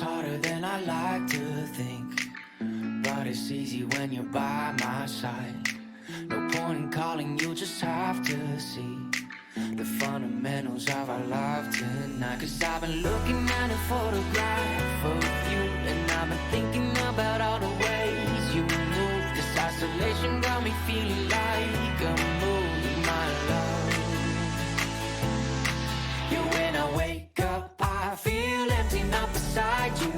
harder than I like to think, but it's easy when you're by my side. No point in calling, you just have to see the fundamentals of our life tonight. Cause I've been looking at a photograph of you, and I've been thinking about all the ways you move. This isolation got me feeling like a mood, my love. Yeah, when I wake up, I feel empty, not beside you.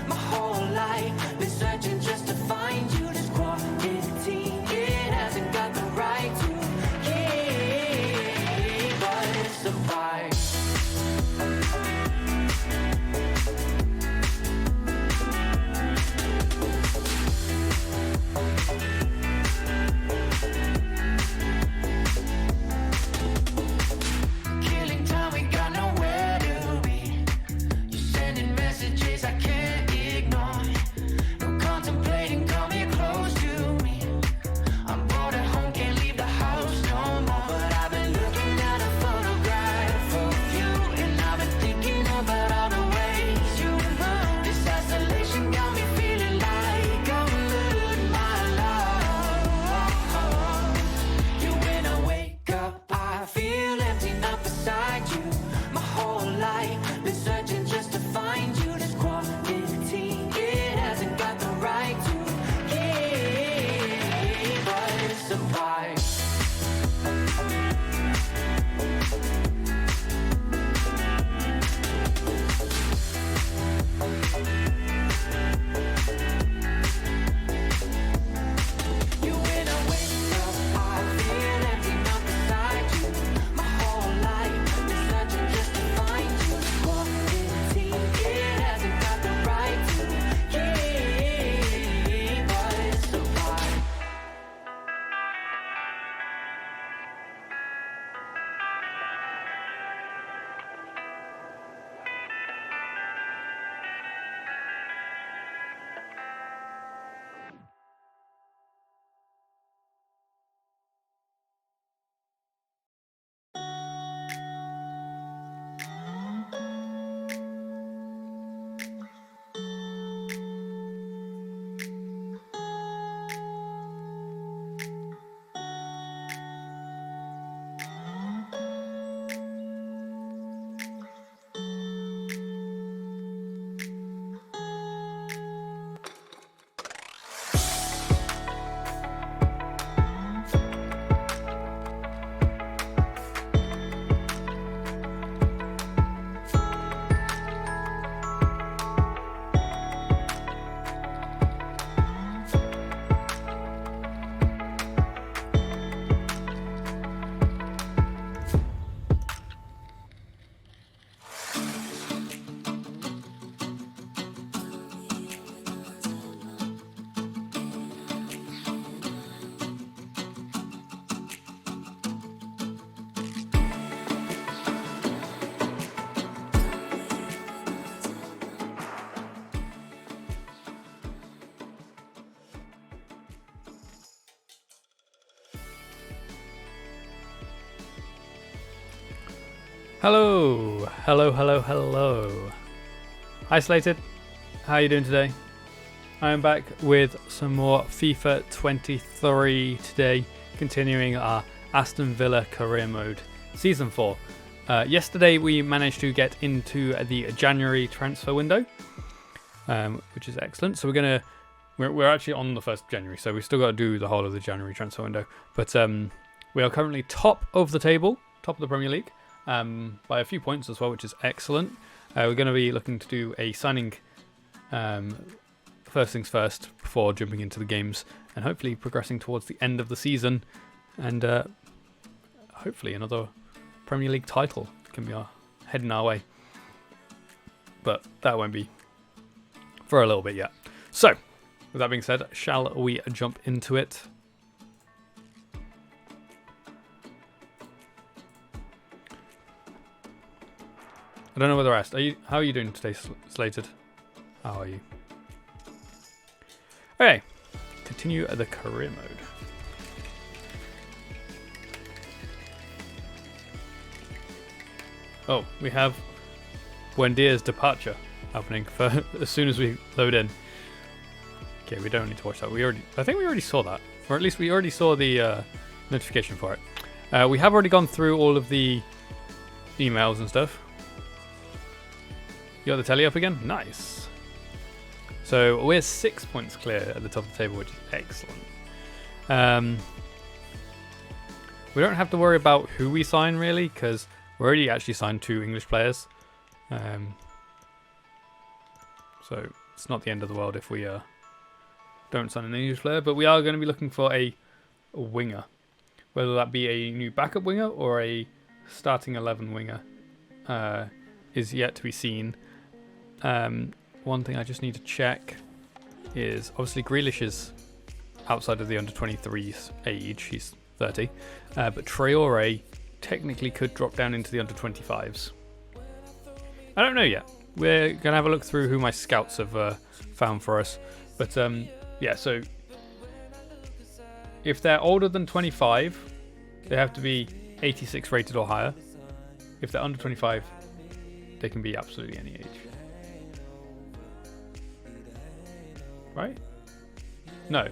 My whole life been searching just to find you. This quarantine, it hasn't got the right to keep us survive. Killing time, we got nowhere to be. You're sending messages I can't ignore. No contemplating, come here close to me. I'm bored at home, can't leave the house no more. But I've been looking at a photograph of you, and I've been thinking about all the ways you move. This isolation got me feeling like I'm losing my love. Yeah, when I wake up, I feel empty, not beside you. My whole life been searching just to find you. This quarantine, it hasn't got the right to keep us survive. You, when I wake up, I feel empty, not beside you. My whole life been searching just to find you. This quarantine, it hasn't got the right to keep us survive. Hello. Isolated, how are you doing today? I am back with some more FIFA 23 today, continuing our Aston Villa career mode, Season 4. Yesterday we managed to get into the January transfer window, which is excellent. So we're actually on the 1st of January, so we've still got to do the whole of the January transfer window. But we are currently top of the table, top of the Premier League. By a few points as well, which is excellent. We're going to be looking to do a signing first things first before jumping into the games, and hopefully progressing towards the end of the season, and hopefully another Premier League title can be heading our way. But that won't be for a little bit yet. So, with that being said, shall we jump into it? I don't know whether I asked. How are you doing today, Slated? How are you? Okay, continue the career mode. Oh, we have Buendia's departure. happening for as soon as we load in. Okay, we don't need to watch that. I think we already saw that, or at least we already saw the notification for it. We have already gone through all of the emails and stuff. You got the telly up again? Nice. So we're 6 points clear at the top of the table, which is excellent. We don't have to worry about who we sign really, because we already actually signed 2 English players. So it's not the end of the world if we don't sign an English player, but we are going to be looking for a winger. Whether that be a new backup winger or a starting 11 winger is yet to be seen. One thing I just need to check is obviously Grealish is outside of the under 23's age, he's 30, but Traore technically could drop down into the under 25's. I don't know yet. We're going to have a look through who my scouts have found for us. But yeah, so if they're older than 25, they have to be 86 rated or higher. If they're under 25, they can be absolutely any age. Right? No.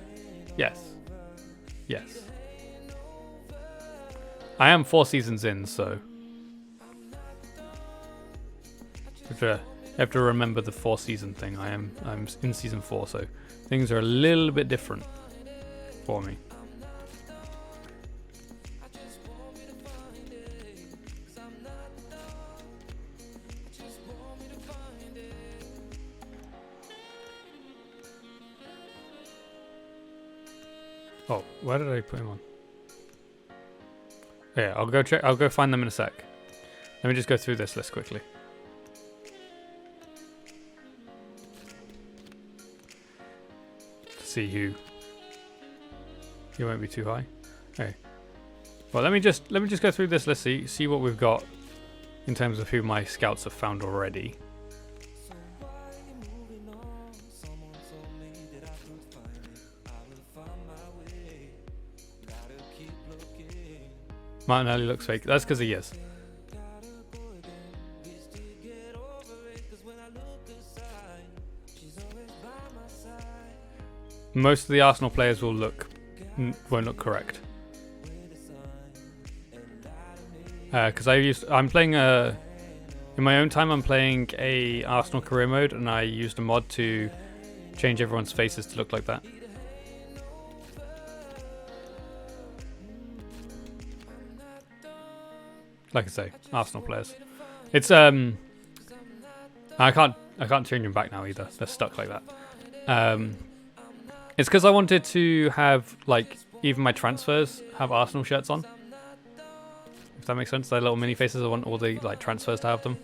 Yes. Yes. I am 4 seasons in, so you have to remember the 4-season thing. I'm in season 4, so things are a little bit different for me. Oh, where did I put him on? Yeah, I'll go check. I'll go find them in a sec. Let me just go through this list quickly. See who won't be too high. Okay. Well, let me just go through this list, see what we've got in terms of who my scouts have found already. Martinelli looks fake. That's because he is. Most of the Arsenal players won't look correct. Because I'm playing in my own time. I'm playing a Arsenal career mode, and I used a mod to change everyone's faces to look like that. Like I say, Arsenal players. It's I can't change them back now either. They're stuck like that. It's because I wanted to have like even my transfers have Arsenal shirts on. If that makes sense, they're little mini faces. I want all the like transfers to have them.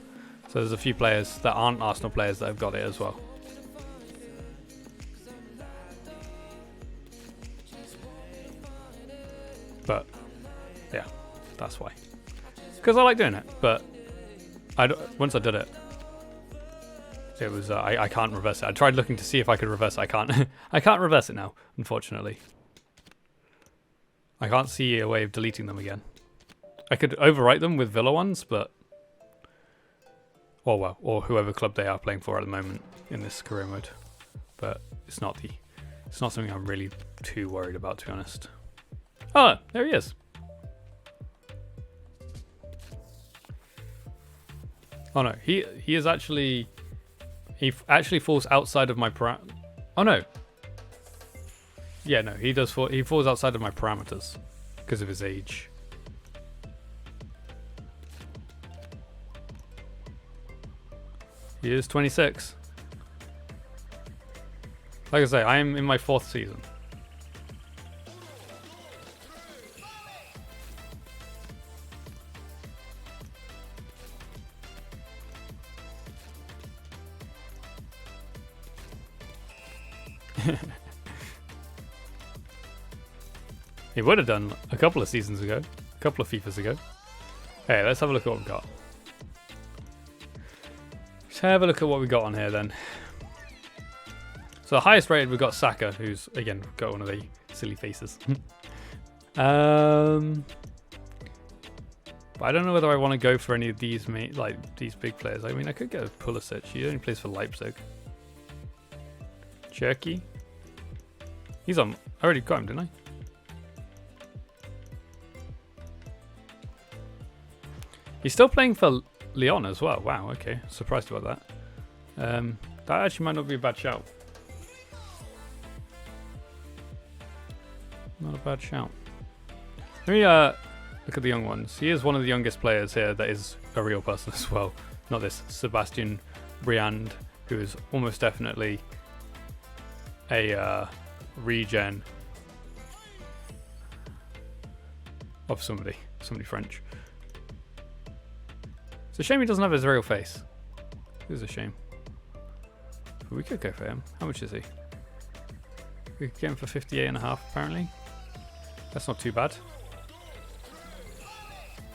So there's a few players that aren't Arsenal players that have got it as well. But yeah, that's why. Because I like doing it, but once I did it, it was I can't reverse it. I tried looking to see if I could reverse it. I can't. I can't reverse it now, unfortunately. I can't see a way of deleting them again. I could overwrite them with Villa ones, but or whoever club they are playing for at the moment in this career mode. But it's not something I'm really too worried about, to be honest. Oh, there he is. Oh no, he is actually actually falls outside of my Oh no. Yeah, no, he does fall. He falls outside of my parameters because of his age. He is 26. Like I say, I am in my 4th season. He would have done a couple of seasons ago, a couple of FIFAs ago. Hey, let's have a look at what we've got. Let's have a look at what we got on here then. So the highest rated we've got Saka, who's again got one of the silly faces. But I don't know whether I want to go for any of these these big players. I mean, I could go Pulisic. He only plays for Leipzig. Cherky. He's on. I already got him, didn't I? He's still playing for Lyon as well. Wow, okay. Surprised about that. That actually might not be a bad shout. Not a bad shout. Let me look at the young ones. He is one of the youngest players here that is a real person as well. Not this Sebastian Briand, who is almost definitely a regen of somebody French. It's a shame he doesn't have his real face. It is a shame. But we could go for him. How much is he? We could get him for 58.5 apparently. That's not too bad.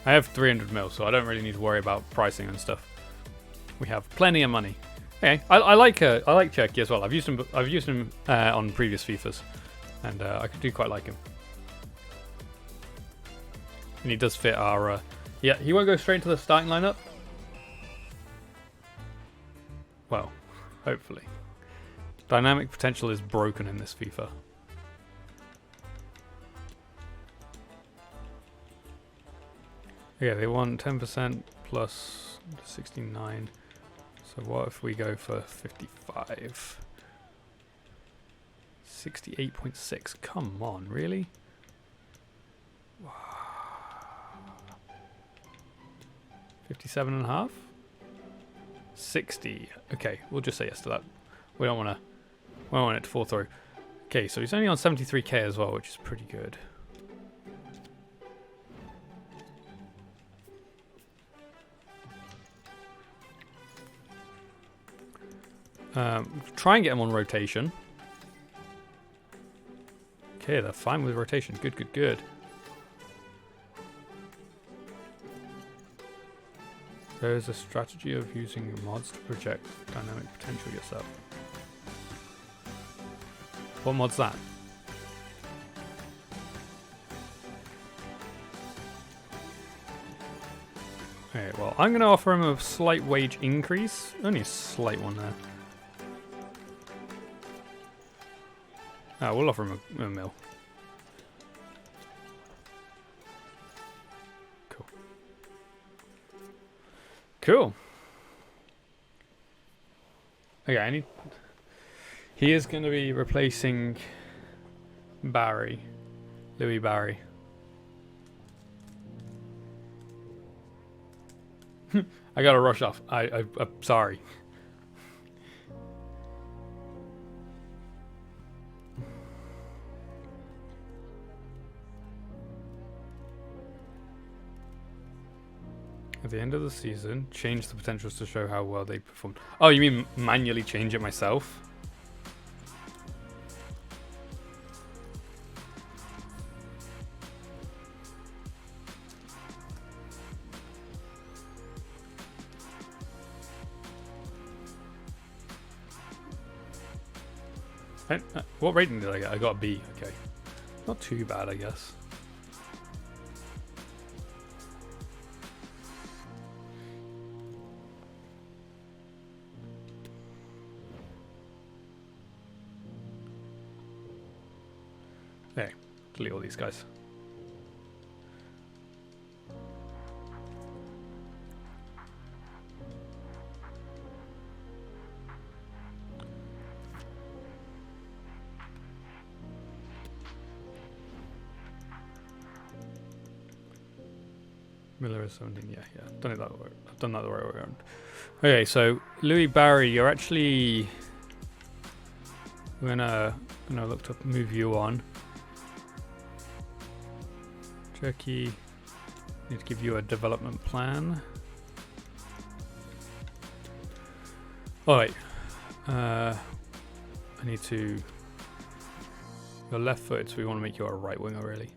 I have 300 mil, so I don't really need to worry about pricing and stuff. We have plenty of money. Okay, I like Cherky as well. I've used him on previous FIFAs, and I do quite like him. And he does fit our. Yeah, he won't go straight into the starting lineup. Well, hopefully. Dynamic potential is broken in this FIFA. Yeah, they want 10% plus 69. So what if we go for 55? 68.6. Come on, really? Wow. 57.5? 60. Okay, we'll just say yes to that. We don't want it to fall through. Okay, so he's only on 73k as well, which is pretty good. Try and get him on rotation. Okay, they're fine with rotation. Good, good, good. There is a strategy of using mods to project dynamic potential yourself. What mod's that? Okay, well, I'm going to offer him a slight wage increase. Only a slight one there. We'll offer him a mil. Cool. Cool. Okay, he is going to be replacing Barry. Louis Barry. I gotta rush off. I'm sorry. At the end of the season, change the potentials to show how well they performed. Oh, you mean manually change it myself? What rating did I get? I got a B. Okay. Not too bad, I guess. Okay. Delete all these guys. Miller is 17. Yeah. I've done that the right way around. Okay, so Louis Barry, you're actually. We're gonna look to move you on. Turkey. Need to give you a development plan. All right. I need to. You're left footed, so we want to make you a right winger, really.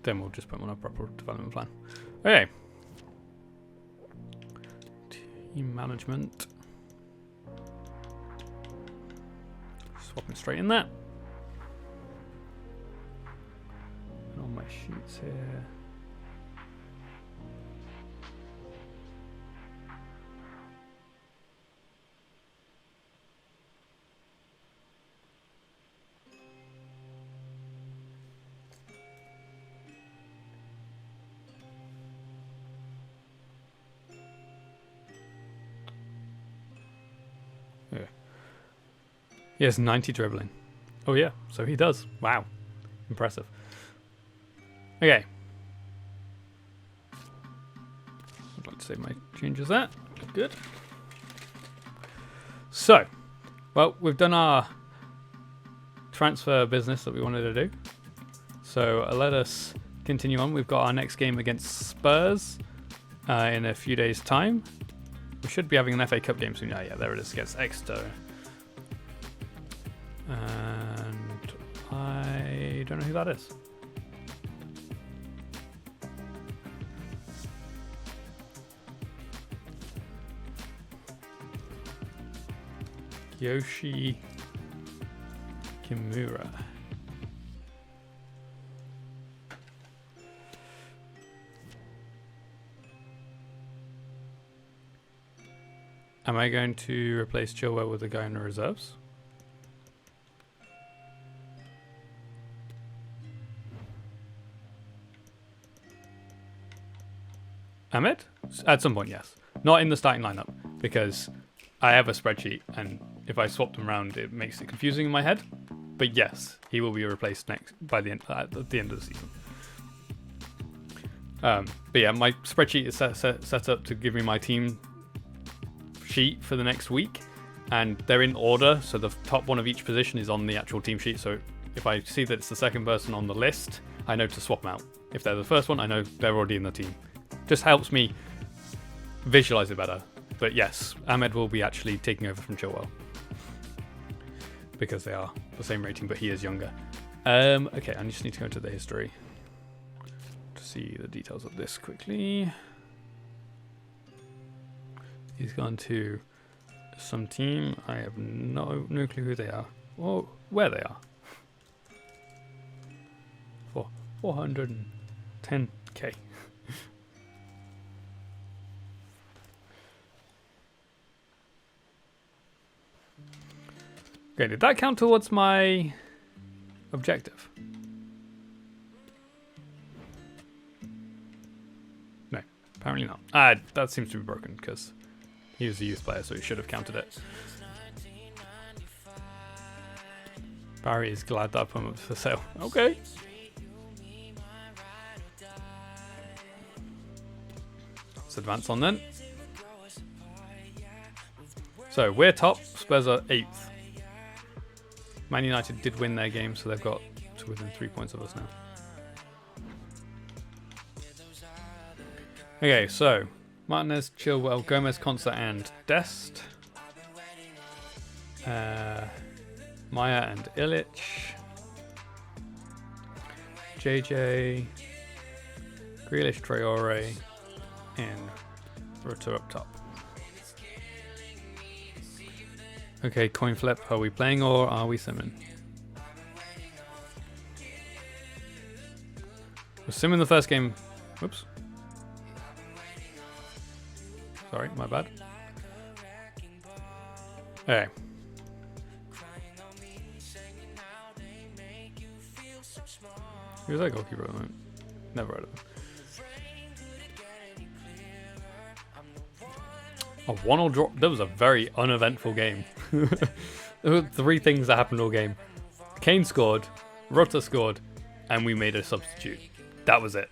Then we'll just put him on a proper development plan. Okay. Team management. Swap him straight in there. And on my sheets here. Yeah. He has 90 dribbling. Oh yeah, so he does. Wow. Impressive. Okay. I'd like to save my changes there. Good. So, well, we've done our transfer business that we wanted to do. So let us continue on. We've got our next game against Spurs in a few days' time. We should be having an FA Cup game soon. Yeah, there it is. Against Exeter. And I don't know who that is. Yoshi Kimura. Am I going to replace Chilwell with a guy in the reserves? Ahmed? At some point, yes. Not in the starting lineup, because I have a spreadsheet, and if I swap them around, it makes it confusing in my head. But yes, he will be replaced next by the end at the end of the season. But yeah, my spreadsheet is set up to give me my team sheet for the next week, and they're in order, so the top one of each position is on the actual team sheet. So if I see that it's the second person on the list, I know to swap them out. If they're the first one, I know they're already in the team. Just helps me visualize it better. But yes, Ahmed will be actually taking over from Chilwell because they are the same rating, but he is younger. Okay, I just need to go into the history to see the details of this quickly. He's gone to some team. I have no clue who they are or where they are. For 410k. Okay, did that count towards my objective? No, apparently not. That seems to be broken because he was a youth player, so he should have counted it. Barry is glad that I put him up for sale. Okay. Let's advance on then. So we're top, Spurs are 8th. Man United did win their game, so they've got to within 3 points of us now. Okay, so Martinez, Chilwell, Gomez, Consa, and Dest. Maya and Illich. JJ, Grealish, Traore, and Rutter up top. Okay, coin flip. Are we playing or are we simming? We're simming the first game. Whoops. Sorry, my bad. Okay. Who's that goalkeeper at the moment? Never heard of him. A 1-1 draw. That was a very uneventful game. There were 3 things that happened all game. Kane scored, Rutter scored, and we made a substitute. That was it.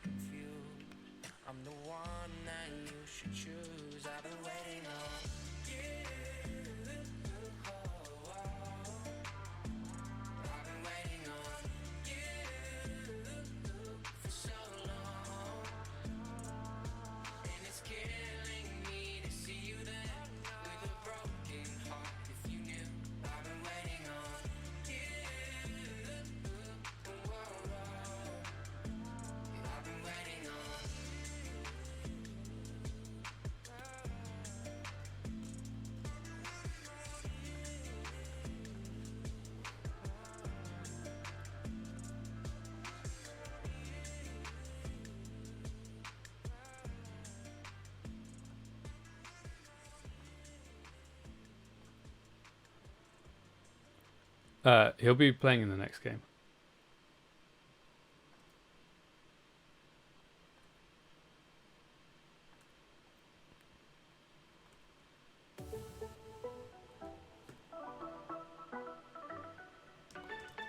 He'll be playing in the next game.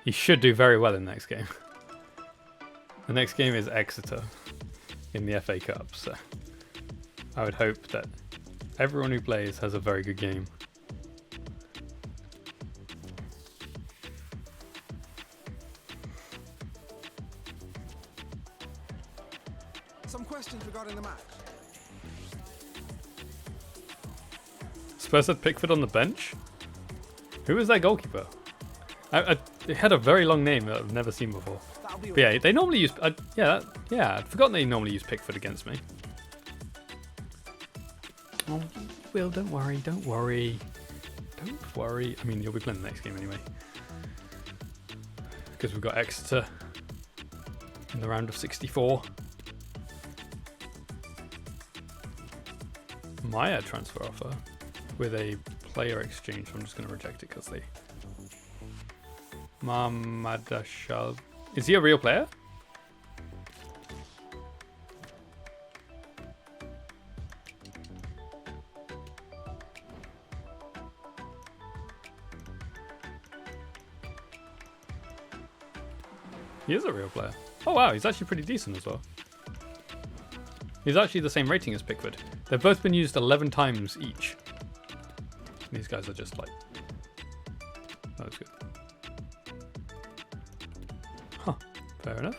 He should do very well in the next game. The next game is Exeter in the FA Cup, so I would hope that everyone who plays has a very good game. Some questions regarding the match. Spurs had Pickford on the bench? Who was that goalkeeper? It had a very long name that I've never seen before. But yeah, they normally use... I'd forgotten they normally use Pickford against me. Oh, Will, don't worry, don't worry. Don't worry. I mean, you'll be playing the next game anyway. Because we've got Exeter in the round of 64. Maya transfer offer with a player exchange. I'm just going to reject it because they... Mamadashal. Is he a real player? He is a real player. Oh wow, he's actually pretty decent as well. He's actually the same rating as Pickford. They've both been used 11 times each. These guys are just like... That was good. Huh, fair enough.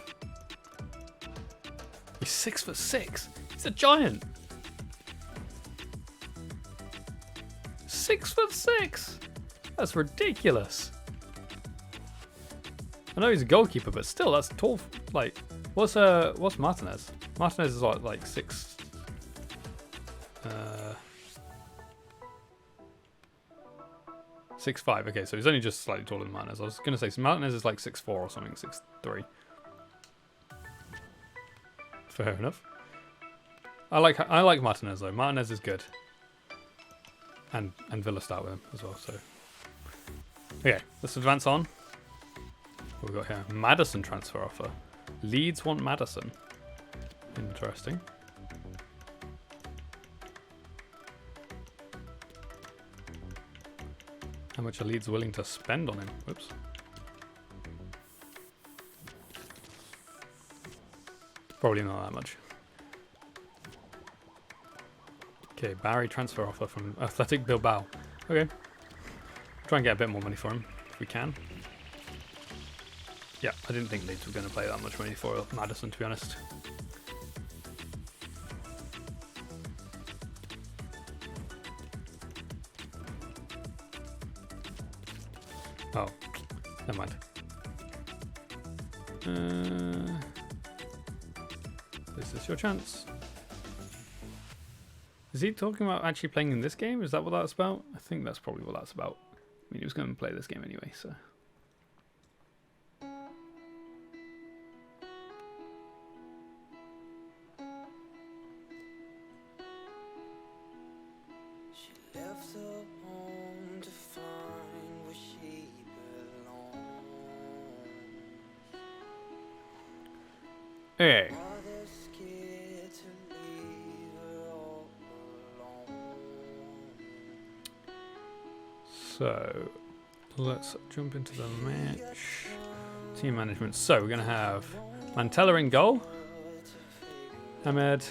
He's 6'6". He's a giant. 6'6". That's ridiculous. I know he's a goalkeeper, but still, that's tall. Like, what's Martinez? Martinez is like 6. 6'5". Okay, so he's only just slightly taller than Martinez. I was gonna say Martinez is like 6'4" or something, 6'3". Fair enough. I like Martinez though. Martinez is good. And Villa start with him as well. So okay, let's advance on. What we got here? Maddison transfer offer. Leeds want Maddison. Interesting. How much are Leeds willing to spend on him? Whoops. Probably not that much. Okay, Barry transfer offer from Athletic Bilbao. Okay. Try and get a bit more money for him if we can. Yeah, I didn't think Leeds were going to pay that much money for Maddison, to be honest. Oh, never mind. This is your chance. Is he talking about actually playing in this game? Is that what that's about? I think that's probably what that's about. I mean, he was going to play this game anyway, so... Hey. So let's jump into the match. Team management. So we're going to have Mantella in goal. Ahmed.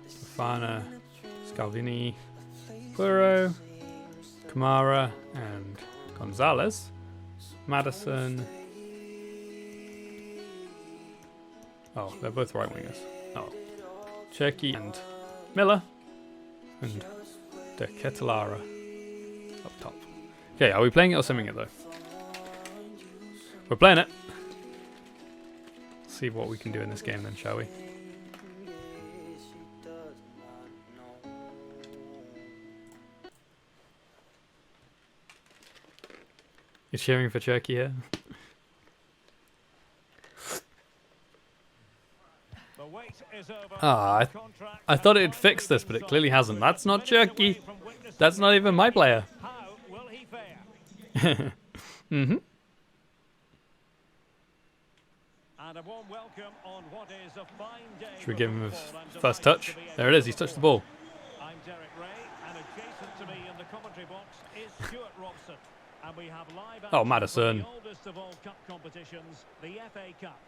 Fafana. Scalvini. Burrow. Kamara. And Gonzalez. Maddison. Oh, they're both right wingers. Oh. Cherky and Miller. And De Ketelara up top. Okay, are we playing it or simming it though? We're playing it. Let's see what we can do in this game then, shall we? You're cheering for Cherky here? Ah, I thought it had fixed this, but it clearly hasn't. That's not Cherky. That's not even my player. Mm-hmm. And a warm welcome on what is a fine day. Should we give him a first touch? There it is. He's touched the ball. I'm Derek Ray, and adjacent to me in the commentary box is Stuart Robson. And we have live Oh, action Madison. for the oldest of all cup competitions, the FA Cup.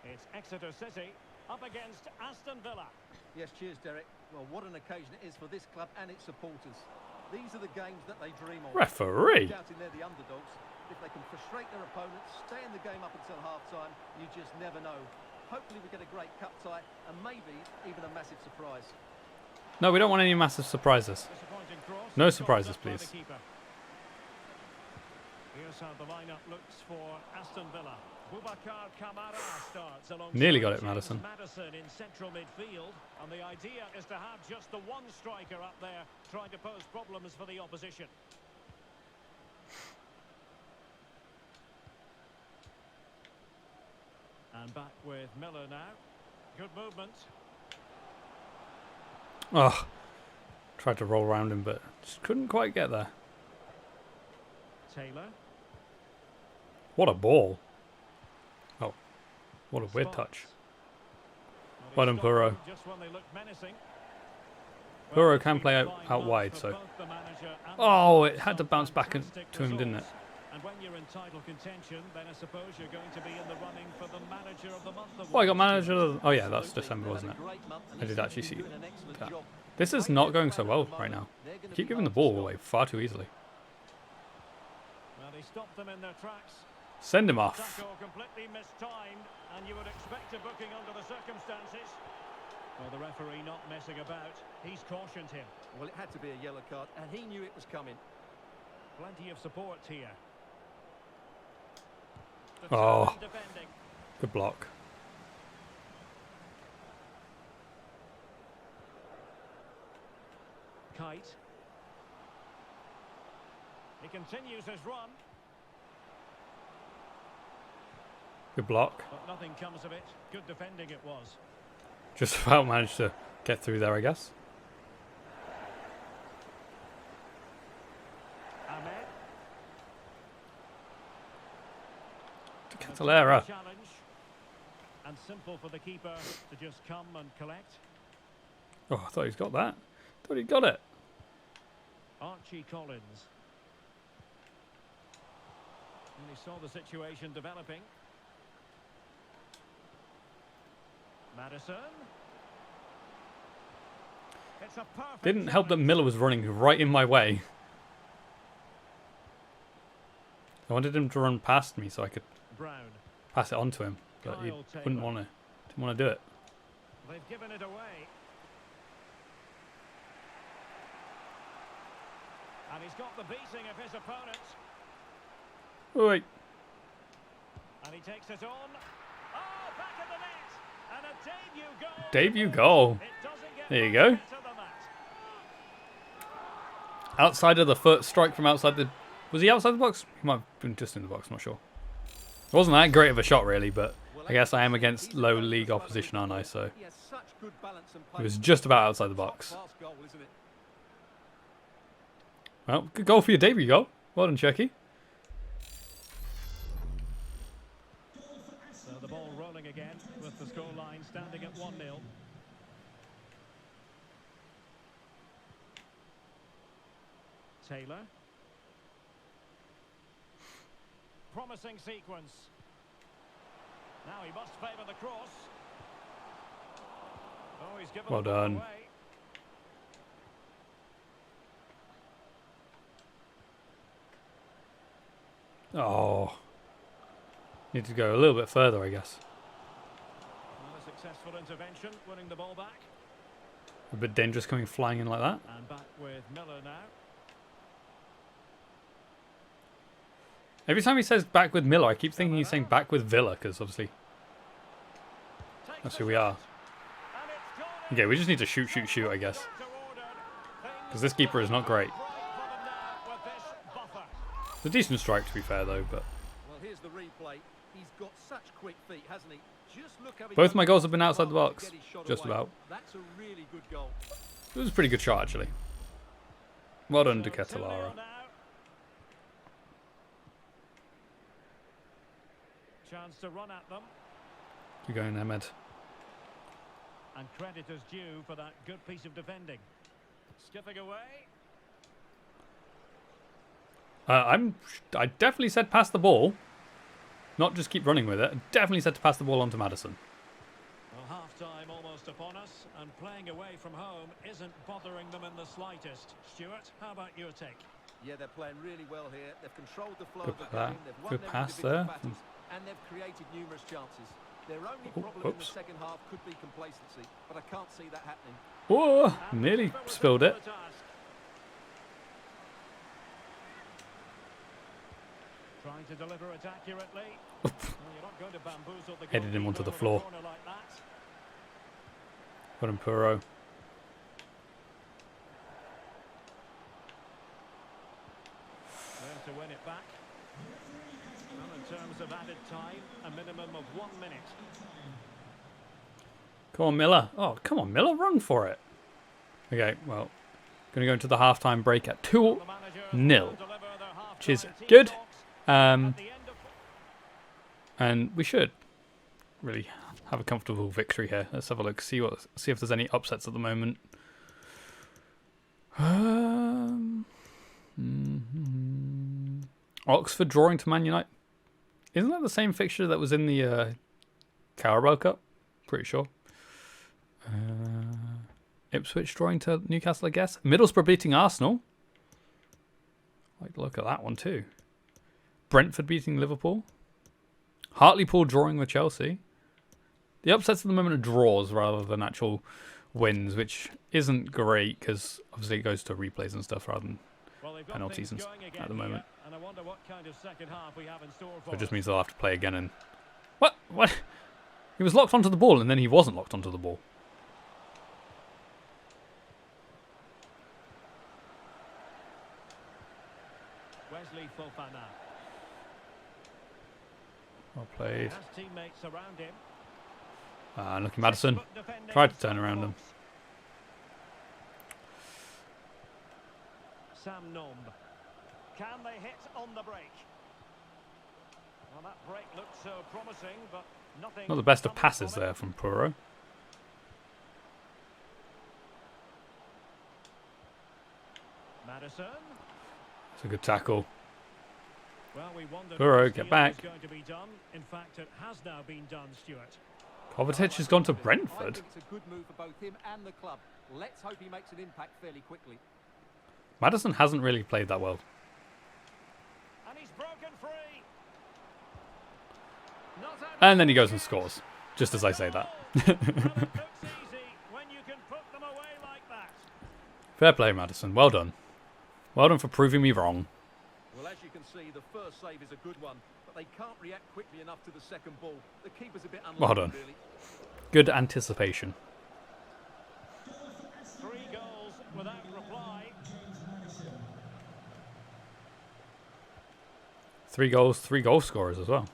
It's Exeter City up against Aston Villa. Yes, cheers, Derek. Well, what an occasion it is for this club and its supporters. These are the games that they dream of. Referee. Doubting they're the underdogs. If they can frustrate their opponents, stay in the game up until half-time, you just never know. Hopefully we get a great cup tie and maybe even a massive surprise. No, we don't want any massive surprises. Disappointing cross. No surprises, Stopped up by please. the keeper. Here's how the lineup looks for Aston Villa. Boubacar Kamara starts alongside Nearly got it, James Madison. Maddison in central midfield, and the idea is to have just the one striker up there trying to pose problems for the opposition. And back with Miller now. Good movement. Oh, tried to roll around him, but just couldn't quite get there. Taylor. What a ball. Oh, what a weird touch. Well done, Puro. Just when they look menacing. Puro can play out wide, so. Oh, it had to bounce back to him, didn't it? And when you're in title contention, then I suppose you're going to be in the running for the manager of the month. Oh, I got manager of the... Oh, yeah, that's December, wasn't it? I did actually see that. This is not going so well right now. I keep giving the ball away far too easily. Well, he stopped them in their tracks. Send him off. Tackle completely mistimed, and you would expect a booking under the circumstances. Well, the referee not messing about. He's cautioned him. Well, it had to be a yellow card and he knew it was coming. Plenty of support here. Oh, Determined defending. good block. Kite. He continues his run, Good block. but nothing comes of it. Good defending it was. Just about managed to get through there, I guess. Ahmed. To Catalera. Challenge. And simple for the keeper to just come and collect. Oh, I thought he's got that. Thought he got it. Archie Collins. And he saw the situation developing. Madison. It's a perfect Didn't help that challenge. Miller was running right in my way. I wanted him to run past me so I could Brown. pass it on to him, but he Kyle wouldn't Taylor. want to. Didn't want to do it. They've given it away. And he's got the beating of his opponent. Oh, wait. And he takes it on. Oh, back in the net. And a debut goal. Debut goal. It doesn't get There you much go. better than that. Outside of the foot, strike from outside the... Was he outside the box? He might have been just in the box, I'm not sure. It wasn't that great of a shot, really, but I guess I am against low league opposition, aren't I? So He has such good balance and it was pace. just about outside the box. Top-class goal, isn't it? Well, good goal for your debut goal. Well done, Chucky. So the ball rolling again with the scoreline standing at 1-0. Taylor. Promising sequence. Now he must favour the cross. Oh, he's given Well the ball done. away. Oh. Need to go a little bit further, I guess. And a successful intervention, winning the ball back. A bit dangerous coming flying in like that. And back with Miller now. Every time he says back with Miller, I keep thinking he's saying back with Villa, because obviously Takes that's the who we are. shot. And it's gone in. Okay, we just need to shoot, I guess. To order. Because this keeper is not great. Right for them now with this buffer. It's a decent strike, to be fair, though, but... Well, here's the replay. He's got such quick feet, hasn't he? Just look how he Both goes my goals have been up outside the to box. get his shot Just away. about. That's a really good goal. It was a pretty good shot, actually. Well done to So 2-0 Catalara. now. Chance to run at them. Keep going, Ahmed. And credit is due for that good piece of defending. Skipping away. I definitely said pass the ball, not just keep running with it. I definitely said to pass the ball on to Maddison. Well, half-time almost upon us, and playing away from home isn't bothering them in the slightest. Stuart, how about your take? Yeah, they're playing really well here. They've controlled the flow Good of the pass. game. They've won Good their pass individual there. battles, and they've created numerous chances. Their only Oh, problem in the oops. second half could be complacency, but I can't see that happening. Whoa! And Nearly the keeper was spilled up it. to the task. Trying to deliver it accurately. Well, you're not going to bamboozle the Headed him onto the goalkeeper floor. with a corner like that. Put him Puro. Learn to win it back. Well, in terms of added time, a minimum of 1 minute. Come on, Miller. Oh, come on, Miller. Run for it. Okay, well, going to go into the halftime break at 2-0, The managers will deliver their which is half-time team good. talks Um, at the end of and we should really have a comfortable victory here. Let's have a look. See if there's any upsets at the moment. Oxford drawing to Man United. Isn't that the same fixture that was in the Carabao Cup? Pretty sure. Ipswich drawing to Newcastle, I guess. Middlesbrough beating Arsenal. Like to look at that one too. Brentford beating Liverpool. Hartlepool drawing with Chelsea. The upsets at the moment are draws rather than actual wins, which isn't great because obviously it goes to replays and stuff rather than Well, they've got penalties things and going at again the moment. here, and I wonder what kind of second half we have in store for So it just us. means they'll have to play again and... What? What? He was locked onto the ball and then he wasn't locked onto the ball. Wesley Fofana. Well played. Has teammates around him. Lucky Maddison Textbook defending tried to turn inside around the him. box. Sam Nomb. Can they hit on the break? Well, that break looked so promising, but nothing. Not the best of coming passes from it. there from Puro. Maddison. It's a good tackle. Well, we wondered Burrow, if get this back. was going to be done. In fact, it has now been done, Stuart. Kovacic has gone to I Brentford. think it's a good move for both him and the club. Let's hope he makes an impact fairly quickly. Maddison hasn't really played that well. And he's broken free. Not out And then he goes and scores. Just as I say that. well, it looks easy when you can put them away like that. Fair play, Maddison. Well done. Well done for proving me wrong. Well, as you can see, the first save is a good one, but they can't react quickly enough to the second ball. The keeper's a bit unlucky, Well done. really. Good anticipation. 3 goals without reply. 3 goals, 3 goal scorers as well.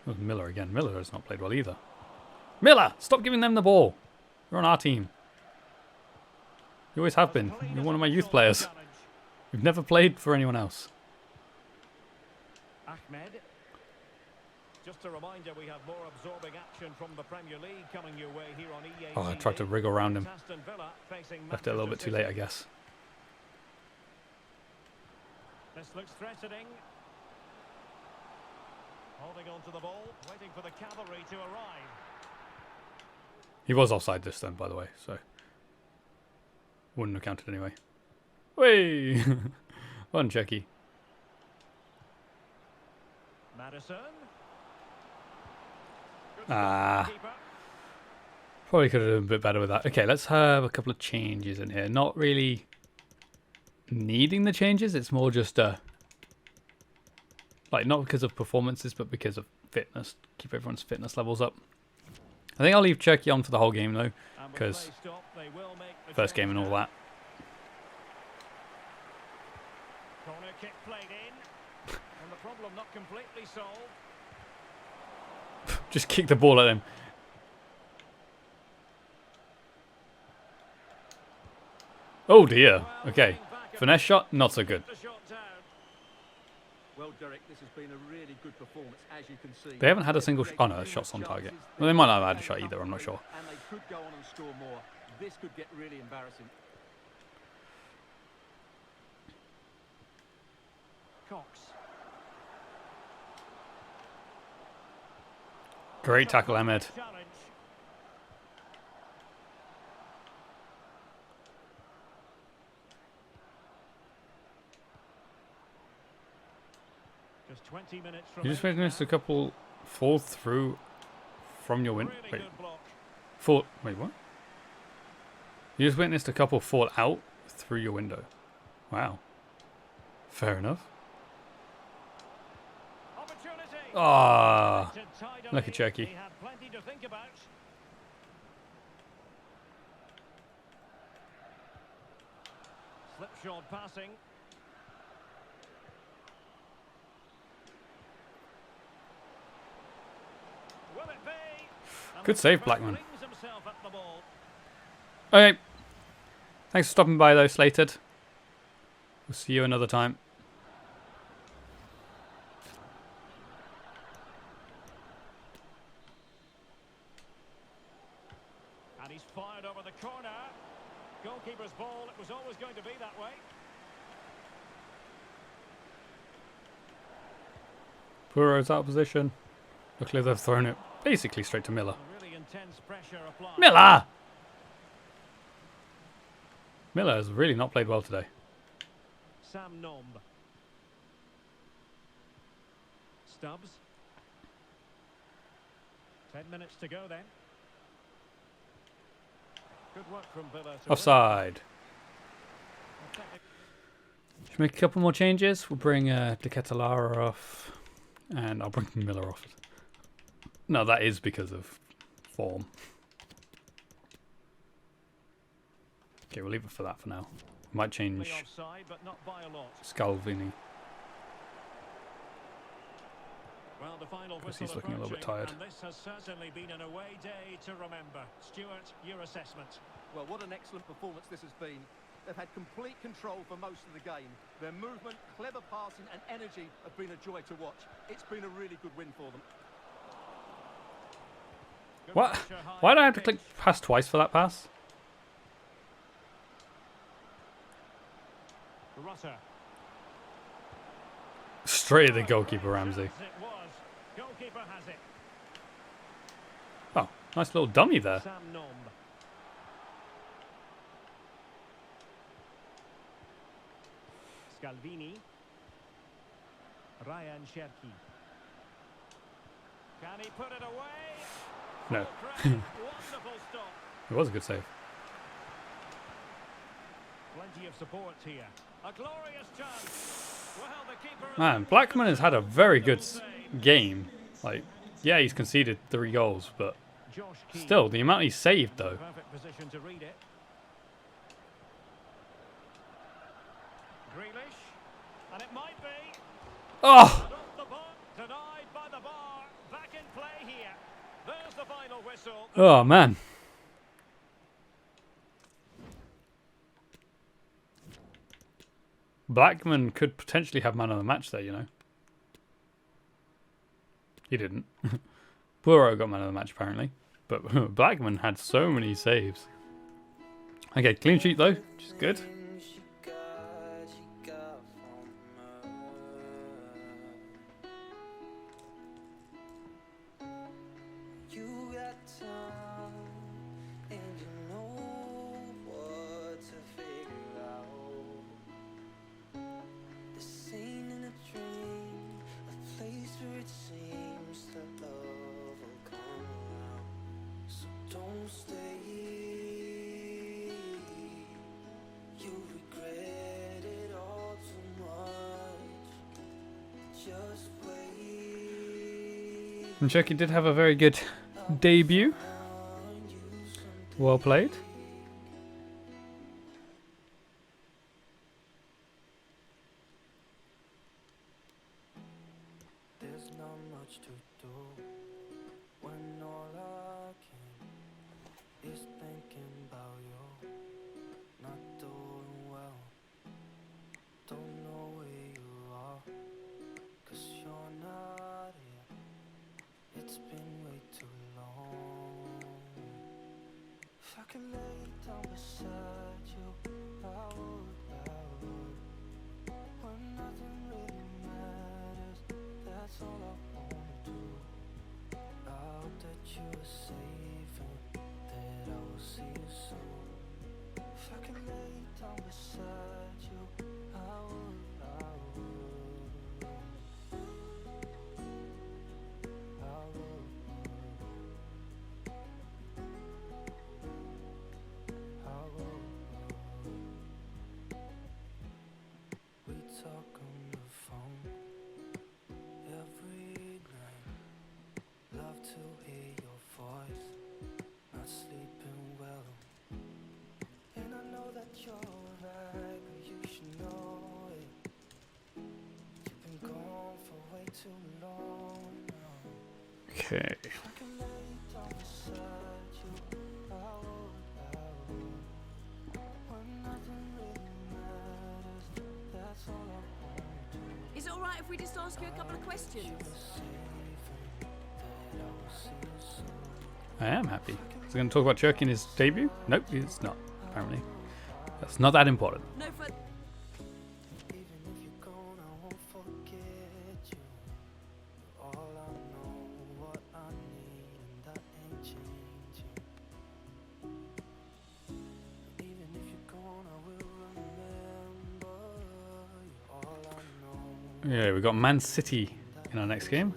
It was Miller again. Miller has not played well either. Miller! Stop giving them the ball. You're on our team. You always have been. You're one of my youth players. You've never played for anyone else. Ahmed. Just a reminder, we have more absorbing action from the Premier League coming your way here on EA. Oh, I tried to wriggle around him. Aston Villa facing Left it a little bit too late, I guess. This looks threatening. Holding on to the ball, waiting for the cavalry to arrive. He was offside this time, by the way, so... Wouldn't have counted anyway. Whey! One checky. Maddison. Good Ah. stop from the keeper. Probably could have done a bit better with that. Okay, let's have a couple of changes in here. Not really needing the changes. It's more just like not because of performances, but because of fitness. Keep everyone's fitness levels up. I think I'll leave Cherky on for the whole game though, And with because play stopped, they will make the first change game and all now. that. Corner kick played in. And the problem not completely solved. Just kick the ball at him. Oh dear. Well, Okay. getting back a Finesse bit, shot, not so good. the shot down. Well, Derek, this has been a really good performance, as you can see. They haven't had a single oh no, shots on target. Well, they might not have had a shot either, I'm not sure. And they could go on and score more. This could get really embarrassing. Cox. Great tackle, Ahmed. Challenge. Just 20 minutes from You just witnessed a couple fall through from your window. really Wait, good block. fall. Wait, what? You just witnessed a couple fall out through your window. Wow. Fair enough. Opportunity. Ah, Tidily. look at Cherky. He had plenty to think about. Slipshod passing. Will it be? And Good the save, keeper Blackman. flings himself at the ball. Okay. Thanks for stopping by, though, Slated. We'll see you another time. And he's fired over the corner. Goalkeeper's ball. It was always going to be that way. Burrow's out of position. Luckily, they've thrown it basically straight to Miller. Really intense pressure applied. Miller! Miller has really not played well today. Sam Nomb. Stubbs. 10 minutes to go then. Good work from Villa. to Offside. win. Should we make a couple more changes? We'll bring De Ketelaere off. And I'll bring Miller off. No, that is because of form. Okay, we'll leave it for that for now. Might change Offside, but not by a lot. Scalvini. Well, the final Because whistle he's looking a little bit tired. and this has certainly been an away day to remember. Stuart, your assessment. Well, what an excellent performance this has been. They've had complete control for most of the game. Their movement, clever passing and energy have been a joy to watch. It's been a really good win for them. Good What? pressure high Why do I have to pitch. click pass twice for that pass? Rutter. Straight at the goalkeeper, Ramsey. It was. Goalkeeper has it. Oh, nice little dummy there. Sam Nomb. Scalvini. Ryan Cherky. Can he put it away? No, Wonderful stop. it was a good save. Plenty of support here. A glorious chance. Well, the keeper has Man, Blackman has had a very good game. Like, yeah, he's conceded 3 goals, but Josh Keane. still, the amount he's saved, though. Perfect position to read it. Grealish. And it might be. Oh! And off the bar. Denied by the bar. Back in play here. There's the final whistle. Oh, man. Blackman could potentially have man of the match there, you know. He didn't. Burrow got man of the match, apparently. But Blackman had so many saves. Okay, clean sheet, though, which is good. And Cherky did have a very good debut. Well played. There's not much to do when all I can is thinking about you. Not doing well, don't know where you are. could lay down beside you, I would. When nothing really matters, that's all I wanna do. I hope that you are safe and that I will see you soon. If I could lay down beside you, I would. We talk on the phone every night. Love to hear your voice. Not sleeping well, and I know that you're right, but you should know it. You've been gone for way too long now. Okay. I can lay down beside you, I would. When nothing really matters, that's all I wanna do. Is it alright if we just ask you a couple of questions? You were safe and that I will see you soon. I am happy. Is he going to talk about Cherky in his debut? Nope, it's not, apparently. That's not that important. No further. Even if you're gone, I won't forget you. You're all I know, what I need, and that ain't changing. Even if you're gone, I will remember. You're all I know. Yeah, we got Man City in our next game.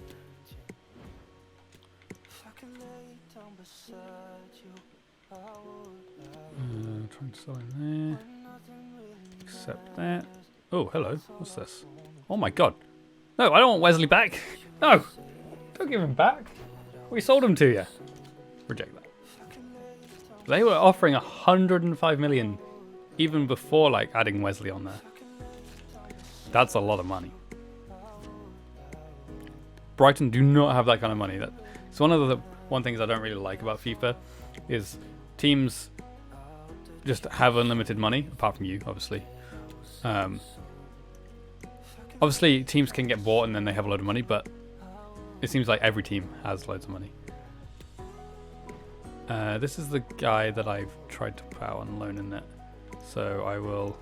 If I can lay down beside you, I would. Trying to sell in there. When nothing really Accept that. Oh, hello. What's this? Oh my god. No, I don't want Wesley back. No! Don't give him back. We sold him to you. Reject that. They were offering 105 million even before like adding Wesley on there. That's a lot of money. Brighton do not have that kind of money. It's one of the things I don't really like about FIFA is teams just have unlimited money, apart from you, obviously. Obviously, teams can get bought and then they have a load of money, but it seems like every team has loads of money. This is the guy that I've tried to put out on loan in it. So I will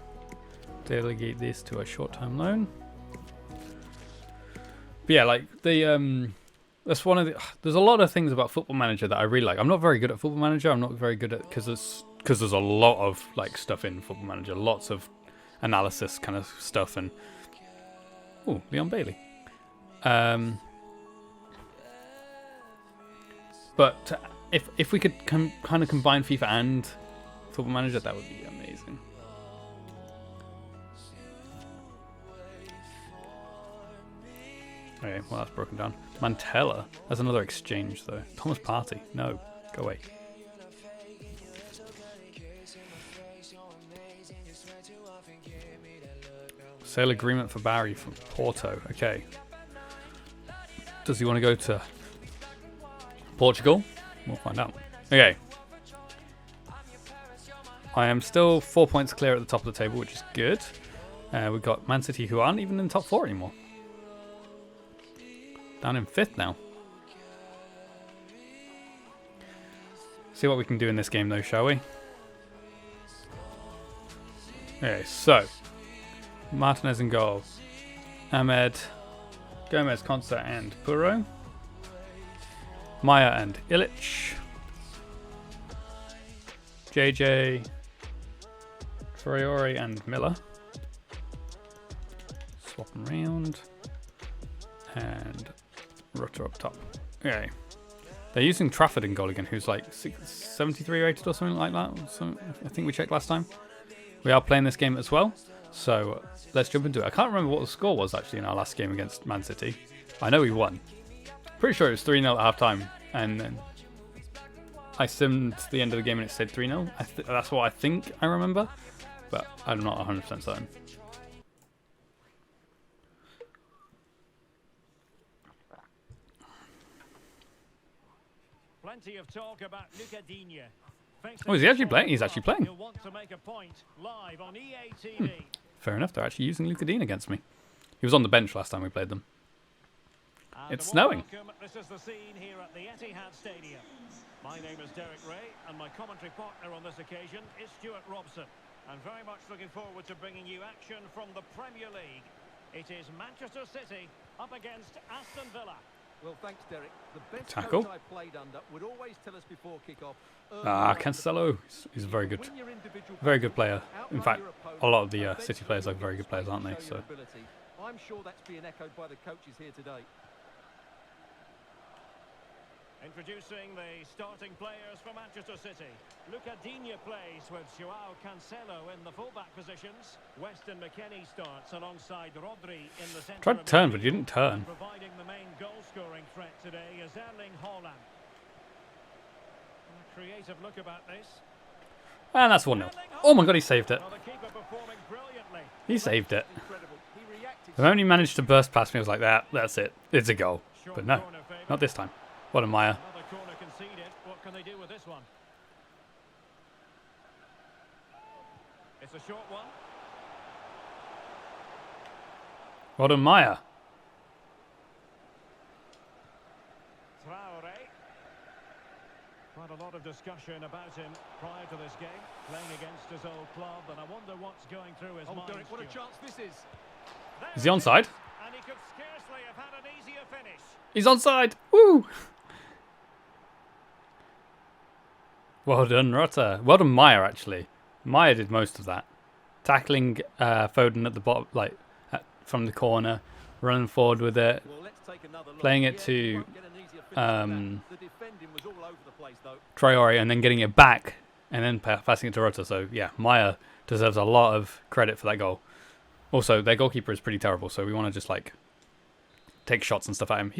delegate this to a short-term loan. But yeah, like that's one of the. There's a lot of things about Football Manager that I really like. I'm not very good at Football Manager. I'm not very good at because there's a lot of like stuff in Football Manager, lots of analysis kind of stuff, and oh, Leon Bailey. But if we could kind of combine FIFA and Football Manager, that would be amazing. Okay, well that's broken down. Mantella, that's another exchange though. Thomas Partey, no, go away. Sale agreement for Barry from Porto. Okay. Does he want to go to Portugal? We'll find out. Okay. I am still 4 points clear at the top of the table, which is good. We've got Man City, who aren't even in the top 4 anymore. Down in 5th now. See what we can do in this game, though, shall we? Okay, so Martinez in goal. Ahmed, Gomez, Concert, and Puro. Maya and Illich. JJ, Traore, and Miller. Swap them around. And Rutter up top. Okay. They're using Trafford in goal again, who's like 73 rated or something like that. So I think we checked last time. We are playing this game as well. So let's jump into it. I can't remember what the score was actually in our last game against Man City. I know we won. Pretty sure it was 3-0 at half time. And then I simmed the end of the game and it said 3-0. That's what I think I remember. But I'm not 100% certain. Plenty of talk about Lucadinha. Oh, is he actually playing? He's actually playing. He'll want to make a point live on EA TV. Fair enough. They're actually using Lucadinha against me. He was on the bench last time we played them. It's snowing. Welcome. This is the scene here at the Etihad Stadium. My name is Derek Ray, and my commentary partner on this occasion is Stuart Robson. And very much looking forward to bringing you action from the Premier League. It is Manchester City up against Aston Villa. Well, thanks, Derek. The best Tackle. coach I played under would always tell us before kick-off. Cancelo. He's very good. Very good player. In fact, a lot of the City players are very good players, aren't they? So. I'm sure that's being echoed by the coaches here today. Introducing the starting players for Manchester City. Luca Digne plays with Joao Cancelo in the fullback positions. Weston McKennie starts alongside Rodri in the centre. Tried to turn, but he didn't turn. Providing the main goal-scoring threat today is Erling Haaland. A creative look about this. And that's 1-0. Oh my god, he saved it. Well, the keeper performing brilliantly. He saved it. Incredible. He reacted. The moment he managed to burst past me, I was like, that's it. It's a goal. But no, Corner favour. not this time. What a Maya. Another corner conceded. What can they do with this one? It's a short one. What a Maya. Traore. Quite a lot of discussion about him prior to this game, playing against his old club, and I wonder what's going through his mind. Derek, what a Stuart. chance this is. There Is he it onside? And he could scarcely have had an easier finish. He's onside. Woo! Well done, Rutter. Well done, Maya, actually. Maya did most of that. Tackling Foden at the bottom, like from the corner, running forward with it, Well, let's take another look. playing it Yeah, to you won't get an easier finish than that. The defending was all over the place, though. Traore, and then getting it back, and then passing it to Rutter. So, yeah, Maya deserves a lot of credit for that goal. Also, their goalkeeper is pretty terrible, so we want to just, like, take shots and stuff at him.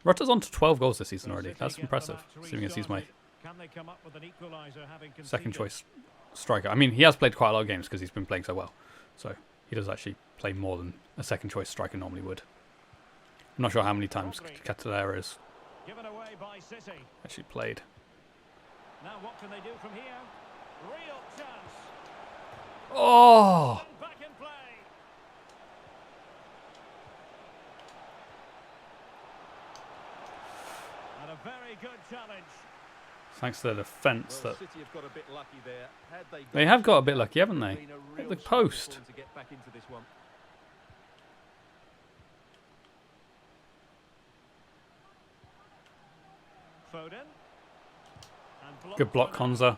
Rutter's on to 12 goals this season already. That's impressive, assuming as he's my Can they come up with an equaliser having conceded? second choice striker. I mean, he has played quite a lot of games because he's been playing so well. So he does actually play more than a second choice striker normally would. I'm not sure how many times Catalera has Given away by City. actually played. Now what can they do from here? Real chance. Oh! And back in play. And a very good challenge. Thanks to the defence Well, that City have got a bit lucky there. Had they have got a bit lucky, haven't they? been a At real the struggle post. for them to get back into this one. Foden. And Good block, from Konza.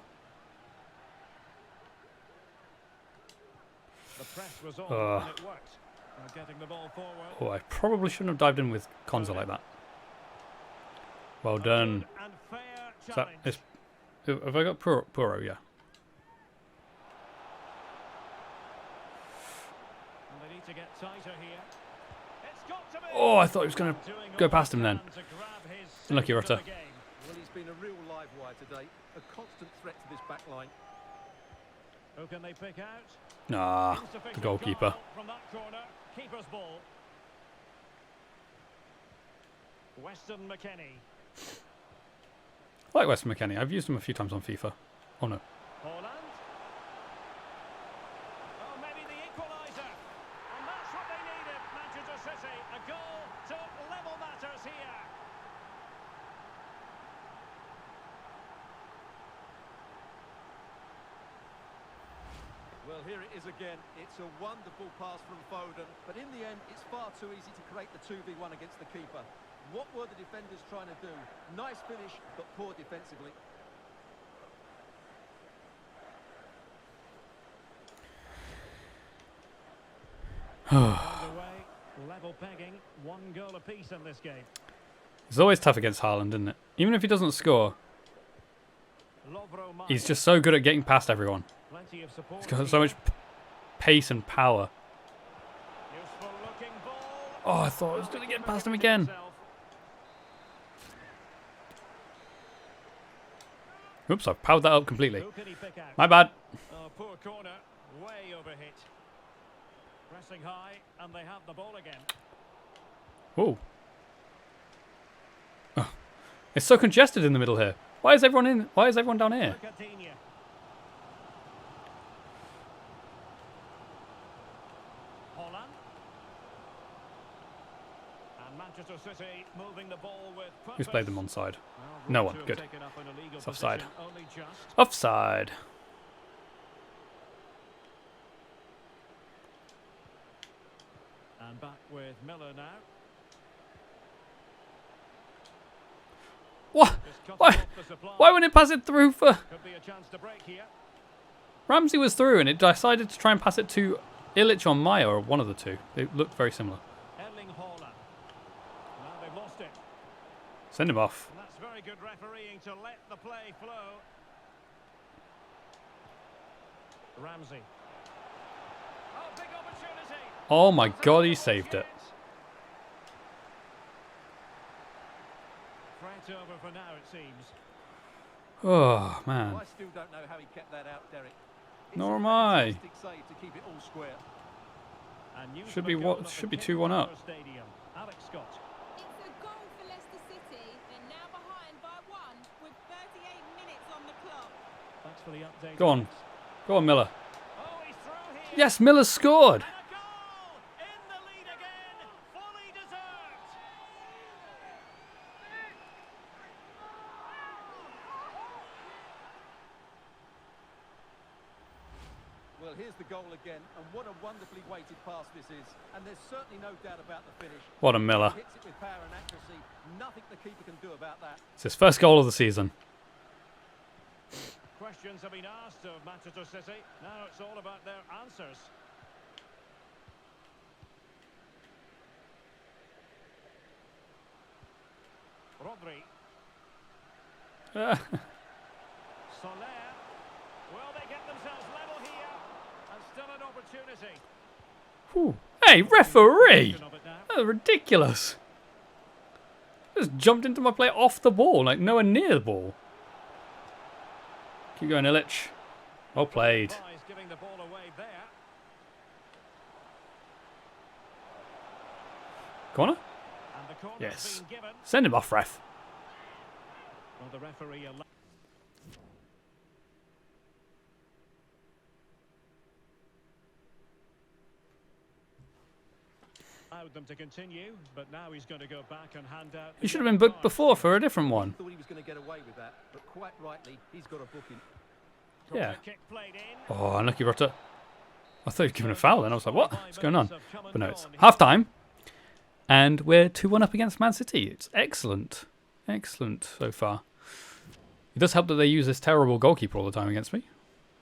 The press was on and it worked. Getting the ball forward. Oh, I probably shouldn't have dived in with Konza like that. Well done. And fair Is that, challenge. have I got Puro? Yeah. And they need to get tighter here. It's got to be. Oh, I thought he was going to Doing go all past they him then. can to grab his Unlucky second of Rutter. the game. Well, he's been a real live wire today. A constant threat to this back line. Who can they pick out? Nah, the Insufficient goalkeeper. goal from that corner. Keeper's ball. Weston McKennie. I like Weston McKennie. I've used him a few times on FIFA. Oh no. Haaland. Oh, maybe the equaliser. And that's what they needed, Manchester City. A goal to level matters here. Well, here it is again. It's a wonderful pass from Foden, but in the end, it's far too easy to create the 2v1 against the keeper. What were the defenders trying to do? Nice finish, but poor defensively. Underway, level pegging, 1 goal apiece in this game. It's always tough against Haaland, isn't it? Even if he doesn't score, Lovro Mayer. he's just so good at getting past everyone. Plenty of support. He's got so much pace and power. Useful looking ball. Oh, I thought I was going to get past him again. Oops, I've powered that up completely. Who can he pick out? My bad. Oh, poor corner, way overhit. Pressing high, and they have the ball again. Whoa. Oh. It's so congested in the middle here. Why is everyone in? Why is everyone down here? Luca Digne. Haaland. And And Manchester City moving the ball with purpose. Who's played them onside? Well, No ruled one. to have Good. taken up an illegal It's offside. position, only just. Offside. And back with Miller now. What? Just cutting Why? off the supply. Why wouldn't it pass it through for... Could be a chance to break here. Ramsey was through and it decided to try and pass it to Illich or Maya, or one of the two. They looked very similar. Erling Haaland. Now they've lost it. Send him off. And that's very good refereeing to let the play flow. Ramsey. Oh, big opportunity. Oh my god, he saved it. Threat over for now, it seems. Oh, man. I still don't know how he kept that out, Derek. It's Nor a am I. fantastic save to keep it all square. And news Should of be a goal what- at should the be 2-1 up. King Stadium. Alex Scott. It's a goal for Leicester City. They're now behind by 1 with 38 minutes on the clock. Thanks for the update. Go on. Alex. Go on, Miller. Oh, he's through here. Yes, Miller scored. And a goal! In the lead again. Fully deserved. Well, here's the goal again, and what a wonderfully weighted pass this is. And there's certainly no doubt about the finish. What a Miller. Hits it with power and accuracy. Nothing the keeper can do about that. It's his first goal of the season. Questions have been asked of Manchester City. Now it's all about their answers. Rodri. Soler. Will they get themselves level here? And still an opportunity. Whew. Hey, referee! Of it now. That's ridiculous. Just jumped into my play off the ball, like nowhere near the ball. Keep going, Illich. Well played. Prize giving the ball away there. Corner? And the corner's Yes. been given. Send him off, ref. Well, the referee allowed them to continue, but now he's going to go back and hand out. He should have been booked before for a different one. Thought he was going to get away with that, but quite rightly, he's got a booking. Yeah. Kick played in. Oh, unlucky Rutter. I thought he was giving a foul then. I was like, what? What's going on? But no, it's half time. And we're 2-1 up against Man City. It's excellent. Excellent so far. It does help that they use this terrible goalkeeper all the time against me.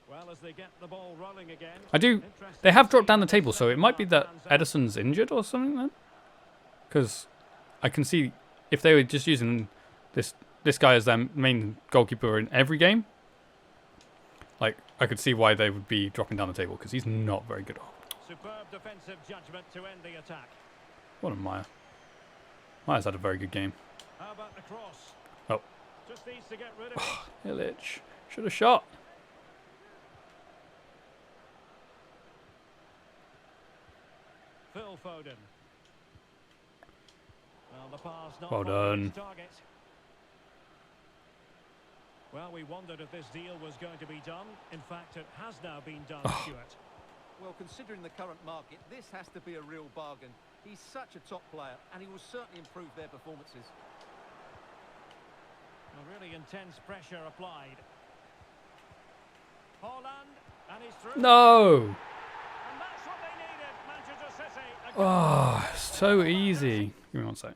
Well, as they get the ball rolling again. I do. They have dropped down the table, so it might be that Edison's injured or something then. Because I can see if they were just using this guy as their main goalkeeper in every game, like I could see why they would be dropping down the table because he's not very good. Superb defensive judgment to end the attack. What a Meyer. Meyer's had a very good game. How about the cross? Oh, Just needs to get rid of it. Illich should have shot. Phil Foden. Well, the pass not Well finding done. its target. Well, we wondered if this deal was going to be done. In fact, it has now been done, Stuart. Well, considering the current market, this has to be a real bargain. He's such a top player, and he will certainly improve their performances. A really intense pressure applied. Haaland, and he's through. No. And that's what they needed, Manchester City. A goal. Oh, so easy. Give me one sec.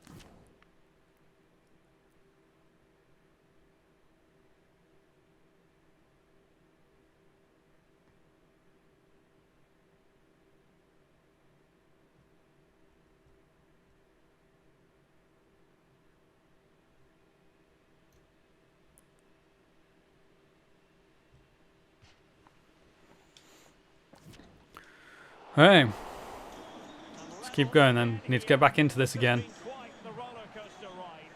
Hey, let's keep going then. Need to get back into this again. It's been quite the roller coaster ride.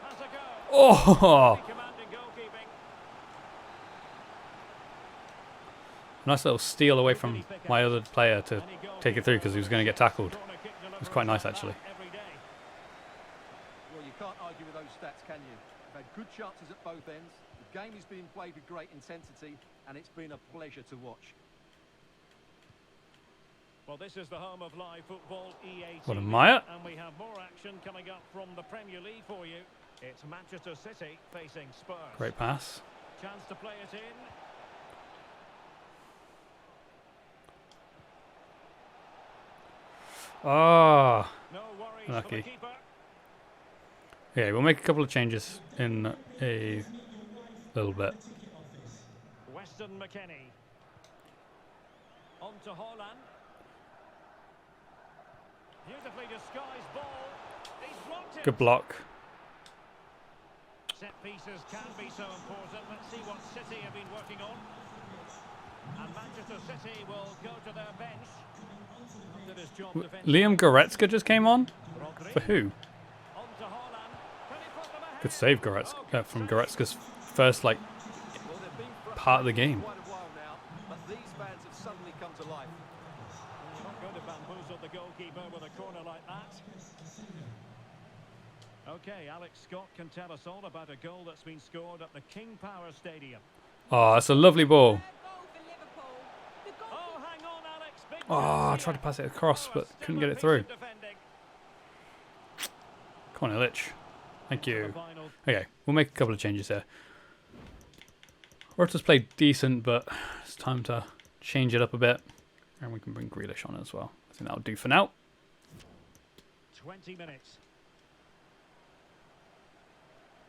Has a go. Oh, Commanding goalkeeping. nice little steal away from my other player to take it through because he was going to get tackled. Corner kick It was quite nice delivery actually. every day. Well, you can't argue with those stats, can you? They've had good chances at both ends. The game is being played with great intensity, and it's been a pleasure to watch. Well, this is the home of live football, EA What a TV, Maya. and we have more action coming up from the Premier League for you. It's Manchester City facing Spurs. Great pass. Chance to play it in. Oh, No worries for lucky. the keeper. Okay, we'll make a couple of changes in a little bit. Weston McKennie. On to Haaland. Beautifully disguised ball. He's blocked it. Good block. Set pieces can be so important. Let's see what City have been working on. And Manchester City will go to their bench. Did his job defensively. Liam Goretzka just came on? Rodri. For who? On to Haaland. Can he put them ahead? Good save Goretzka, from Goretzka's first Well, they've been part of the frustrated game. for quite a while now, but these fans have suddenly come to life. You're not going to bamboozle the goalkeeper with a corner like that. Okay, Alex Scott can tell us all about a goal that's been scored at the King Power Stadium. Oh, that's a lovely ball. Fair goal for Liverpool. The goal Oh, hang on, Alex. Big Oh, I chance tried to here. pass it across, but Still couldn't a get it piece through. of defending. Come on, Illich. Thank The you. final. Okay, we'll make a couple of changes here. Rota's played decent, but it's time to change it up a bit. And we can bring Grealish on as well. I think that'll do for now. 20 minutes.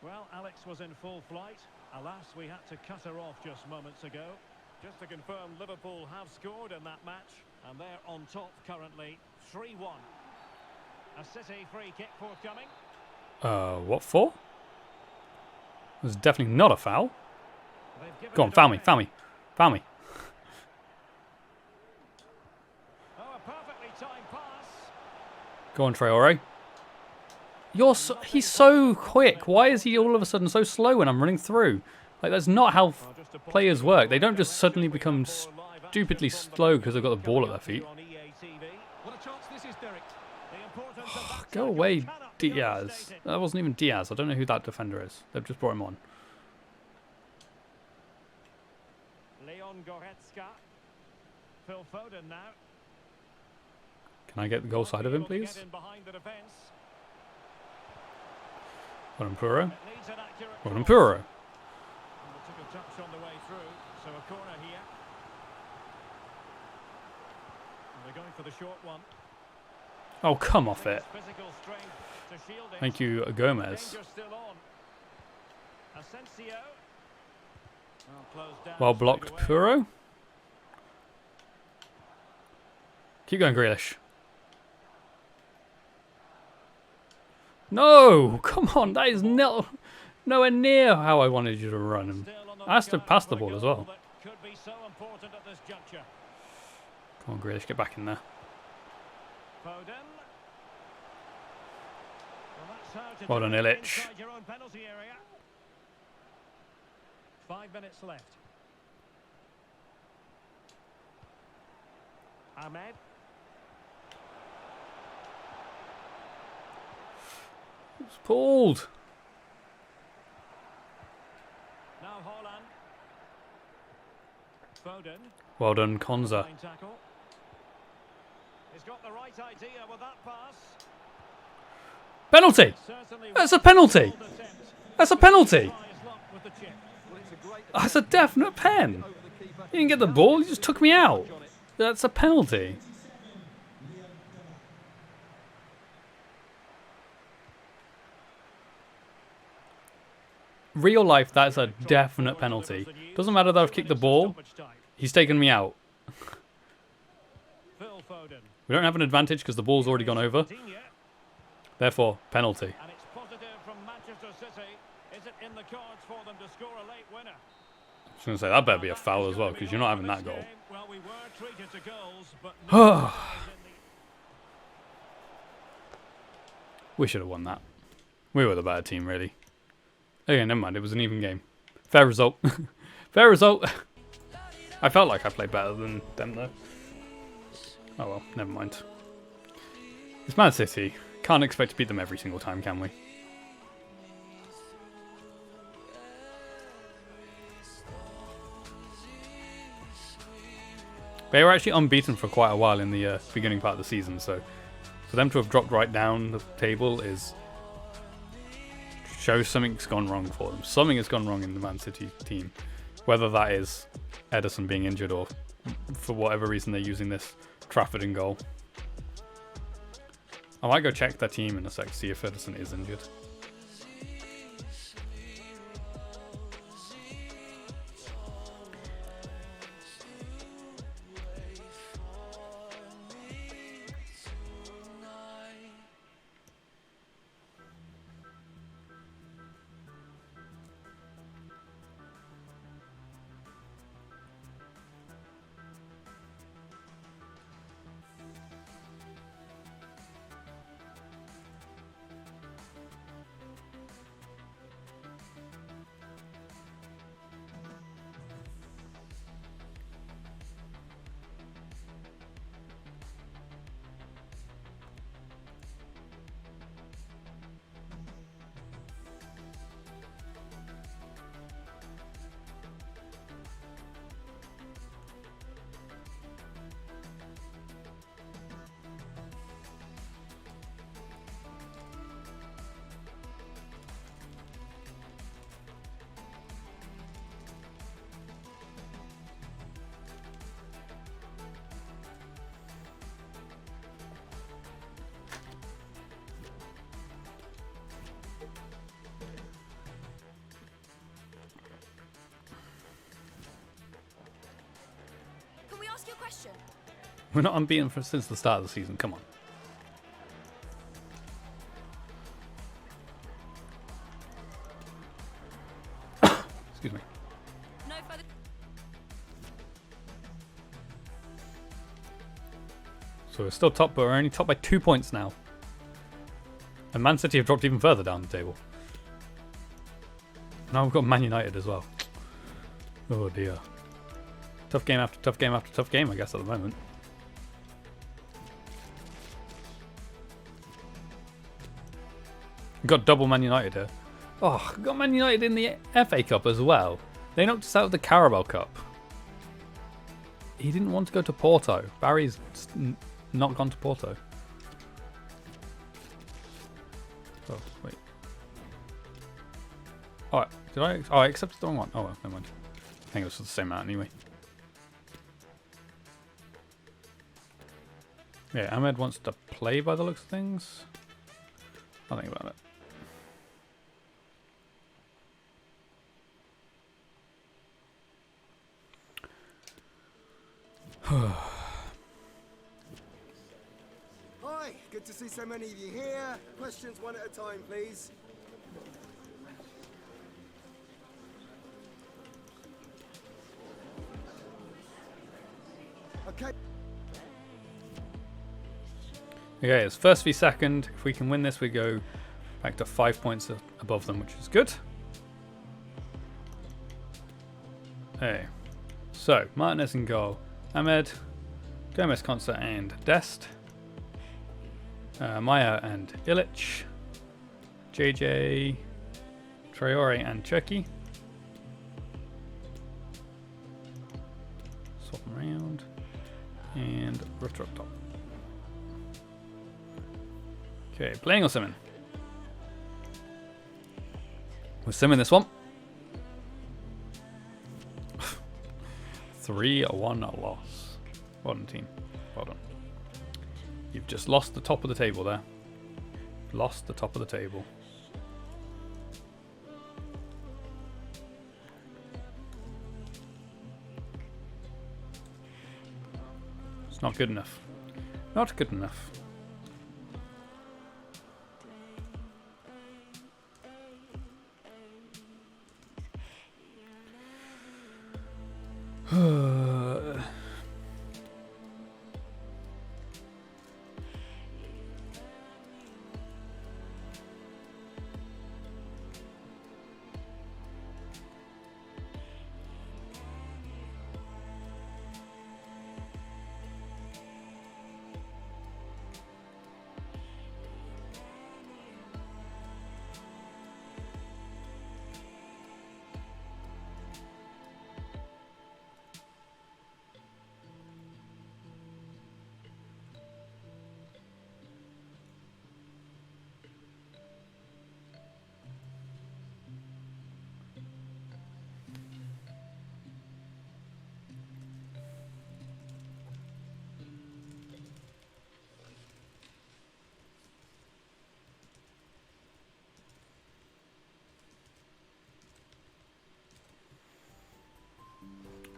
Well, Alex was in full flight. Alas, we had to cut her off just moments ago. Just to confirm, Liverpool have scored in that match, and they're on top currently, 3-1. A City free kick forthcoming. What for? It was definitely not a foul. They've given Go on, it foul me, away. foul me, foul me. Oh, a perfectly timed pass. Go on, Traore. He's so quick. Why is he all of a sudden so slow when I'm running through? Like, that's not how Oh, just a players positive work. They don't goal. just suddenly become For live stupidly action from the slow because they've got the Premier ball at League their feet. on EA TV. What a chance this is, Derek. The importance of that Go tackle away, cannot be Diaz. overstated. That wasn't even Diaz. I don't know who that defender is. They've just brought him on. Leon Goretzka. Phil Foden now. Can I get the goal side of him, Able to get please? in behind the defence. Well done, Puro. It needs an accurate Well done, cross. Puro. And they took a touch on the way through, so a corner here. And they're going for the short one. Oh, come off it. Physical strength to shield it. Thank you, Gomez. Danger still on. Asensio. Well, closed down Well straight blocked, away. Puro. Keep going, Grealish. No! Come on, that is nowhere near how I wanted you to run him. Still on the I has to lookout pass for the a ball as goal well. that could be so important at this juncture. Come on, Grealish, get back in there. Foden. Well, that's how to Well do done, it Illich. inside your own penalty area. 5 minutes left. Ahmed. It's pulled. Now Haaland. Foden. Well done, Konza. Fine tackle. He's got the right idea with that pass. Penalty! Certainly That's a was penalty! bold attempt. That's a penalty! Try his luck with the chip. Well, it's a great That's a definite pen. over the keeper. He didn't get the ball, he just took me out. That's a penalty. Real life, that's a definite penalty. Doesn't matter that I've kicked the ball, he's taken me out. Phil Foden. We don't have an advantage because the ball's already gone over. Coutinho. Therefore, penalty. And it's positive from Manchester City. Is it in the cards for them to score a late winner? I was going to say, that better be a foul as well because you're not having that goal. Well, we were treated to goals, but no We should have won that. We were the better team, really. Okay, never mind. It was an even game. Fair result. Fair result. I felt like I played better than them, though. Oh well, never mind. It's Man City. Can't expect to beat them every single time, can we? They were actually unbeaten for quite a while in the beginning part of the season, so for them to have dropped right down the table shows something's gone wrong for them. Something has gone wrong in the Man City team. Whether that is Ederson being injured or for whatever reason they're using this Trafford in goal. I might go check their team in a sec, see if Ederson is injured. Can we ask you a question? We're not unbeaten since the start of the season. Come on. Excuse me. No further. So we're still top, but we're only top by 2 points now. And Man City have dropped even further down the table. Now we've got Man United as well. Oh dear. Tough game after tough game after tough game, I guess, at the moment. We've got double Man United here. Oh, we've got Man United in the FA Cup as well. They knocked us out of the Carabao Cup. He didn't want to go to Porto. Barry's not gone to Porto. Oh, wait. Oh, did I? Oh, I accepted the wrong one. Oh, well, never mind. I think it was the same amount anyway. Yeah, Ahmed wants to play by the looks of things. I'll think about it. Hi, good to see so many of you here. Questions one at a time, please. Okay. Okay, it's first v second. If we can win this, we go back to 5 points above them, which is good. Hey. So, Martinez in goal. Ahmed, Gomez, Consta, and Dest. Maya and Illich. JJ, Traore, and Cherky. Swap them around. And Ritter up top. Okay, playing or simming? We're simming this one. 3-1 loss. Well done, team. Well done. You've just lost the top of the table there. Lost the top of the table. It's not good enough. Not good enough.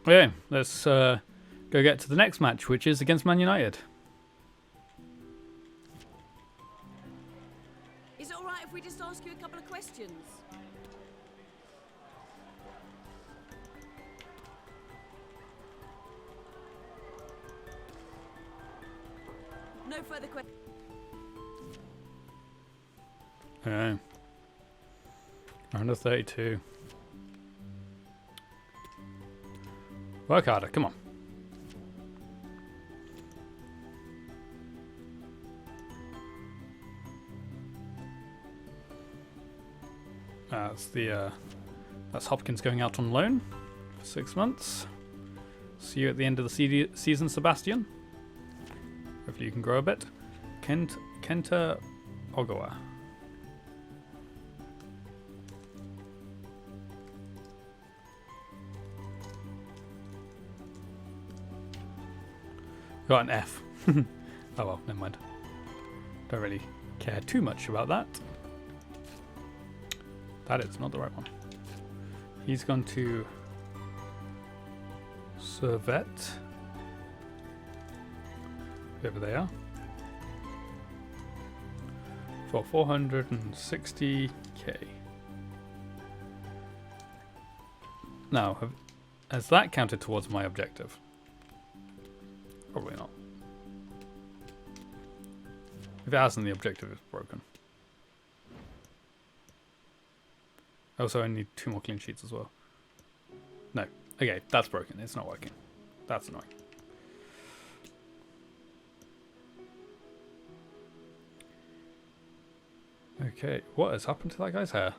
Okay, let's go get to the next match, which is against Man United. Is it alright if we just ask you a couple of questions? No further questions. Okay. Round of 32. Work harder, come on. That's Hopkins going out on loan for 6 months. See you at the end of the season, Sebastian. Hopefully you can grow a bit. Kenta Ogawa. Got an F. Oh well, never mind. Don't really care too much about that. That is not the right one. He's gone to Servette. Whoever they are. For 460k. Now, has that counted towards my objective? Probably not. If it hasn't, the objective is broken. Also, I need 2 more clean sheets as well. No. Okay, that's broken. It's not working. That's annoying. Okay, what has happened to that guy's hair?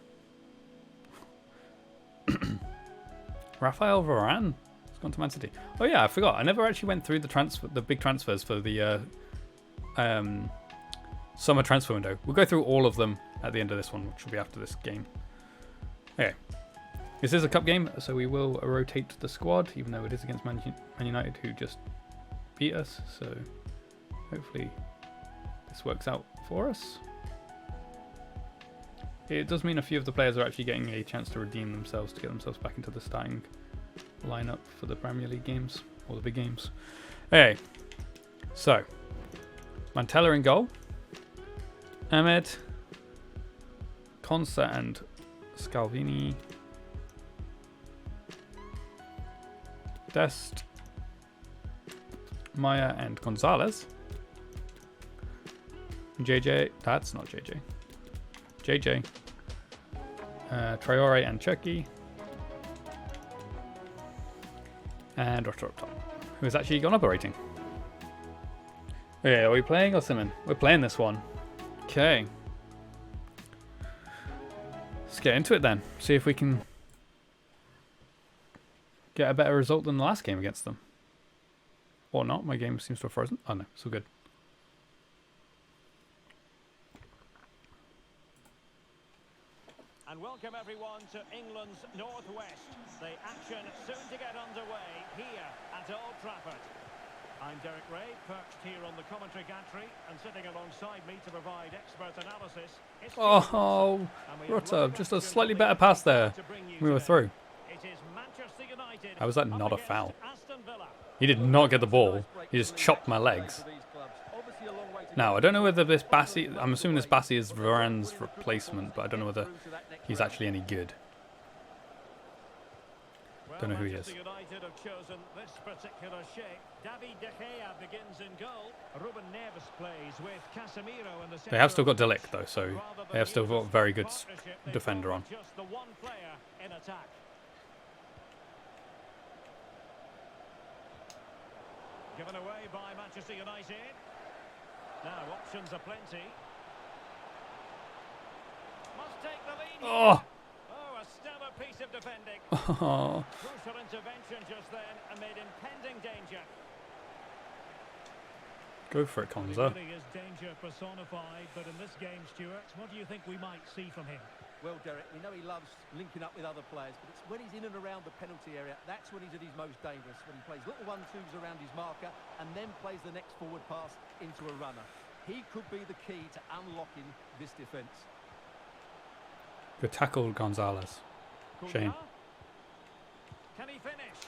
Raphael Varane has gone to Man City. Oh yeah, I forgot. I never actually went through the big transfers for the summer transfer window. We'll go through all of them at the end of this one, which will be after this game. Okay. This is a cup game, so we will rotate the squad, even though it is against Man United, who just beat us. So hopefully this works out for us. It does mean a few of the players are actually getting a chance to redeem themselves to get themselves back into the starting lineup for the Premier League games, or the big games. Okay, so Mantella in goal, Ahmed, Consa and Scalvini, Dest, Maya and Gonzalez, JJ, that's not JJ. JJ, Traore and Chucky, and Rotter up top, who has actually gone up a rating. Okay, are we playing Osimhen? We're playing this one. Okay. Let's get into it then. See if we can get a better result than the last game against them. Or not, my game seems to have frozen. Oh no, so good. And welcome everyone to England's Northwest. The action soon to get underway here at Old Trafford. I'm Derek Ray, perched here on the commentary gantry, and sitting alongside me to provide expert analysis. Oh, Rutter, just a slightly better pass there. We were through. It is Manchester United. How was that not a foul? Aston Villa. He did not get the ball. He just chopped my legs. Now, I don't know whether this Bassi... I'm assuming this Bassi is Varane's replacement, but I don't know whether he's actually any good. Don't know who he is. United have chosen this particular shape. David De Gea begins in goal. Ruben Neves plays with Casemiro in the They have still got De Ligt, though, so they have still got a very good defender on. Just the one player in attack. Given away by Manchester United. Now options are plenty. Must take the lead. Oh! Oh, a stellar piece of defending. Oh. Crucial intervention just then amid impending danger. Go for it, Konza. Really is danger personified, but in this game, Stuart, what do you think we might see from him? Well, Derek, we know he loves linking up with other players, but it's when he's in and around the penalty area, that's when he's at his most dangerous, when he plays little 1-2s around his marker and then plays the next forward pass into a runner. He could be the key to unlocking this defence. Good tackle, Gonzalez. Shame. Can he finish?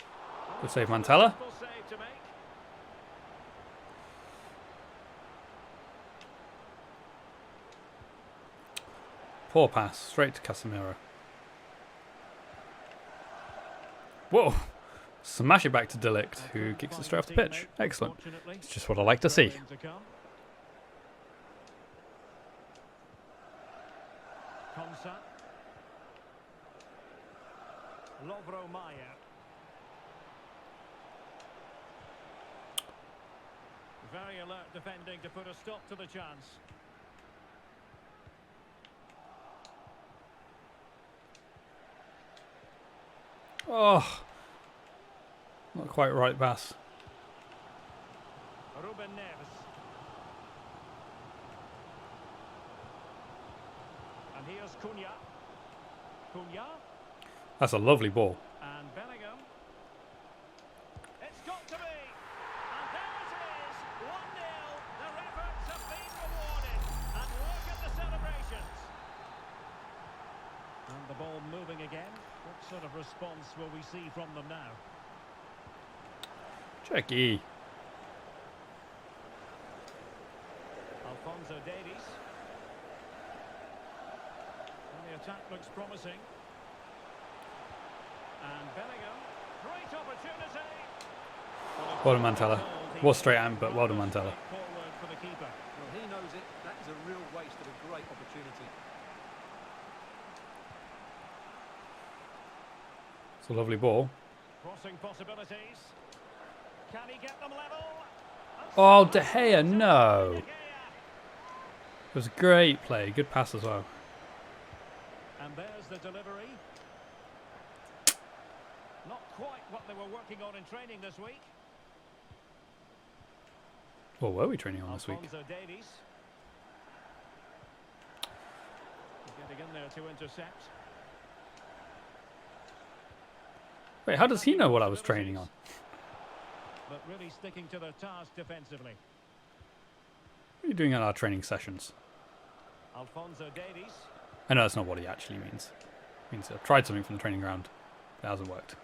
Oh, Good save, Mantella. Simple save to make. Poor pass, straight to Casemiro. Whoa! Smash it back to Delict, who kicks it straight off the pitch. Excellent. It's just what I like to see. Konsa. Lovro Maya. Very alert defending to put a stop to the chance. Oh! Not quite right pass. Ruben Neves. And here's Cunha. Cunha. That's a lovely ball. And Bellingham. It's got to be. And there it is. 1-0. Their efforts have been rewarded. And look at the celebrations. And the ball moving again. What sort of response will we see from them now? Checky. Alphonso Davies. And the attack looks promising. And Bellingham. Great opportunity. Well done, Mantella. Was straight at him, but well done, Mantella. Forward for the keeper. Well, he knows it. That is a real waste of a great opportunity. It's a lovely ball. Crossing possibilities. Can he get them level? Oh, De Gea, no. It was a great play. Good pass as well. And there's the delivery. Not quite what they were working on in training this week. What were we training on this week? Alphonso Davies. Getting in there to intercept. Wait, how does he know what I was training on? But really sticking to their task defensively. What are you doing at our training sessions? Alphonso Davies. I know that's not what he actually means. It means I've tried something from the training ground. It hasn't worked.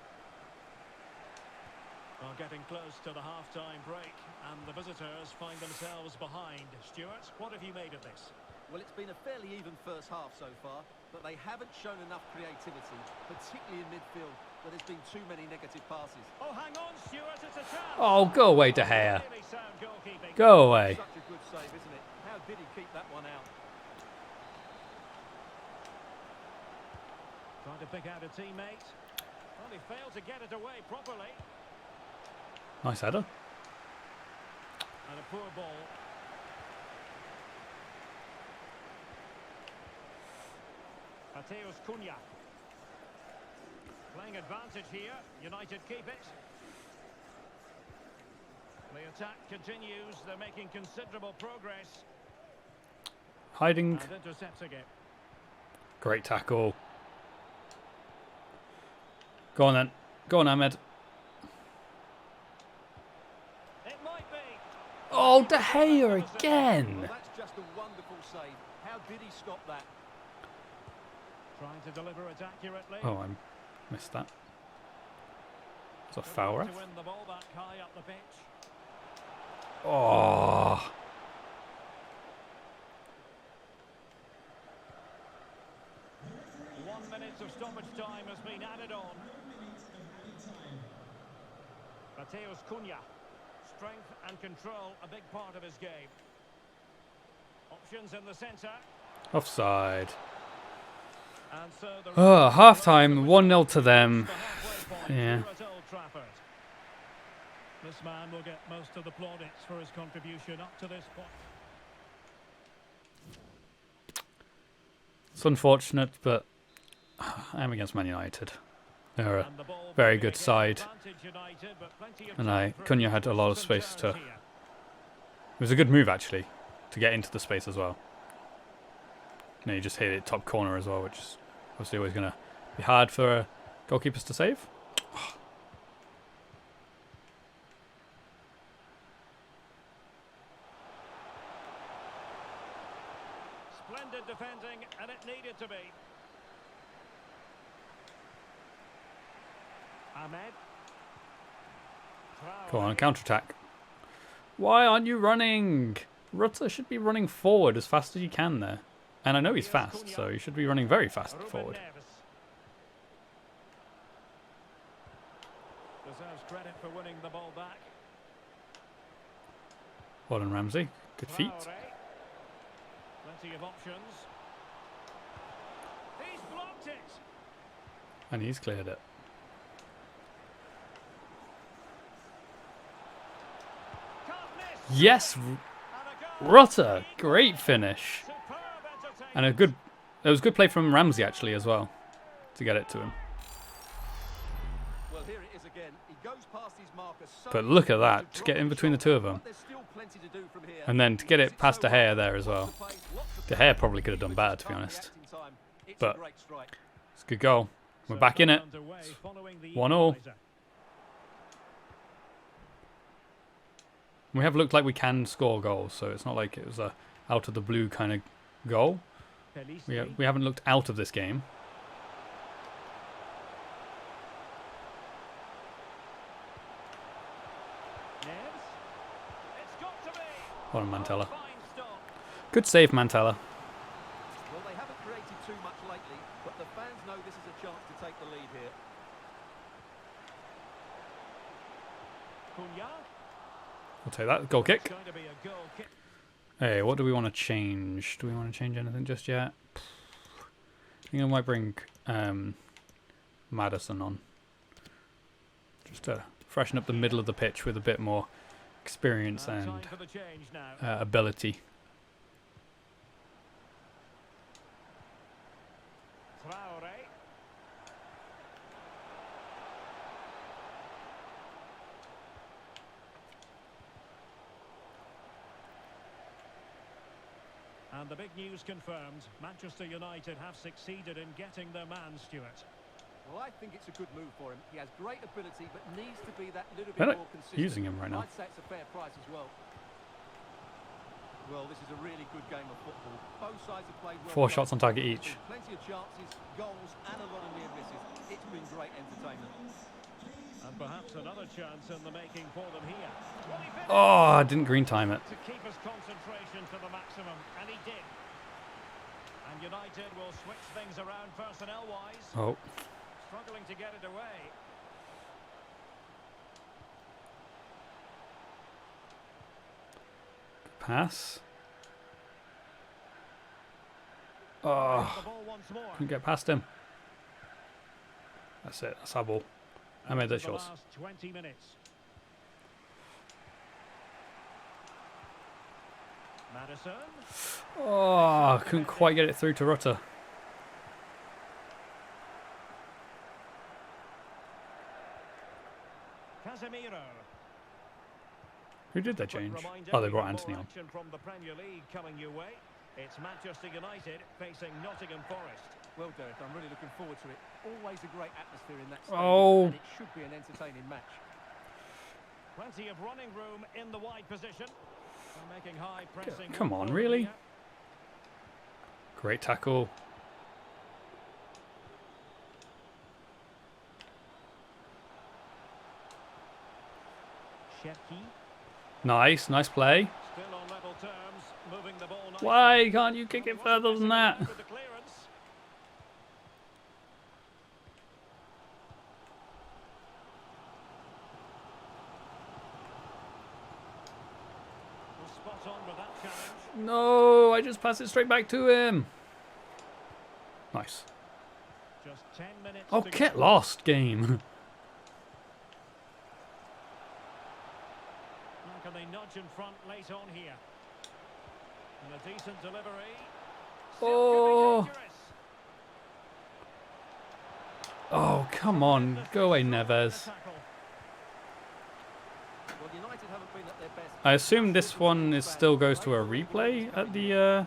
Are getting close to the half-time break, and the visitors find themselves behind. Stuart, what have you made of this? Well, it's been a fairly even first half so far, but they haven't shown enough creativity, particularly in midfield, where there's been too many negative passes. Oh, hang on, Stuart, it's a chance. Oh, go away, De Gea. Really sound goalkeeping. Go away. Such a good save, isn't it? How did he keep that one out? Trying to pick out a teammate. Well, he failed to get it away properly. Nice header. And a poor ball. Mateus Cunha. Playing advantage here. United keep it. The attack continues. They're making considerable progress. Hiding. And intercepts again. Great tackle. Go on then. Go on, Ahmed. It might be. Oh, De Gea again. Well, that's just a wonderful save. How did he stop that? Trying to deliver it accurately. Oh, I missed that. It's a foul, To ref. win the ball back high up the pitch. Oh. 1 minute of stoppage time has been added on. Mateus Cunha. Strength and control, a big part of his game. Options in the centre. Offside. And so the Oh, half time. 1-0 to them. the halfway point Yeah. here at Old Trafford. This man will get most of the plaudits for his contribution up to this point. It's unfortunate, but I'm against Man United. They're a And the ball very back good again. side. Advantage United, but plenty of And time for Cunha had a lot of some space to... chance here. It was a good move, actually, to get into the space as well. You know, you just hit it top corner as well, which is obviously always going to be hard for goalkeepers to save. Splendid defending, and it needed to be. Ahmed. Come on, counter-attack. Why aren't you running? Rutter should be running forward as fast as you can there. And I know he's fast, so he should be running very fast forward. Deserves credit for winning the ball back. Well done, Ramsey. Good feet. Plenty of options. He's blocked it. And he's cleared it. Can't miss. Yes, And a goal. Rutter. Great finish. Superb entertainment. And it was good play from Ramsey actually as well to get it to him. Well, here it is again. He goes past his marker so But look at easily that, to to get drop in the between the shot. two of them. But there's still plenty to do from here. And then to get it past De Gea there as well. Lots of pace, lots of De Gea probably could have done better, to be honest. reacting time. It's But a great strike. it's a good goal. We're back in it. Underway following the 1-0. equaliser. We have looked like we can score goals, so it's not like it was a out of the blue kind of goal. We haven't looked out of this game. Neves. It's got to be. Well done, Mantella. Fine stop. Good save, Mantella. Well, they haven't created too much lately, but the fans know this is a chance to take the lead here. Cunha. We'll take that. Goal kick. It's going to be a goal kick. Hey, what do we want to change? Do we want to change anything just yet? I think I might bring Maddison on. Just to freshen up the middle of the pitch with a bit more experience Time and for the change now. ability. Traore. And the big news confirmed. Manchester United have succeeded in getting their man, Stuart. Well, I think it's a good move for him. He has great ability, but needs to be that little They're bit not more consistent. using him right now. I'd say it's a fair price as well. Well, this is a really good game of football. Both sides have played well. 4 shots on target each. Plenty of chances, goals, and a lot of near misses. It's been great entertainment. And perhaps another chance in the making for them here. Well, he finished Oh, I didn't green time it. to keep his concentration to the maximum, and he did. And United will switch things around personnel-wise. Oh, Struggling to get it away. pass. The Oh, ball once more. couldn't get past him. That's it. That's our ball. I made that For the shot. last 20 minutes. Maddison. Oh, couldn't quite get it through to Rutter. Casemiro. Who did they change? Reminder, Oh, they we brought have Anthony more on. action from the Premier League coming your way. It's Manchester United facing Nottingham Forest. Well, Derek, I'm really looking forward to it. Always a great atmosphere in that stadium, Oh. and it should be an entertaining match. Plenty of running room in the wide position. They're making high pressing. Come on, football really? here. Great tackle. Shepke. Nice, nice play. Still on level terms, moving the ball nicely. Why can't you kick it further than that? With the clearance. Well, spot on with that challenge. No, I just passed it straight back to him. Nice. Just 10 minutes Oh, to get go. lost game. Now can they nudge in front late on here? And a decent delivery. Still Oh. could be dangerous. Oh, come on. Go away, Neves. Tackle. Well, United haven't been at their best. I assume this one is still goes to a replay at the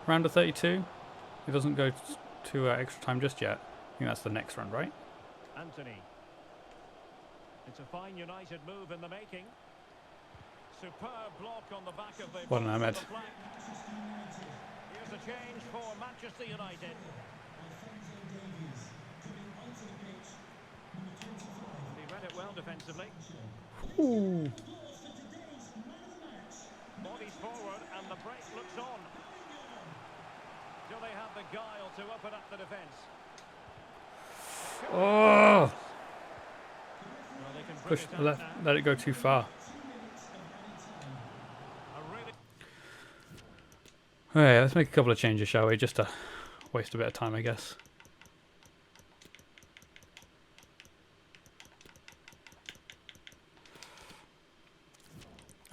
round of 32. It doesn't go to extra time just yet. I think that's the next round, right? Anthony. It's a fine United move in the making. Superb block on the back of the Well done, ball Ahmed. to the flank. Here's a change for Manchester United. He read it well defensively. Ooh. Bodies forward and the break looks on. Do they have the guile to open up the defence? Oh! Well, they can bring Push, it up now. let it go too far. A really Alright, let's make a couple of changes, shall we? Just to waste a bit of time, I guess.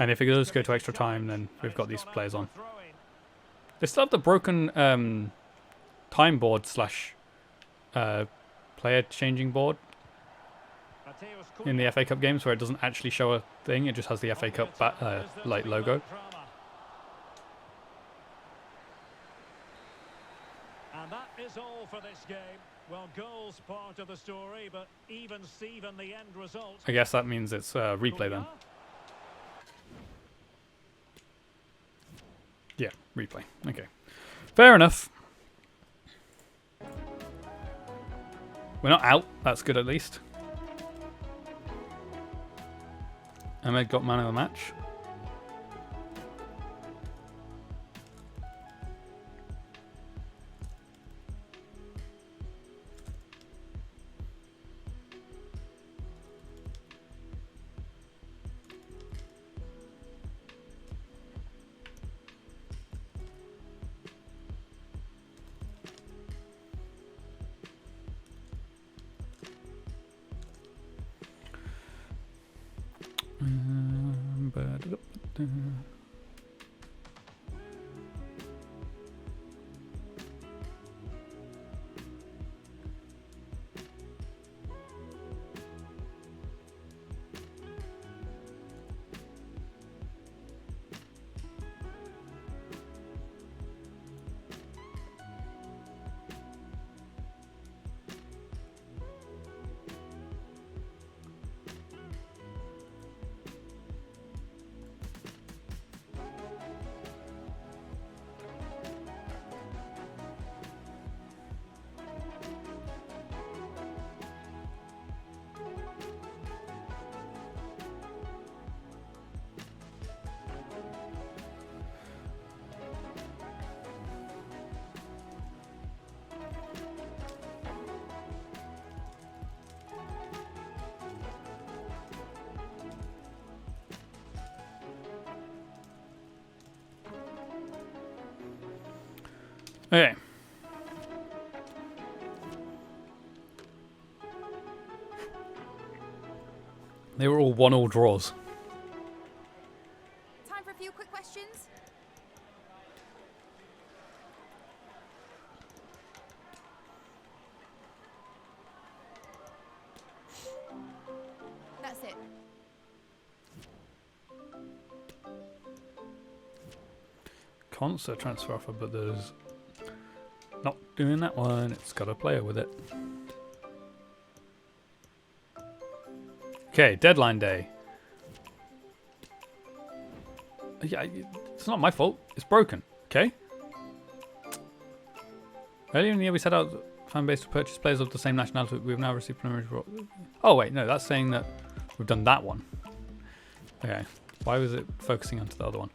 And if it does go to extra time, then we've got these players on. throw-in. They still have the broken time board slash player changing board Mateus in the Cunha. FA Cup games, where it doesn't actually show a thing. It just has the FA Cup like logo. And that is all for this game. Well, goals part of the story, but even Steven, the end result. I guess that means it's replay then. Yeah, replay. Okay. Fair enough. We're not out. That's good at least. Ahmed got man of the match. Okay. They were all 1-1 draws. Time for a few quick questions. That's it. Concert transfer offer, but there's not doing that one. It's got a player with it. Okay, deadline day. Yeah, it's not my fault. It's broken. Okay. Earlier in the year, we set out fan base to purchase players of the same nationality. We've now received preliminary. Oh wait, no, that's saying that we've done that one. Okay. Why was it focusing onto the other one?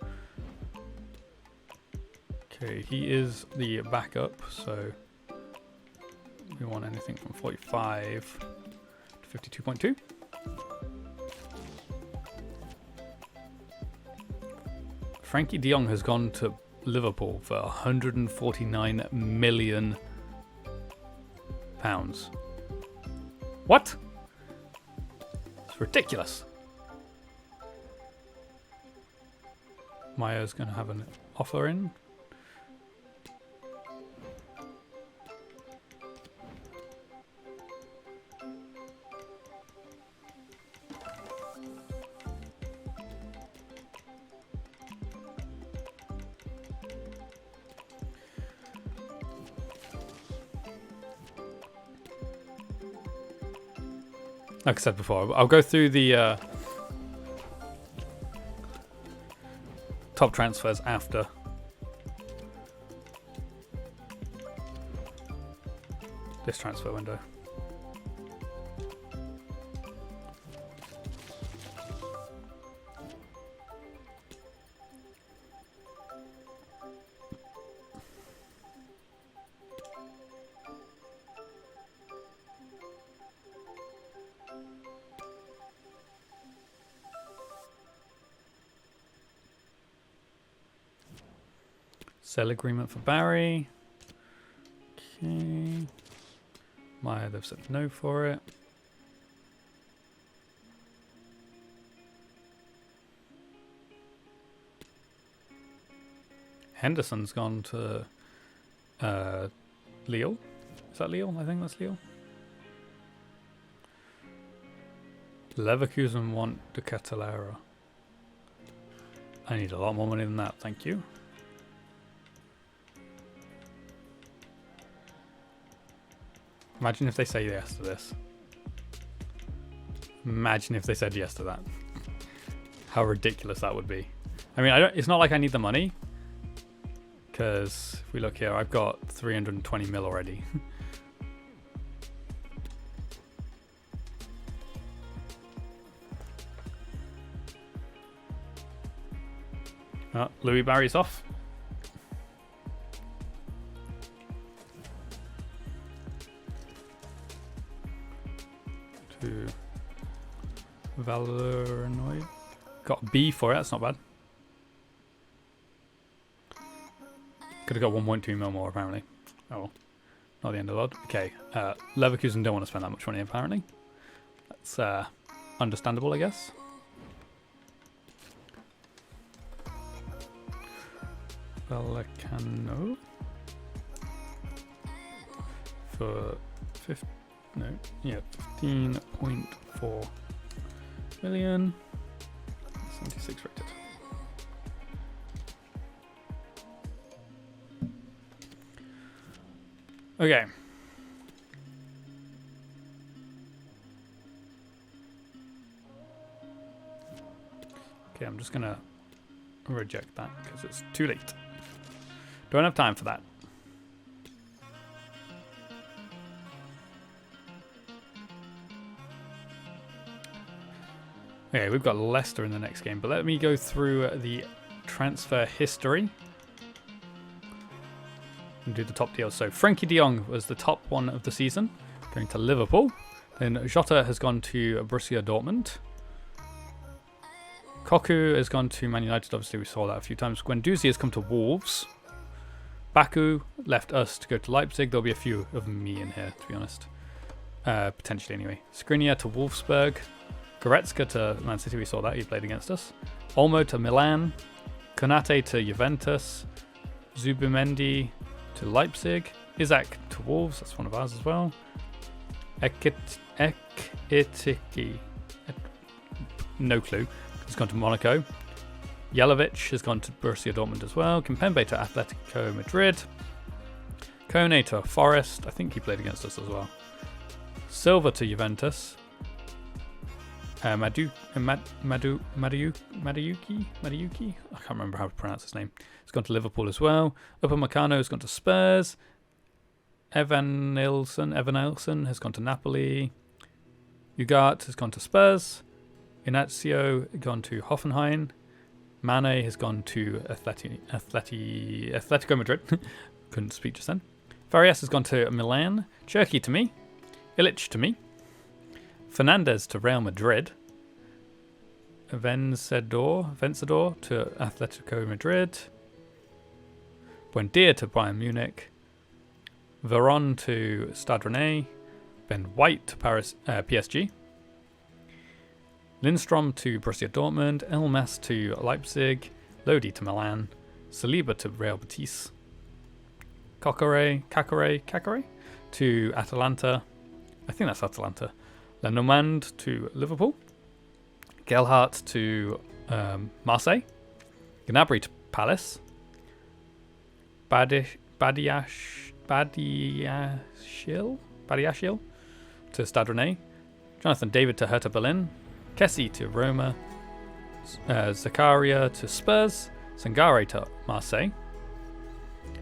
Okay, he is the backup, so we want anything from 45 to 52.2. Frankie de Jong has gone to Liverpool for £149 million. What? It's ridiculous. Maya's going to have an offer in. Like I said before, I'll go through the top transfers after. This transfer window. Sell agreement for Barry. Okay. Maya, they've said no for it. Henderson's gone to Lille. Is that Lille? I think that's Lille. Leverkusen want De Catalera. I need a lot more money than that, thank you. Imagine if they say yes to this. Imagine if they said yes to that. How ridiculous that would be. I mean, it's not like I need the money. Because if we look here, I've got 320 mil already. Oh, Louis Barry's off. To Valornoid. Got a B for it, that's not bad. Could have got 1.2 mil more apparently. Oh well. Not the end of the world. Okay. Leverkusen don't want to spend that much money apparently. That's understandable, I guess. Vallecano for 15.4 million. 76 rated. Okay. Okay, I'm just gonna reject that because it's too late. Don't have time for that. Okay, we've got Leicester in the next game, but let me go through the transfer history and do the top deals. So Frankie de Jong was the top one of the season, going to Liverpool. Then Jota has gone to Borussia Dortmund. Koku has gone to Man United, obviously we saw that a few times. Guendouzi has come to Wolves. Baku left us to go to Leipzig. There'll be a few of me in here, to be honest. Potentially, anyway. Skriniar to Wolfsburg. Goretzka to Man City. We saw that. He played against us. Olmo to Milan. Konate to Juventus. Zubimendi to Leipzig. Isaac to Wolves. That's one of ours as well. Ekitiki. No clue. He's gone to Monaco. Jelavic has gone to Borussia Dortmund as well. Kimpembe to Atletico Madrid. Kone to Forest. I think he played against us as well. Silva to Juventus. Maduyuki? I can't remember how to pronounce his name. He's gone to Liverpool as well. Upamecano has gone to Spurs. Evan Nilsson has gone to Napoli. Ugart has gone to Spurs. Inacio has gone to Hoffenheim. Mane has gone to Atletico Madrid. Couldn't speak just then. Farias has gone to Milan. Cherki to me. Illich to me. Fernandez to Real Madrid. Vencedor to Atletico Madrid. Buendia to Bayern Munich. Veron to Stade Rennais. Ben White to PSG. Lindstrom to Borussia Dortmund, Elmas to Leipzig, Lodi to Milan, Saliba to Real Betis, Kakare to Atalanta, I think that's Atalanta, Lenormand to Liverpool, Gelhardt to Marseille, Gnabry to Palace, Badiashile to Stade Rennais, Jonathan David to Hertha Berlin, Kessie to Roma, Zakaria to Spurs, Sangare to Marseille,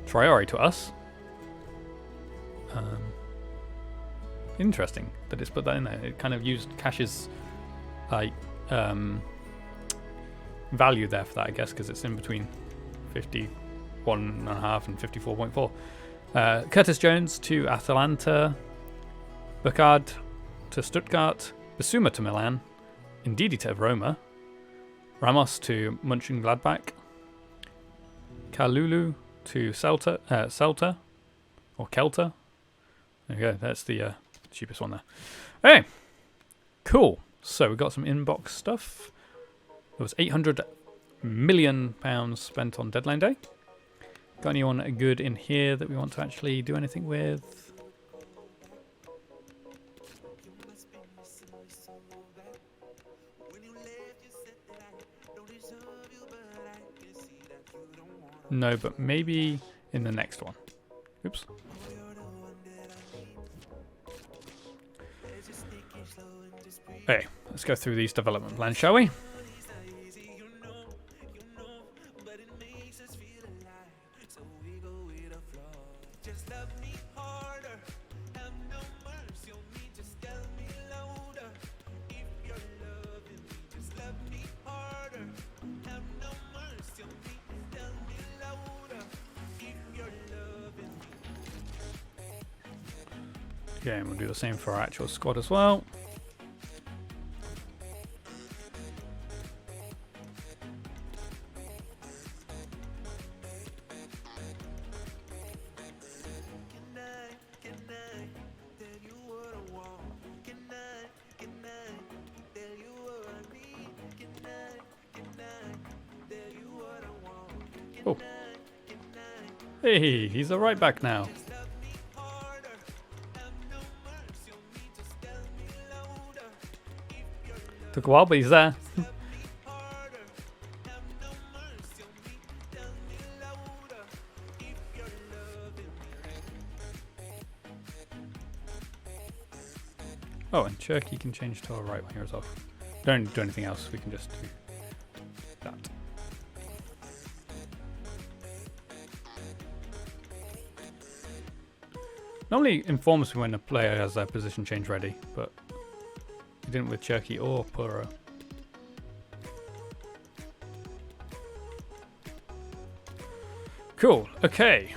Traore to us. Interesting that it's put that in there. It kind of used Cash's like value there for that, I guess, because it's in between 51.5 and 54.4. Curtis Jones to Atalanta, Burkhardt to Stuttgart, Bissouma to Milan, Ndidi to Roma, Ramos to Mönchengladbach, Kalulu to Celta, or Kelta. There you go, that's the cheapest one there. Hey, cool. So we got some inbox stuff. There was £800 million spent on deadline day. Got anyone good in here that we want to actually do anything with? No, but maybe in the next one. Oops. Okay, let's go through these development plans, shall we? Okay, and we'll do the same for our actual squad as well. Oh. Hey, he's a right back now. Took a while, but he's there. Oh, and Cherky can change to a right winger as well. Don't do anything else, we can just do that. Normally informs me when a player has their position change ready, but we didn't with Cherky or Puro. Cool, okay.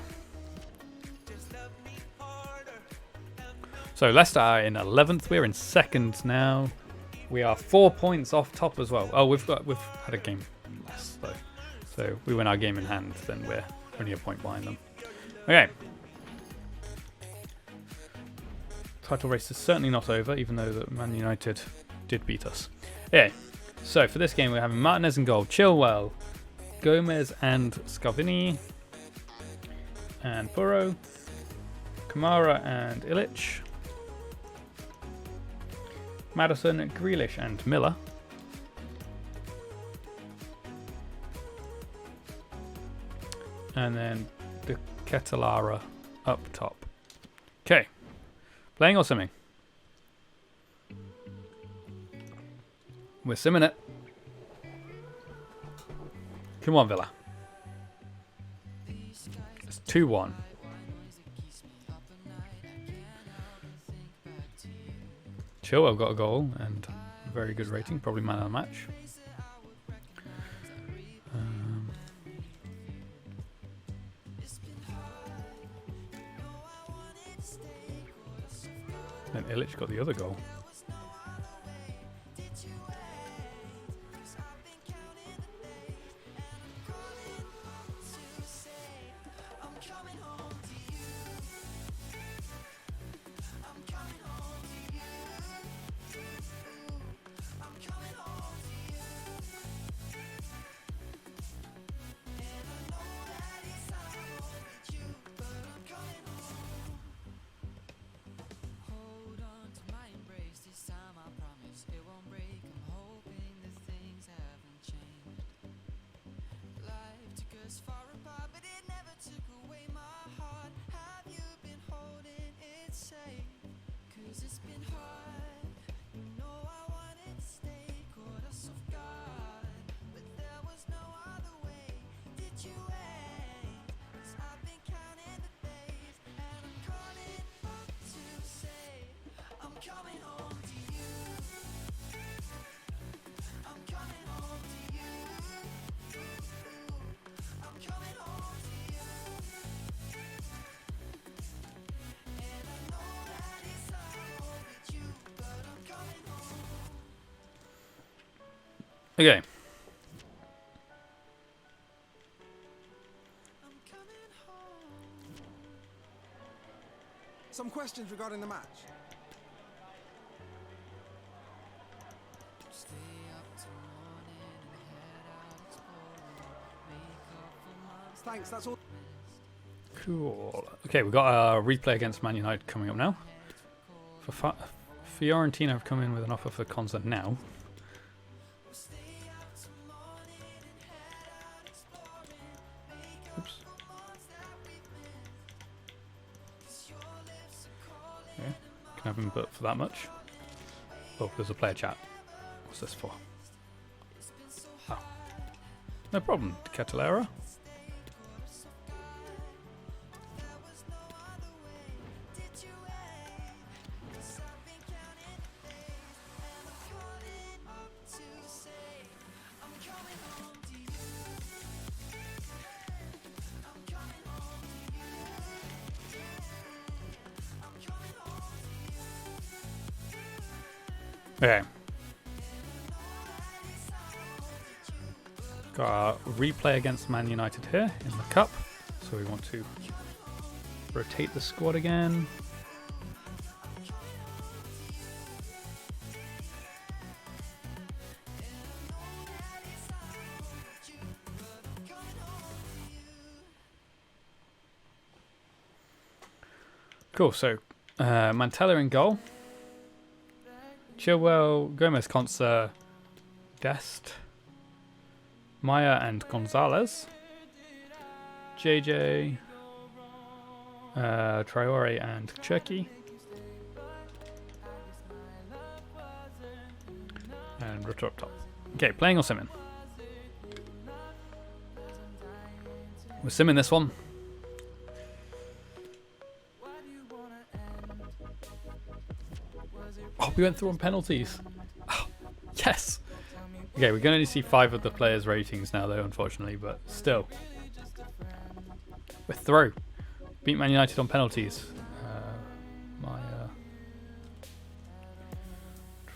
So Leicester are in 11th, we're in 2nd now. We are 4 points off top as well. Oh, we've had a game less though. So we win our game in hand, then we're only a point behind them. Okay. Title race is certainly not over, even though that Man United did beat us. Yeah. So for this game, we're having Martinez in goal, Chilwell, Gomez and Scalvini, and Puro, Kamara and Illich, Maddison, Grealish and Miller, and then the Ketelara up top. Okay. Playing or simming? We're simming it. Come on, Villa. It's 2-1. Chilwell got a goal and a very good rating, probably man of the match. Then Illich got the other goal. Okay. Some questions regarding the match. Thanks, that's all. Cool. Okay, we've got a replay against Man United coming up now. Fiorentina have come in with an offer for Konza now. Oops. Okay, can have him but for that much. Oh, there's a player chat. What's this for? Oh. No problem, Catalera. Okay. Got a replay against Man United here in the cup. So we want to rotate the squad again. Cool, so Mantella in goal. Chilwell, Gomez, Konsa, Dest, Maya and Gonzalez, JJ, Traore and Cherky, and Rutter up top. Okay, playing or simming? We're simming this one. Oh, we went through on penalties. Oh, yes. Okay, we can only see 5 of the players' ratings now, though, unfortunately, but still. We're through. Beat Man United on penalties. Maya.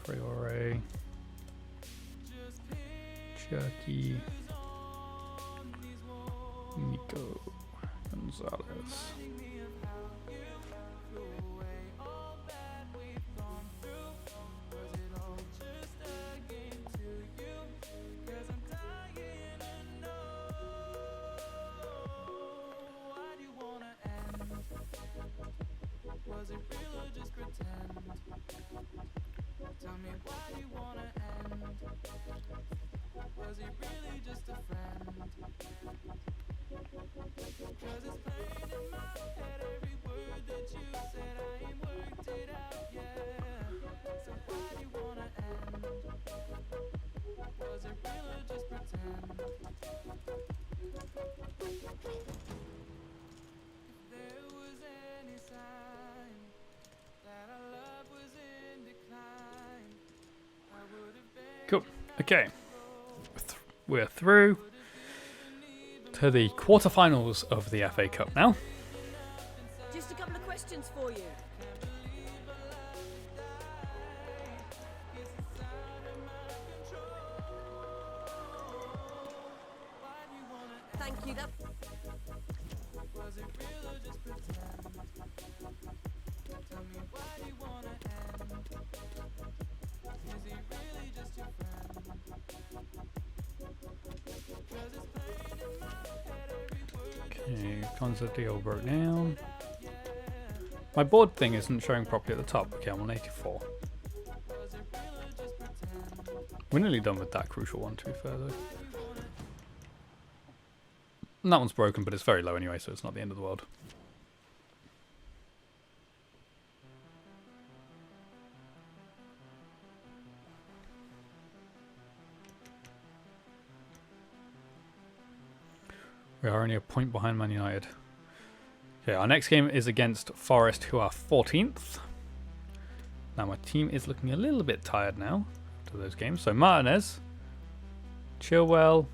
Traore. Cherky. Nico. Gonzalez. Was it real or just pretend? Tell me why you wanna end. Was he really just a friend? Cause it's playing in my head every word that you said. I ain't worked it out yet. So why do you wanna end? Was it real or just pretend? If there was any sign that our love was in decline, I would have begged. Cool. Okay. We're through to the quarterfinals of the FA Cup now. Just a couple of questions for you. Thank you. That Was it real or just pretend? Tell me why do you wanna end? Is he really just your friend? Cause it's playing in my head every word. Okay, Konza deal broke down. My board thing isn't showing properly at the top. Okay, I'm on 84. We're nearly done with that crucial one, to be fair, though. And that one's broken, but it's very low anyway, so it's not the end of the world. We are only a point behind Man United. Okay, our next game is against Forest, who are 14th. Now my team is looking a little bit tired now after those games. So Martinez, Chilwell,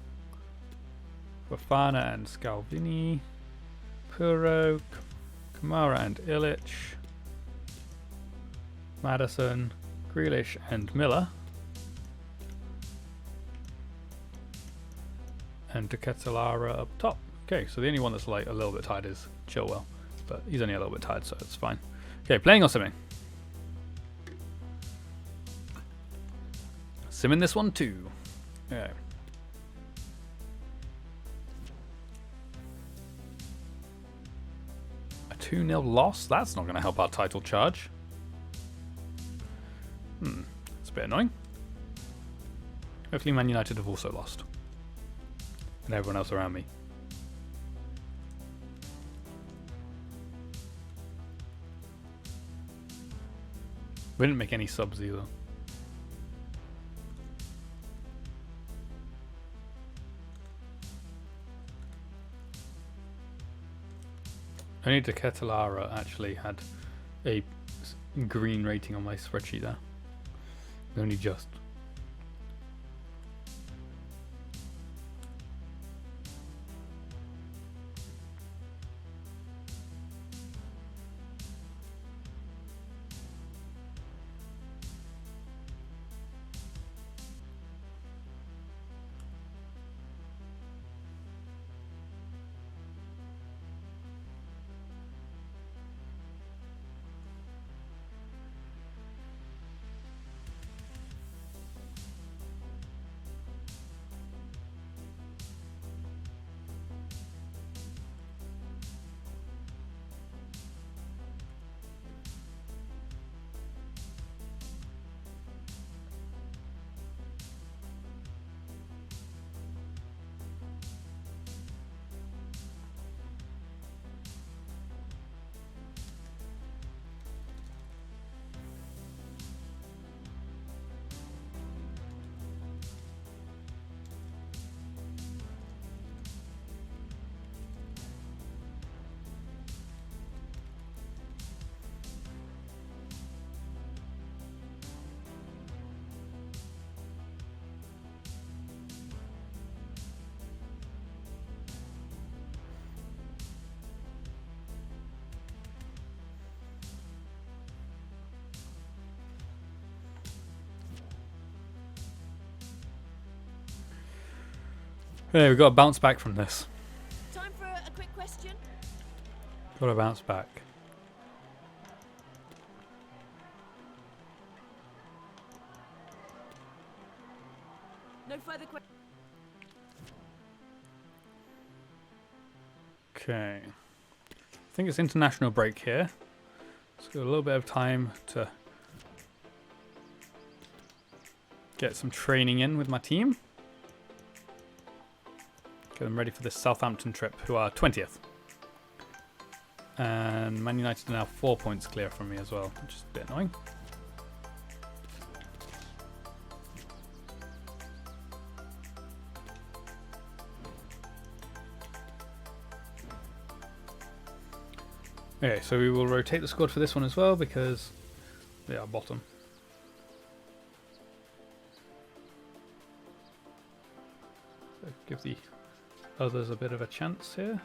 Fofana and Scalvini, Puro, Kamara and Illich, Maddison, Grealish and Miller, and Decatelara up top. Okay, so the only one that's like a little bit tired is Chilwell, but he's only a little bit tired, so it's fine. Okay, playing or simming? Simming this one too. Okay. A 2-0 loss? That's not going to help our title charge. It's a bit annoying. Hopefully Man United have also lost. And everyone else around me. We didn't make any subs either. Only De Ketelara actually had a green rating on my spreadsheet there. Only just. Hey, we've got to bounce back from this. Time for a quick question. Got to bounce back. No further questions. Okay. I think it's international break here. Let's got a little bit of time to get some training in with my team. Get them ready for this Southampton trip, who are 20th. And Man United are now 4 points clear from me as well, which is a bit annoying. Okay, so we will rotate the squad for this one as well because they are bottom. So give the others a bit of a chance here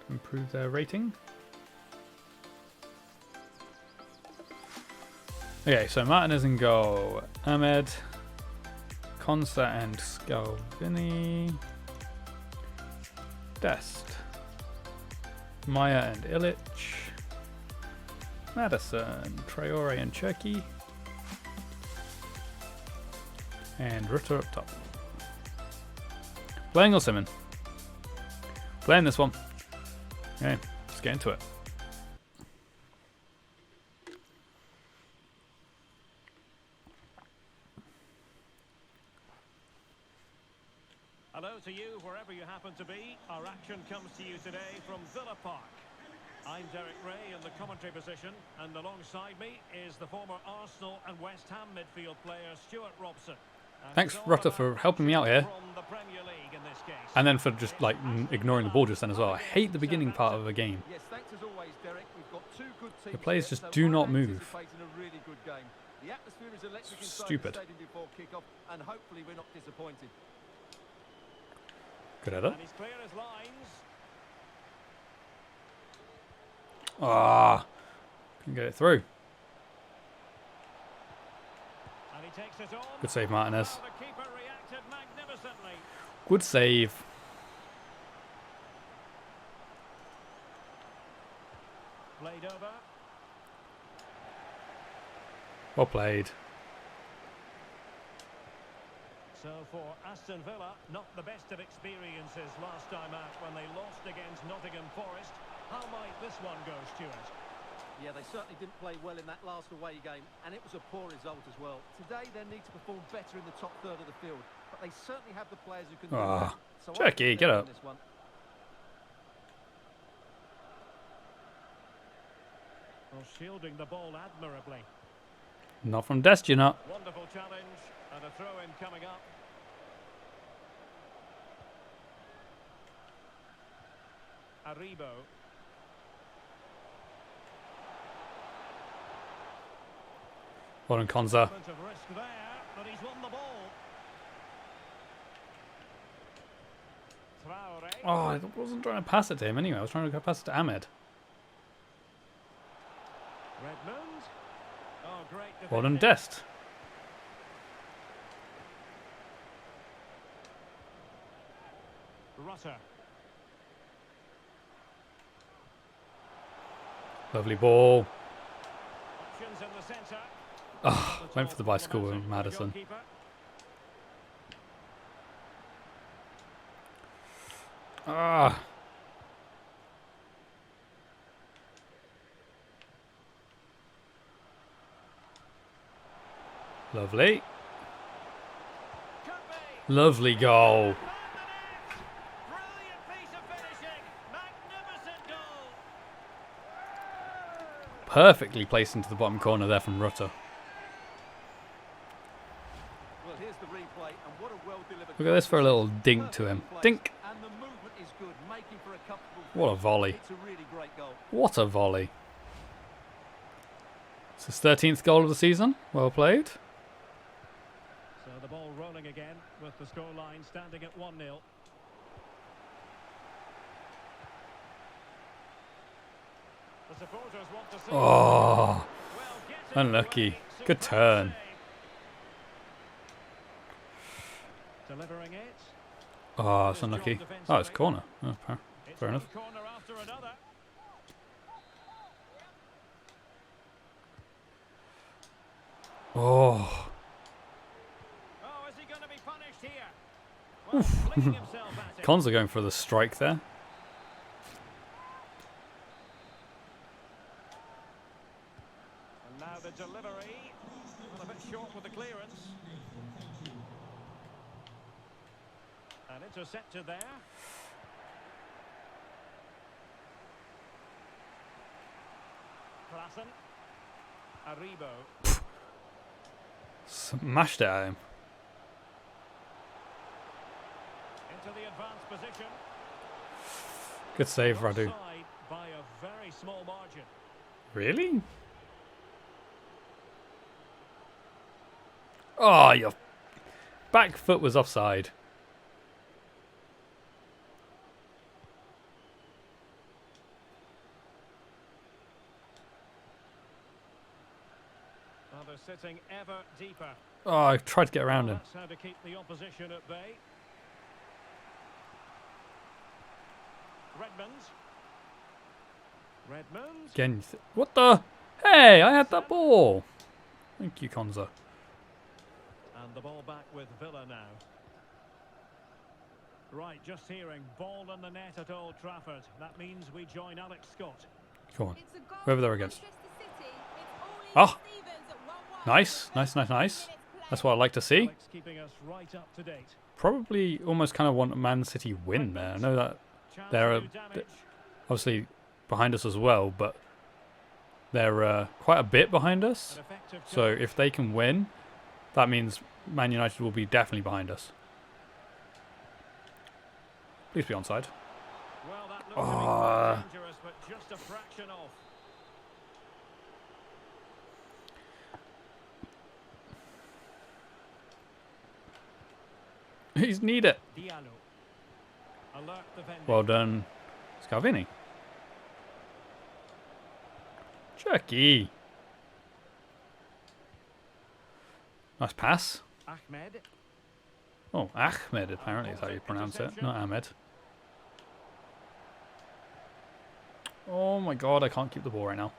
to improve their rating. Okay, so Martinez in goal, Ahmed, Konsa and Scalvini, Dest, Maya and Illich, Madison, Traore and Cherky, and Rutter up top. Playing or simming? Playing this one. Okay, let's get into it. Hello to you, wherever you happen to be. Our action comes to you today from Villa Park. I'm Derek Ray in the commentary position, and alongside me is the former Arsenal and West Ham midfield player Stuart Robson. Thanks, Rutter, for helping me out here. And then for just, like, ignoring the ball just then as well. I hate the beginning part of a game. Yes, thanks as always, Derek. We've got two good teams. The players here, just so do we're not move. anticipating a really good game. The atmosphere is electric inside Stupid. the stadium before kick-off, and hopefully we're not disappointed. Good header. And he's clear as lines. Ah, can get it through. And he takes it on. Good save, Martinez. The keeper reacted magnificently. Good save. Played over. Well played. So for Aston Villa, not the best of experiences last time out when they lost against Nottingham Forest. How might this one go, Stuart? Yeah, they certainly didn't play well in that last away game, and it was a poor result as well. Today, they need to perform better in the top third of the field, but they certainly have the players who can do that. So I Jackie, think get they'll up. win this one. Well, shielding the ball admirably. Not from Dest, you're not. Wonderful challenge, and a throw-in coming up. Aribo. Well done, Konza. Moment of risk there, but he's won the ball. Traore. Oh, I wasn't trying to pass it to him anyway. I was trying to pass it to Ahmed. Redmond. Oh, great Well done, defending. Dest. Rutter. Lovely ball. Options in the centre. Oh, went for the bicycle with Madison. Goalkeeper. Ah. Lovely. Could be. Lovely goal. Found the net. Brilliant piece of finishing. Magnificent goal. Perfectly placed into the bottom corner there from Rutter. Well, here's the replay, and what a well-delivered Look at this for a little dink to perfectly him. placed, Dink. And the movement is good, making for a comfortable What a finish. volley. It's a really great goal. What a volley. It's his 13th goal of the season. Well played. So the ball rolling again with the scoreline standing at 1-0. The supporters want to see. Oh, Well, get it unlucky. away. Good Superb turn. save. Delivering it. Oh, it's unlucky. Oh, it's corner. Oh, It's fair one enough. corner after another. Oh, Oh, is he going to be punished here? Well, flinging himself at it. Konza going for the strike there. And now the delivery. Well, a bit short with the clearance. And intercepted there. Klassen. Aribo. Smashed it at him. Into the advanced position. Good save, Radu. Offside by a very small margin. Really? Oh, your back foot was offside. Well, they're sitting ever deeper. Oh, I tried to get around him. That's how to keep the opposition at bay. Redmond. Again, what the? Hey, I had that ball. Thank you, Konza. And the ball back with Villa now. Right, just hearing ball in the net at Old Trafford. That means we join Alex Scott. Come on. It's a goal Whoever they're for against. Manchester City. It's all Oh. Ian Stevens at 1-1. Nice, nice, nice, nice. That's what I like to see. Alex keeping us right up to date. Probably almost kind of want a Man City win there. I know that Chance they're to do damage. obviously behind us as well, but they're quite a bit behind us. An effective So goal. if they can win, that means Man United will be definitely behind us. Please be onside. Well, that looked to be Ah. quite dangerous, but just a fraction off. He's need it. Diallo. Alert defending. Well done, Scalvini. Chucky. Nice pass. Ahmed. Oh, Ahmed apparently is how you pronounce it, not Ahmed. Oh my god, I can't keep the ball right now.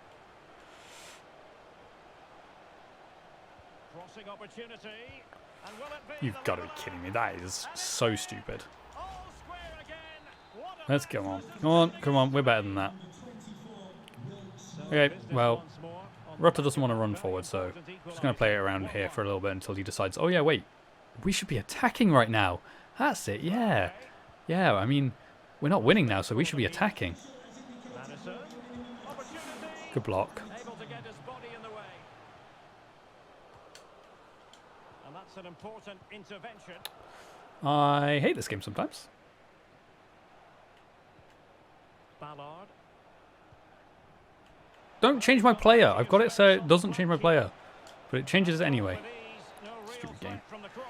Passing opportunity. And will it be You've got to be kidding me. That is so stupid. all square again? What a Let's go on. Come on, come on. We're better than that. Okay, well, Rutter doesn't want to run forward, so I'm just going to play it around here for a little bit until he decides, oh yeah, wait, we should be attacking right now. That's it, yeah. Yeah, I mean, we're not winning now, so we should be attacking. Madison. Opportunity. Good block. Able to get his body in the way. And that's an important intervention. I hate this game sometimes. Ballard. Don't change my player. I've got it so it doesn't change my player. But it changes it anyway. With ease, no real Stupid threat game. from the cross.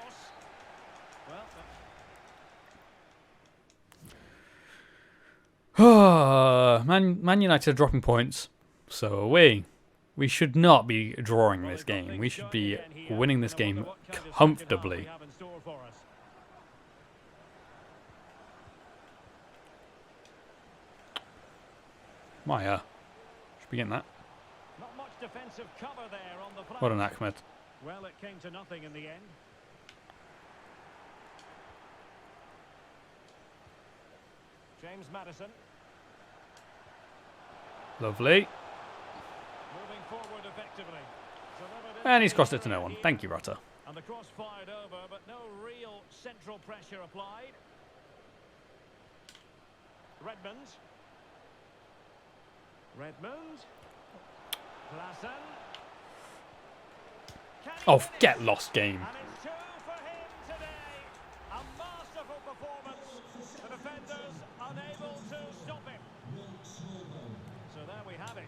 Well, Man United are dropping points. So are we. We should not be drawing this game. We should be winning this game comfortably. Maya. Should be getting that. not much defensive cover there on the flank. What an Ahmed. Well, it came to nothing in the end. James Madison Lovely. moving forward effectively. And he's crossed it to no one. Thank you, Rutter. And the cross fired over, but no real central pressure applied. Redmond. Klassen. Can he Oh, finish? get lost game. And it's two for him today. A masterful performance. The defenders unable to stop him. So there we have it.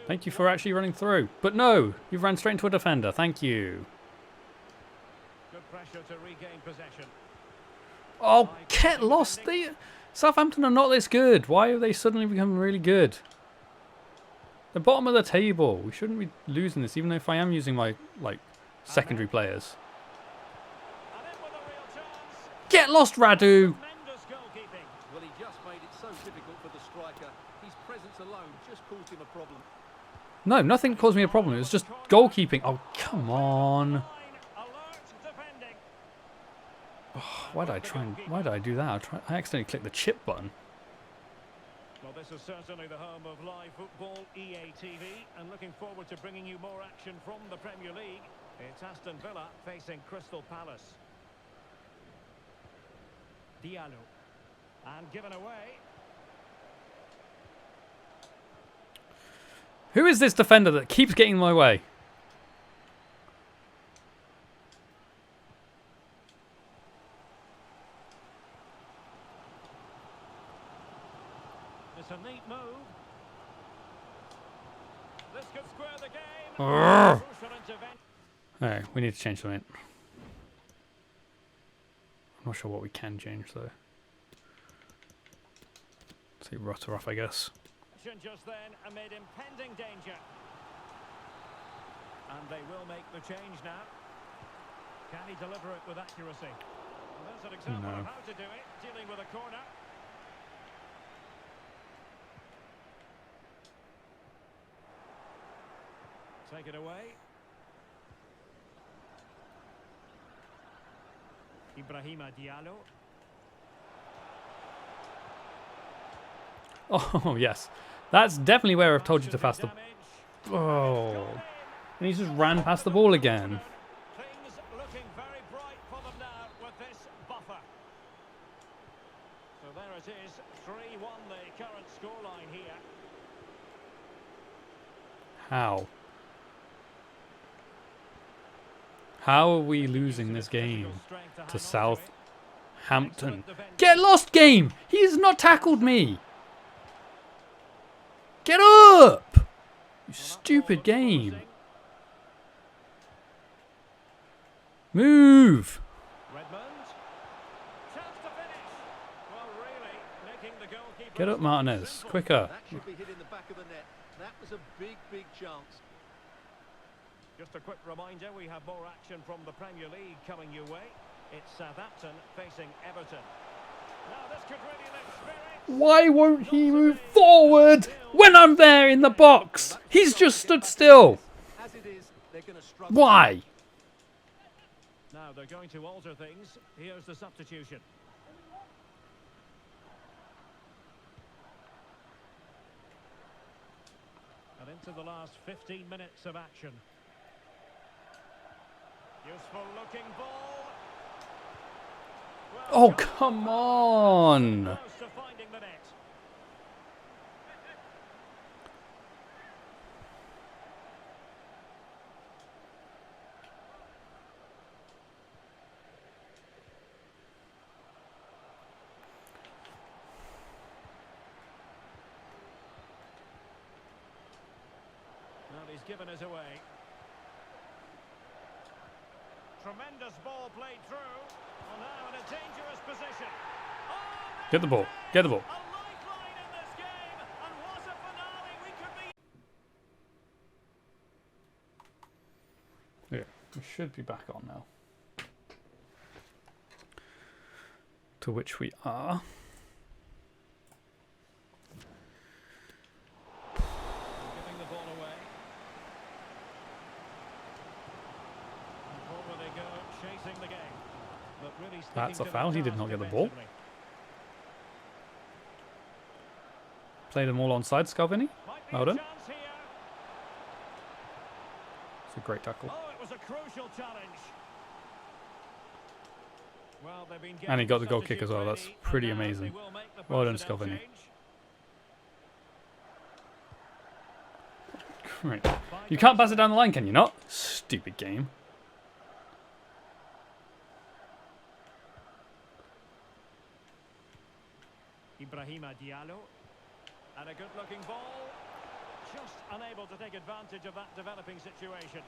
Thank you for actually running through. But no, you ran straight into a defender. Thank you. Good pressure to regain possession. Oh, get lost. Southampton are not this good. Why have they suddenly become really good? The bottom of the table. We shouldn't be losing this, even if I am using my secondary players. And in with a real chance. Get lost, Radu. Tremendous goalkeeping. Well, he just made it so difficult for the striker. His presence alone just caused him a problem. No, nothing caused me a problem. It was just goalkeeping. Oh, come on. Line, alert defending. Why did I do that? I accidentally clicked the chip button. Well, this is certainly the home of live football, EA TV, and looking forward to bringing you more action from the Premier League. It's Aston Villa facing Crystal Palace. Diallo. And given away. Who is this defender that keeps getting in my way? It's a neat move. This could square the game. Urgh. Crucial intervention. Alright, we need to change something. I'm not sure what we can change though. Let's see Rutter off, I guess. Just then amid impending danger. And they will make the change now. Can he deliver it with accuracy? Well, there's an example No. of how to do it, dealing with a corner. Take it away. Ibrahima Diallo. Oh, yes. That's definitely where I've told you to pass the... Damage. Oh. And he just ran past the ball again. Things looking very bright for them now with this buffer. So there it is, 3-1 the current scoreline here. How? How are we losing this game to Southampton? Get lost, game! He has not tackled me! Get up! You stupid game. Move! Redmond. Chance to finish. Well, really, making the goalkeeper Get up, Martinez. Quicker. That should be hitting the back of the net. That was a big, big chance. Just a quick reminder, we have more action from the Premier League coming your way. It's Southampton facing Everton. Now this could really lift spirits. Why won't he move forward when I'm there in the box? He's just stood still. As it is, they're going to struggle. Why? Now they're going to alter things. Here's the substitution. And into the last 15 minutes of action. Useful looking ball. Well, Oh, come on! close to finding the net. Now he's given us away. Tremendous ball played through. Well, now in a dangerous position. Oh, Get the ball. Get the ball. a lifeline in this game, and what a finale we could be. Yeah, we should be back on now. To which we are. Giving the ball away. And forward they go, chasing the game. But really sticking That's a to foul. the He did task not get the ball. defensively. Play them all onside, Scalvini. Might be Well a done. chance here. It's a great tackle. Oh, it was a crucial challenge. Well, they've been And he getting got the goal kick substitute as well. That's ready, and pretty now amazing. they will make the Well done, personnel Scalvini. change. Right. You can't pass it down the line, can you not? Stupid game. Ibrahima Diallo. And a good-looking ball. Just unable to take advantage of that developing situation.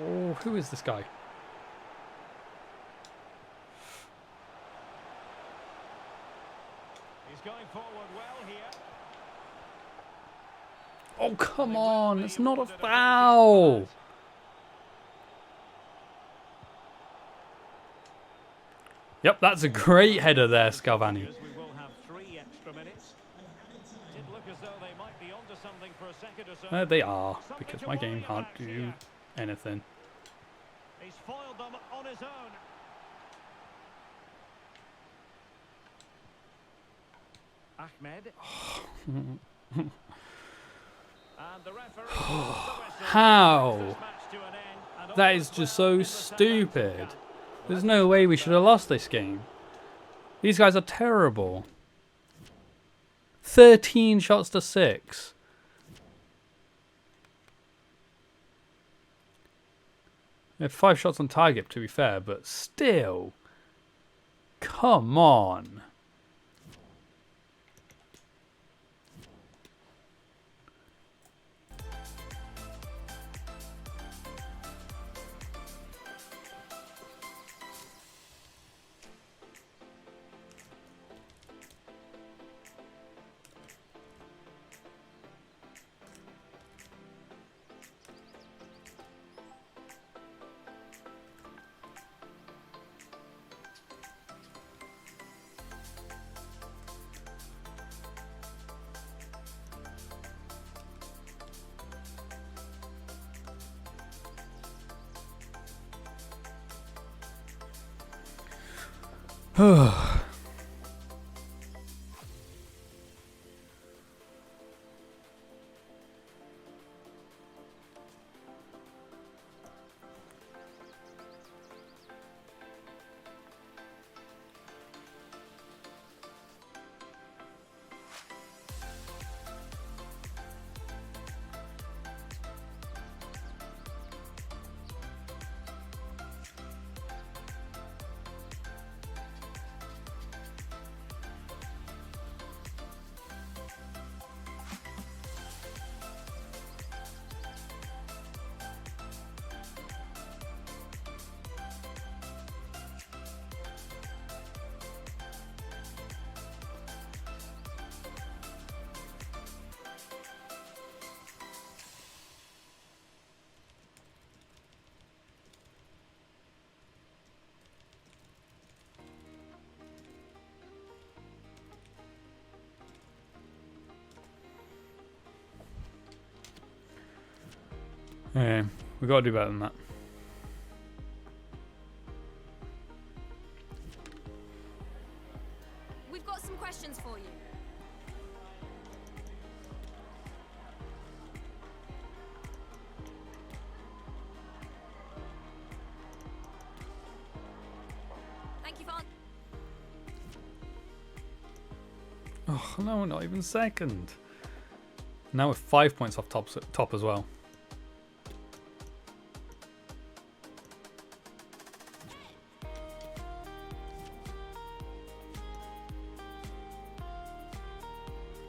Oh, who is this guy? He's going forward well here. Oh, come on. It's not a foul. Yep, that's a great header there, Scalvani. We will have 3 extra minutes. Did look as though they might be onto something for a second or so. They are, because my game can't do anything. He's foiled them on his own. Ahmed. And the referee blows the whistle. How? This match to an end, and That all is is just well so in the stupid. Southampton camp. There's no way we should have lost this game. These guys are terrible. 13 shots to 6. They have 5 shots on target, to be fair, but still. Come on. Yeah, we got to do better than that. Oh no, not even second. Now we're 5 points off top as well.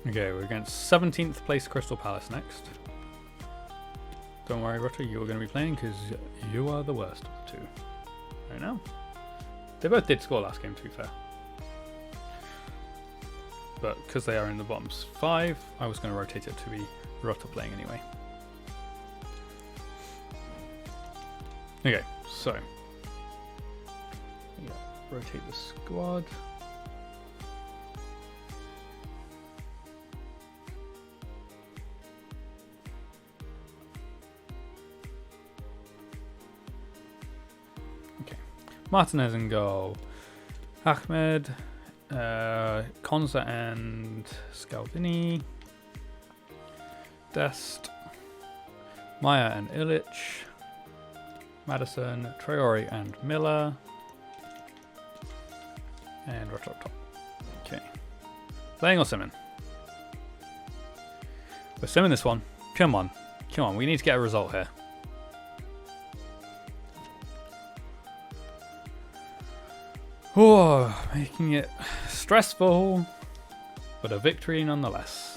Okay, we're against 17th place Crystal Palace next. Don't worry, Rutter, you're going to be playing because you are the worst of the two. I know. They both did score last game, to be fair. But because they are in the bottom 5, I was going to rotate it to be Rutter playing anyway. Okay, so. Yeah, rotate the squad. Martinez in goal. Ahmed, Konza and Scalvini. Dest. Maya and Illich. Madison, Traore and Miller. And Rutter up top. Okay. Playing or simming? We're simming this one. Come on. Come on, we need to get a result here. Oh, making it stressful, but a victory nonetheless.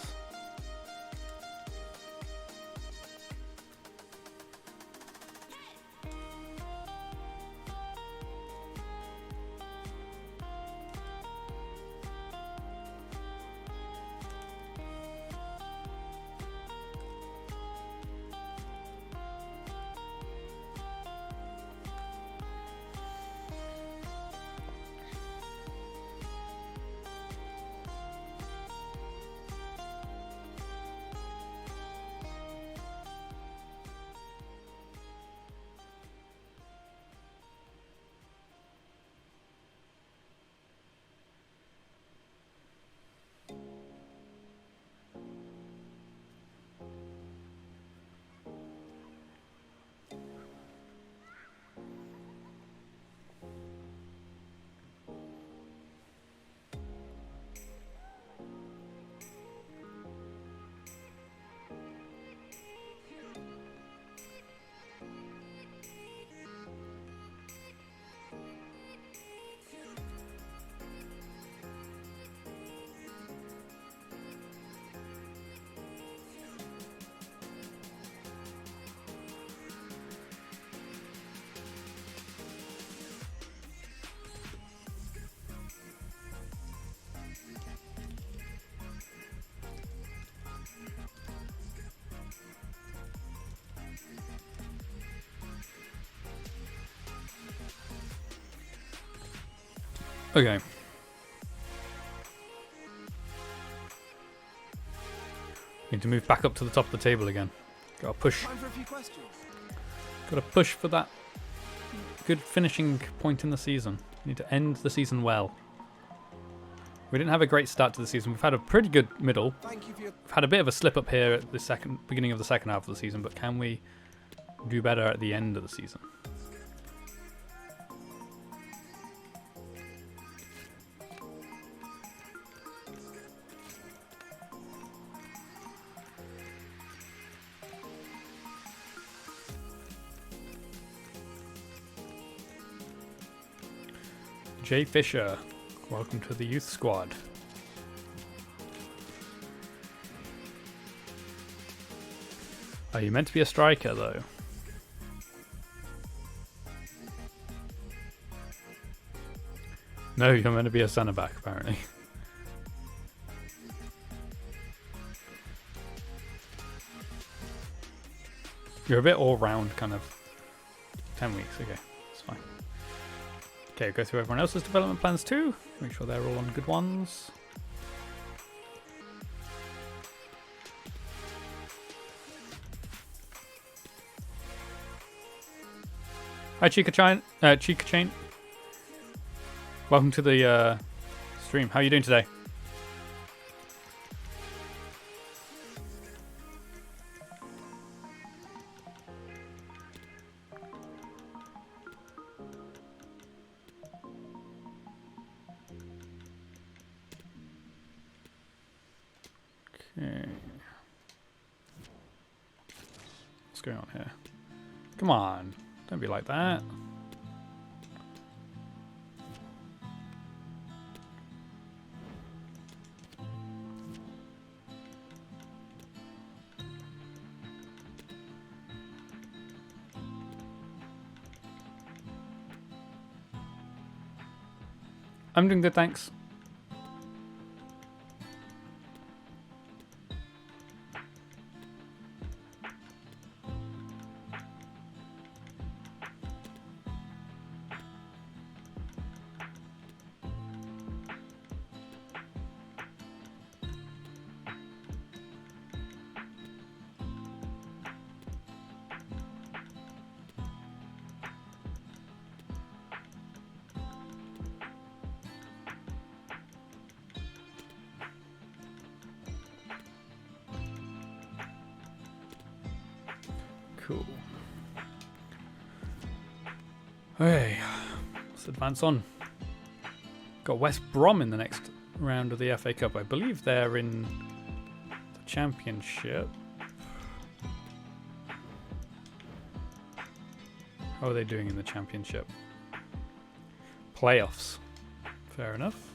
Okay. Need to move back up to the top of the table again. Gotta push. Time for a few questions. Gotta push for that good finishing point in the season. Need to end the season well. We didn't have a great start to the season. We've had a pretty good middle. Thank you for your... We've had a bit of a slip up here at the beginning of the second half of the season, but can we do better at the end of the season? Jay Fisher, welcome to the youth squad. Are you meant to be a striker though? No, you're meant to be a centre back apparently. You're a bit all round kind of. 10 weeks, okay, that's fine. Okay, go through everyone else's development plans too. Make sure they're all on good ones. Hi Chica Chain. Welcome to the stream. How are you doing today? Okay. What's going on here? Come on. Don't be like that. I'm doing good, thanks. Cool. Okay, let's advance on. Got West Brom in the next round of the FA Cup. I believe they're in the Championship. How are they doing in the Championship? Playoffs. Fair enough.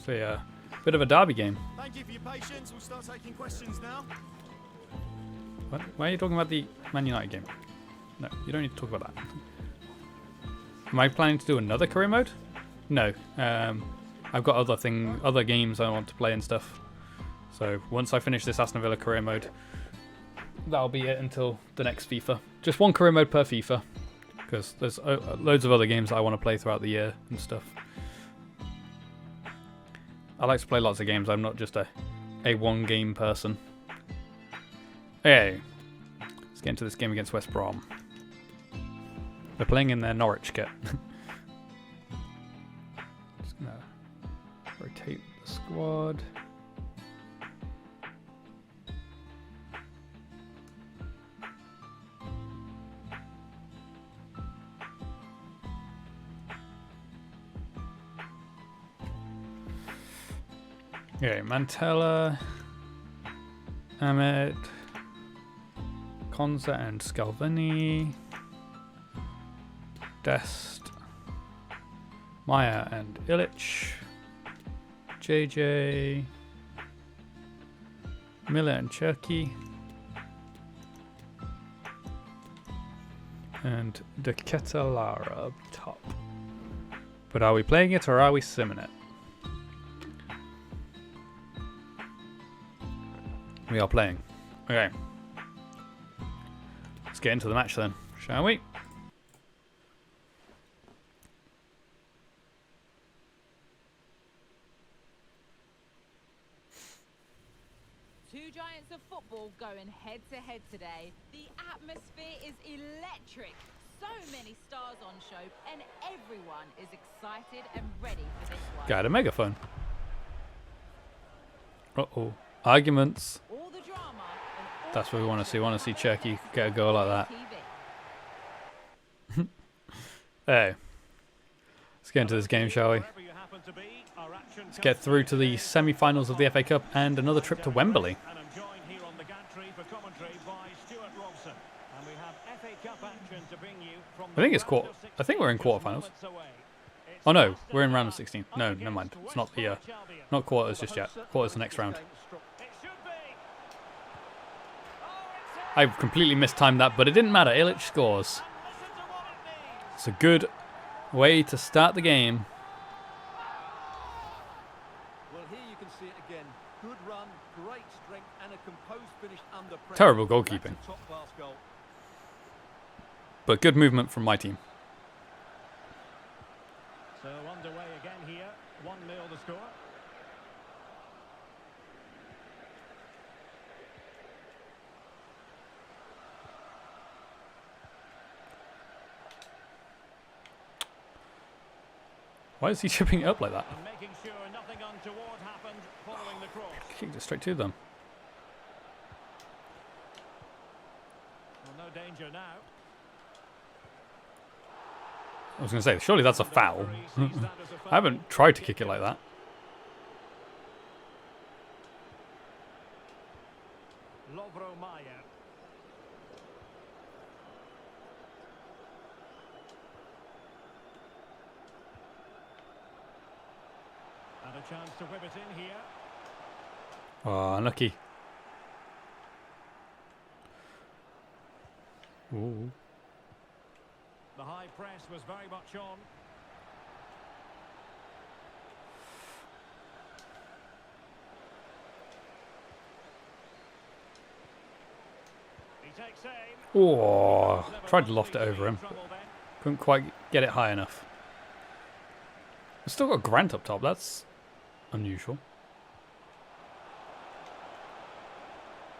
So yeah, bit of a derby game. Thank you for your patience. We'll start taking questions now. What? Why are you talking about the Man United game? No, you don't need to talk about that. Am I planning to do another career mode? No. I've got other games I want to play and stuff. So once I finish this Aston Villa career mode, that'll be it until the next FIFA. Just one career mode per FIFA, because there's loads of other games I want to play throughout the year and stuff. I like to play lots of games. I'm not just a one game person. Hey, let's get into this game against West Brom. They're playing in their Norwich kit. Just gonna rotate the squad. Okay, Mantella, Ahmed, Konza and Scalvini, Dest, Maya and Illich, JJ, Miller and Cherky, and De Ketelara up top. But are we playing it or are we simming it? We are playing. Okay. Let's get into the match then, shall we? Two giants of football going head to head today. The atmosphere is electric. So many stars on show, and everyone is excited and ready for this one. Got a megaphone. Uh-oh. Arguments. All the drama and all That's what we want to see. We want to see Cherky get a goal like that. TV. Hey. Let's get into this game, shall we? Let's get through to the semi-finals of the FA Cup and another trip to Wembley. And I'm joined here on the gantry for commentary by Stuart Robson. And we have FA Cup action to bring you from I think it's I think we're in quarterfinals. Oh no, we're in round of 16. No, never mind. It's not the not quarters just yet. Quarters the next round. I've completely mistimed that, but it didn't matter. Illich scores. It's a good way to start the game. Well, here you can see it again. Good run, great strength, and a composed finish under pressure. Terrible goalkeeping. That's a top-class goal. But good movement from my team. So underway again here. 1-0 the score. Why is he chipping it up like that? And making sure nothing untoward happened following the cross. Kicked it straight to them. Well, no danger now. I was going to say, surely that's a foul. I haven't tried to kick it like that. And a chance to whip it in here. Oh, unlucky. Ooh. The high press was very much on. He takes aim. Oh, tried to loft it Never over him. trouble then. Couldn't quite get it high enough. We've still got Grant up top. That's unusual.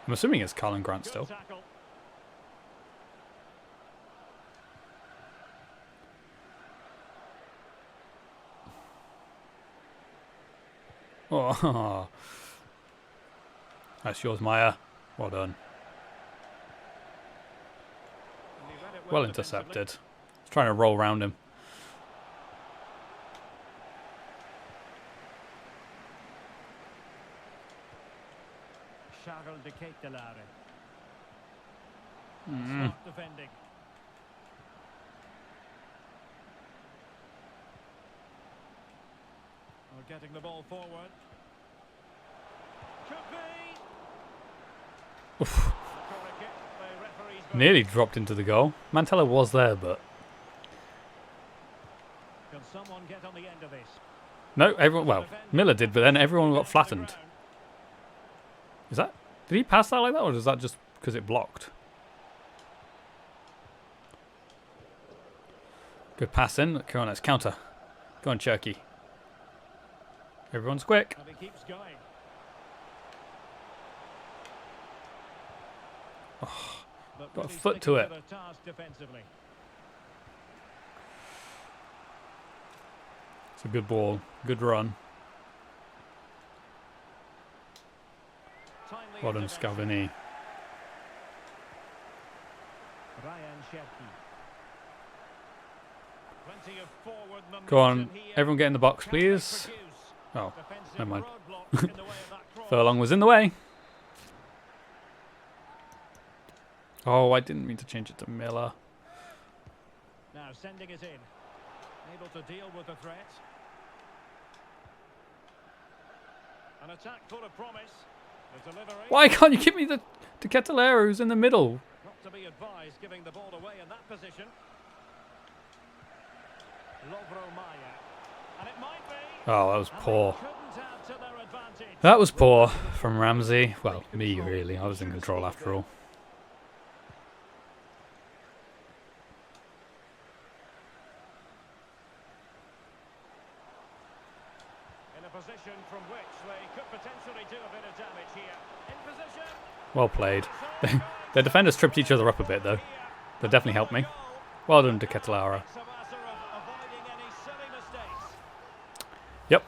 I'm assuming it's Carl and Grant Good still. tackle. Oh, that's yours, Maya. Well done. And he read it Well defensively. intercepted. He's trying to roll around him. Charles de Ketelare. Mm. Smart defending. We're getting the ball forward. Could be. Oof. Corner kick. The referee's got Nearly dropped into the goal. Mantella was there, but Can someone get on the end of this? no, everyone. Well, Miller did, but then everyone got flattened. Is that? Did he pass that like that, or is that just because it blocked? Good pass in. Come on, let's counter. Go on, Cherky. Everyone's quick. And he keeps going. But got a really foot to sticking it. the task defensively. It's a good ball. Good run. Timely Well done, intervention. Scalvini. Ryan Cherky. Plenty of forward Go on. momentum here. Everyone get in the box, Can they please. produce? Oh, Defensive never mind. roadblock in the way of that cross. Furlong was in the way. Oh, I didn't mean to change it to Miller. Now sending it in. Able to deal with the threat. An attack full of promise. The delivery. Why can't you give me the Ketelare who's in the middle? Not to be advised giving the ball away in that position. Lovro Maya. And it might be. Oh, that was And they poor. couldn't add to their advantage. That was poor from Ramsey. Well, me really. I was in control after all. In a position from which they could potentially do a bit of damage here. In position. Well played. Their defenders tripped each other up a bit though. That definitely helped me. Well done to Ketelare. It's a matter of avoiding any silly mistakes. Yep.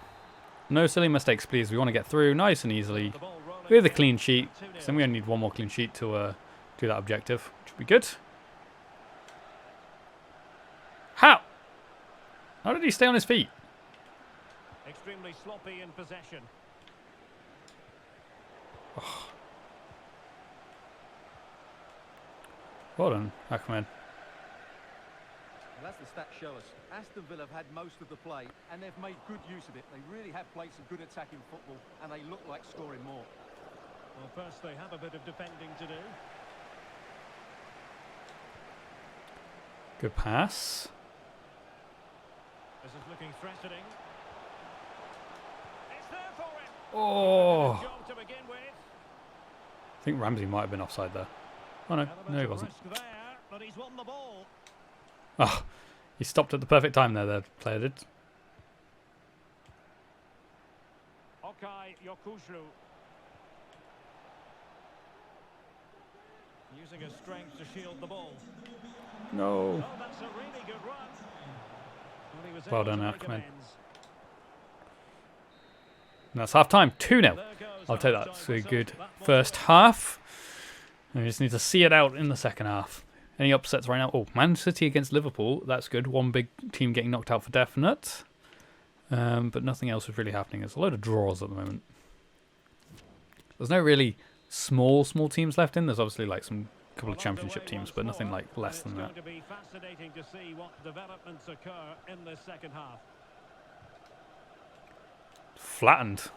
No silly mistakes, please. We want to get through nice and easily The ball rolling with a forward. clean sheet. 2-0. So then we only need one more clean sheet to do that objective, which would be good. How? How did he stay on his feet? Extremely sloppy in possession. Well done, Aquaman. Well, as the stats show us, Aston Villa have had most of the play and they've made good use of it. They really have played some good attacking football and they look like scoring more. Well, first they have a bit of defending to do. Good pass. This is looking threatening. It's there for him. Oh, Job to begin with. I think Ramsey might have been offside there. Oh no, Element no he of wasn't. risk there, but he's won the ball. Oh, he stopped at the perfect time there, the player did. Okay, Yokushlu. Using his strength to shield the ball. No. Oh, that's a really good run. Well, he was Well able done, to make Ahmed. amends. And that's half time, 2-0. There goes I'll take half-time that. It's a whistle. good That ball first half. And we just need to see it out in the second half. Any upsets right now? Oh, Man City against Liverpool. That's good. One big team getting knocked out for definite. But nothing else is really happening. There's a load of draws at the moment. There's no really small teams left in. There's obviously like some couple of championship teams, but nothing like less than that. It's going to be fascinating to see what developments occur in the second half. Flattened.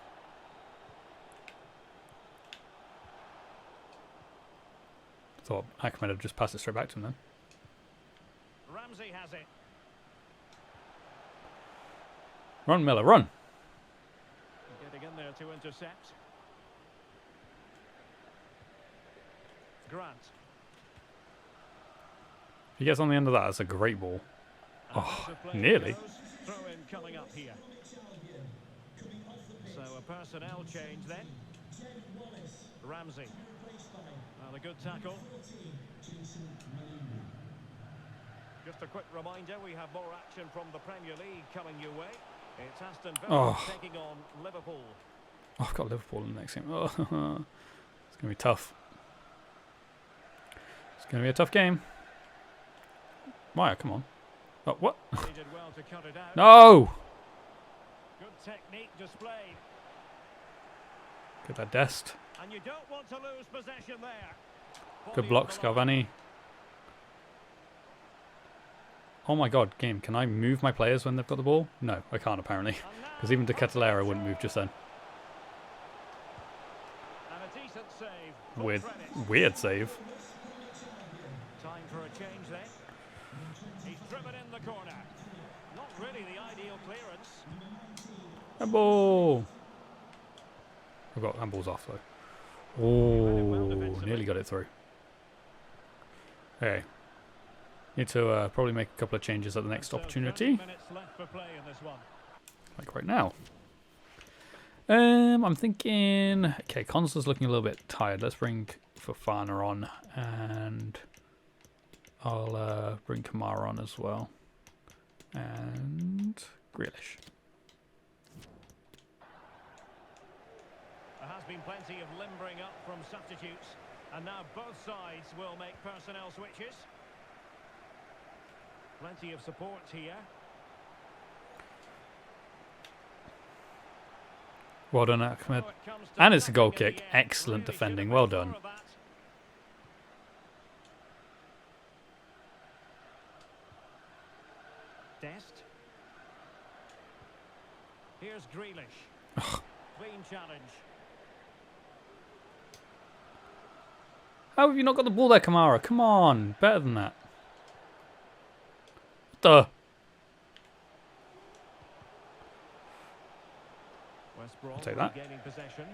Thought Ahmed had just passed it straight back to him then. Ramsey has it. Run, Miller, run! Getting in there to intercept. Grant. If he gets on the end of that, that's a great ball. Oh, nearly. Throw in coming up here. So a personnel change then. Ramsey. Well, a good tackle. Just a quick reminder, we have more action from the Premier League coming your way. It's Aston Villa taking on Liverpool. Oh, I've got Liverpool in the next game. Oh, it's going to be tough. It's going to be a tough game. Maya, come on. Oh, what? He did well to cut it out. No! Good technique displayed. Get that Dest. And you don't want to lose possession there. Good block, Scalvani. Oh my god, game. Can I move my players when they've got the ball? No, I can't apparently. Because even De Ketelaere wouldn't move just then. And a decent save. Weird save. Time for a change then. He's driven in the corner. Not really the ideal clearance. Handball! I've got handballs off though. Oh, nearly got it through. Okay. Need to probably make a couple of changes at the next opportunity. Like right now. I'm thinking... Okay, Konsa's looking a little bit tired. Let's bring Fofana on. And I'll bring Kamara on as well. And Grealish. There has been plenty of limbering up from substitutes. And now both sides will make personnel switches. Plenty of support here. Well done, Ahmed. And it's a goal kick. Excellent defending. Well done. Dest. Here's Grealish. Clean challenge. How have you not got the ball there, Kamara? Come on. Better than that. Duh. I'll take that. Gaining possession.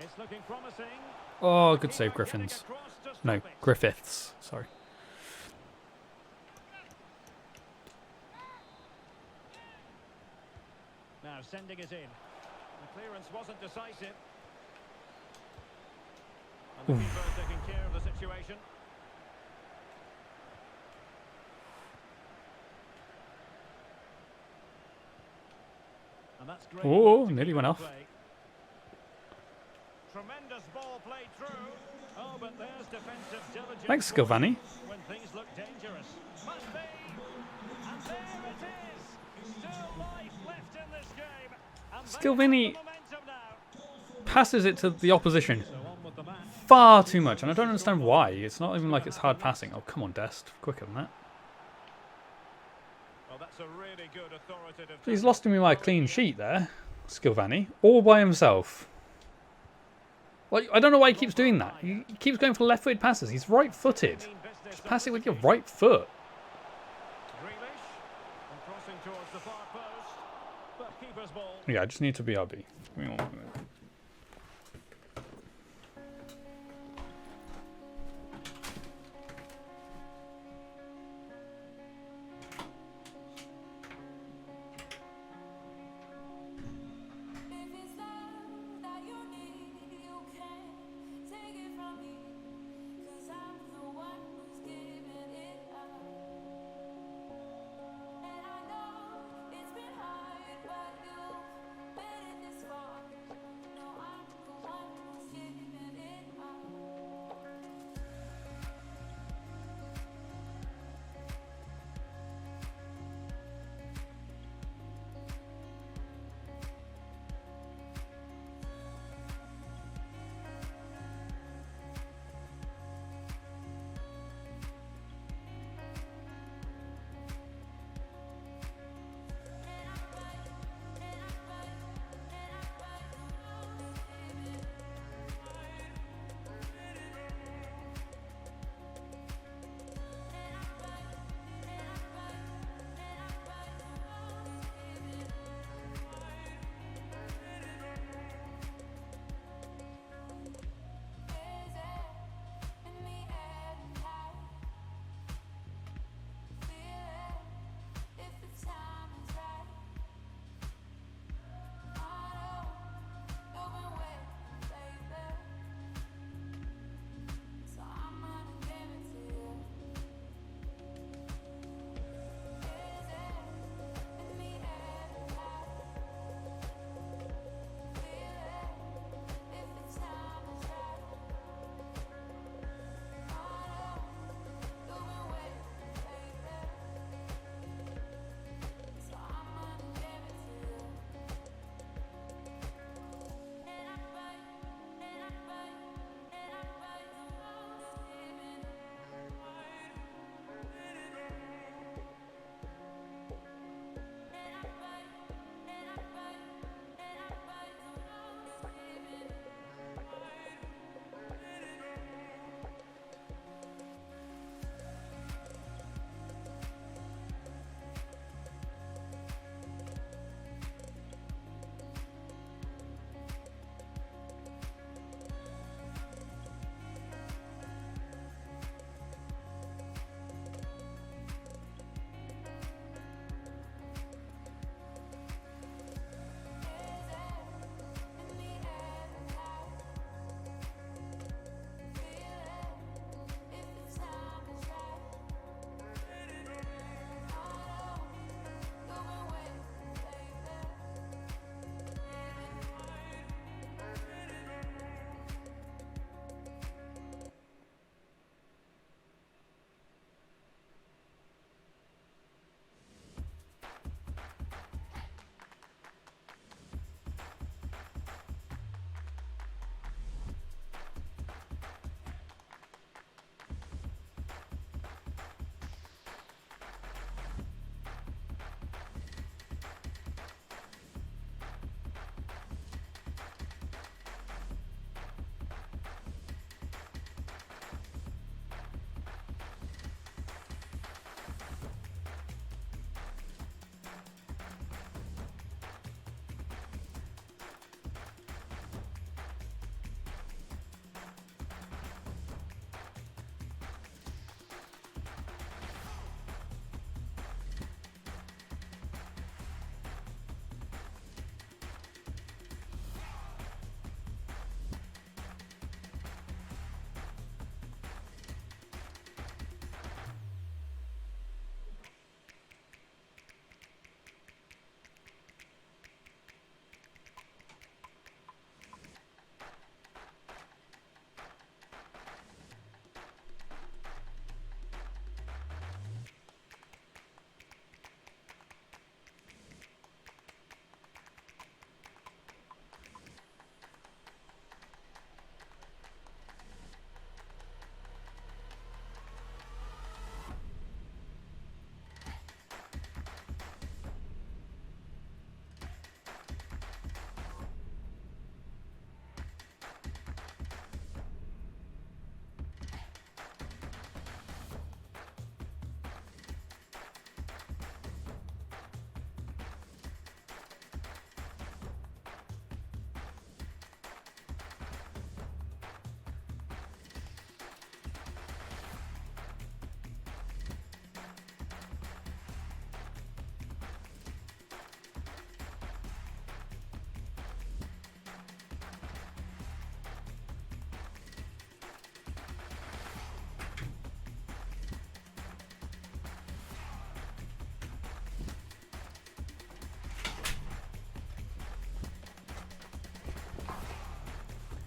It's looking promising. Oh, good save, Griffins. No, Griffiths. Sorry. Now sending it in. The clearance wasn't decisive. And the keeper taking care of the situation. And that's great. Oh, nearly went off. Tremendous ball played through. Oh, but there's defensive diligence. Thanks, Scalvani. When things look dangerous. Must be. And there it is. Still life left in this game. And Scalvani passes it to the opposition far too much, and I don't understand why. It's not even like it's hard passing. Oh, come on, Dest. Quicker than that. Well, that's a really good authoritative. He's lost me my clean sheet there, Scalvani, all by himself. Like, I don't know why he keeps doing that. He keeps going for left-footed passes. He's right-footed. Just pass it with your right foot. Grealish crossing towards the far post, but keeper's ball. Yeah, I just need to BRB.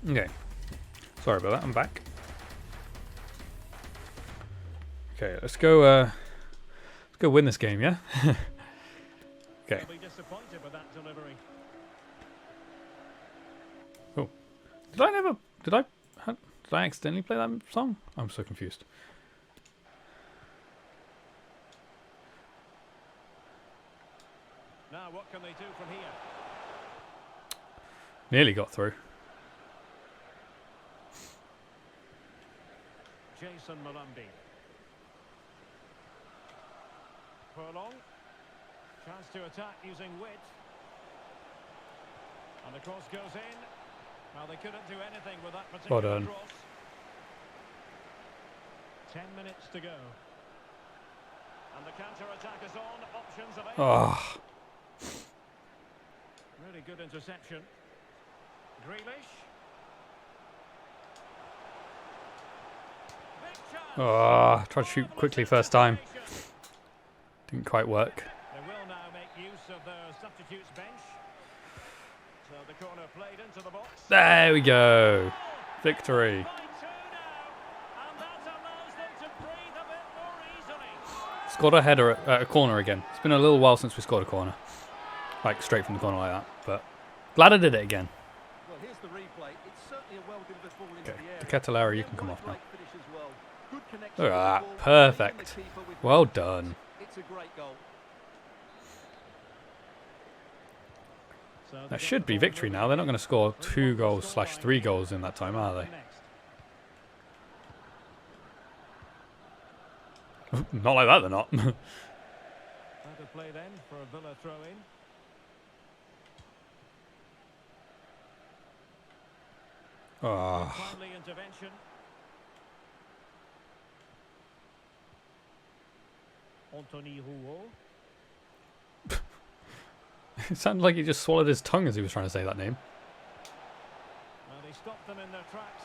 Okay. Sorry about that. I'm back. Okay, let's go win this game, yeah? Okay. They'll be disappointed with that delivery. Oh. Did I accidentally play that song? I'm so confused. Now, what can they do from here? Nearly got through. Jason Malumbi. Furlong. Chance to attack using width. And the cross goes in. Well, they couldn't do anything with that particular Well done. cross. 10 minutes to go. And the counter-attack is on. Options available. Oh. Really good interception. Grealish. Big chance. Oh, tried to shoot quickly first time. Didn't quite work. They will now make use of their substitutes bench. So the corner played into the box. There we go. Victory. By two now, and that allows them to breathe a bit more easily. Scored a header at a corner again. It's been a little while since we scored a corner. Like straight from the corner like that. But glad I did it again. Well, here's the replay. It's certainly a well-delivered ball into Okay, the air. the Catalari, you can come off now. Great finish as well. Good connection Look with at the that. ball, Perfect. hitting the keeper with Well confidence. done. It's a great goal. So they That get should the be ball victory moving now. They're not again. going to score 3-1 2 goals scoreline. / 3 goals in that time, are they? Next. Not like that, they're not. Better play then for a Villa throw-in. Oh. Timely intervention. Anthony Rouault. It sounded like he just swallowed his tongue as he was trying to say that name. They stopped them in their tracks.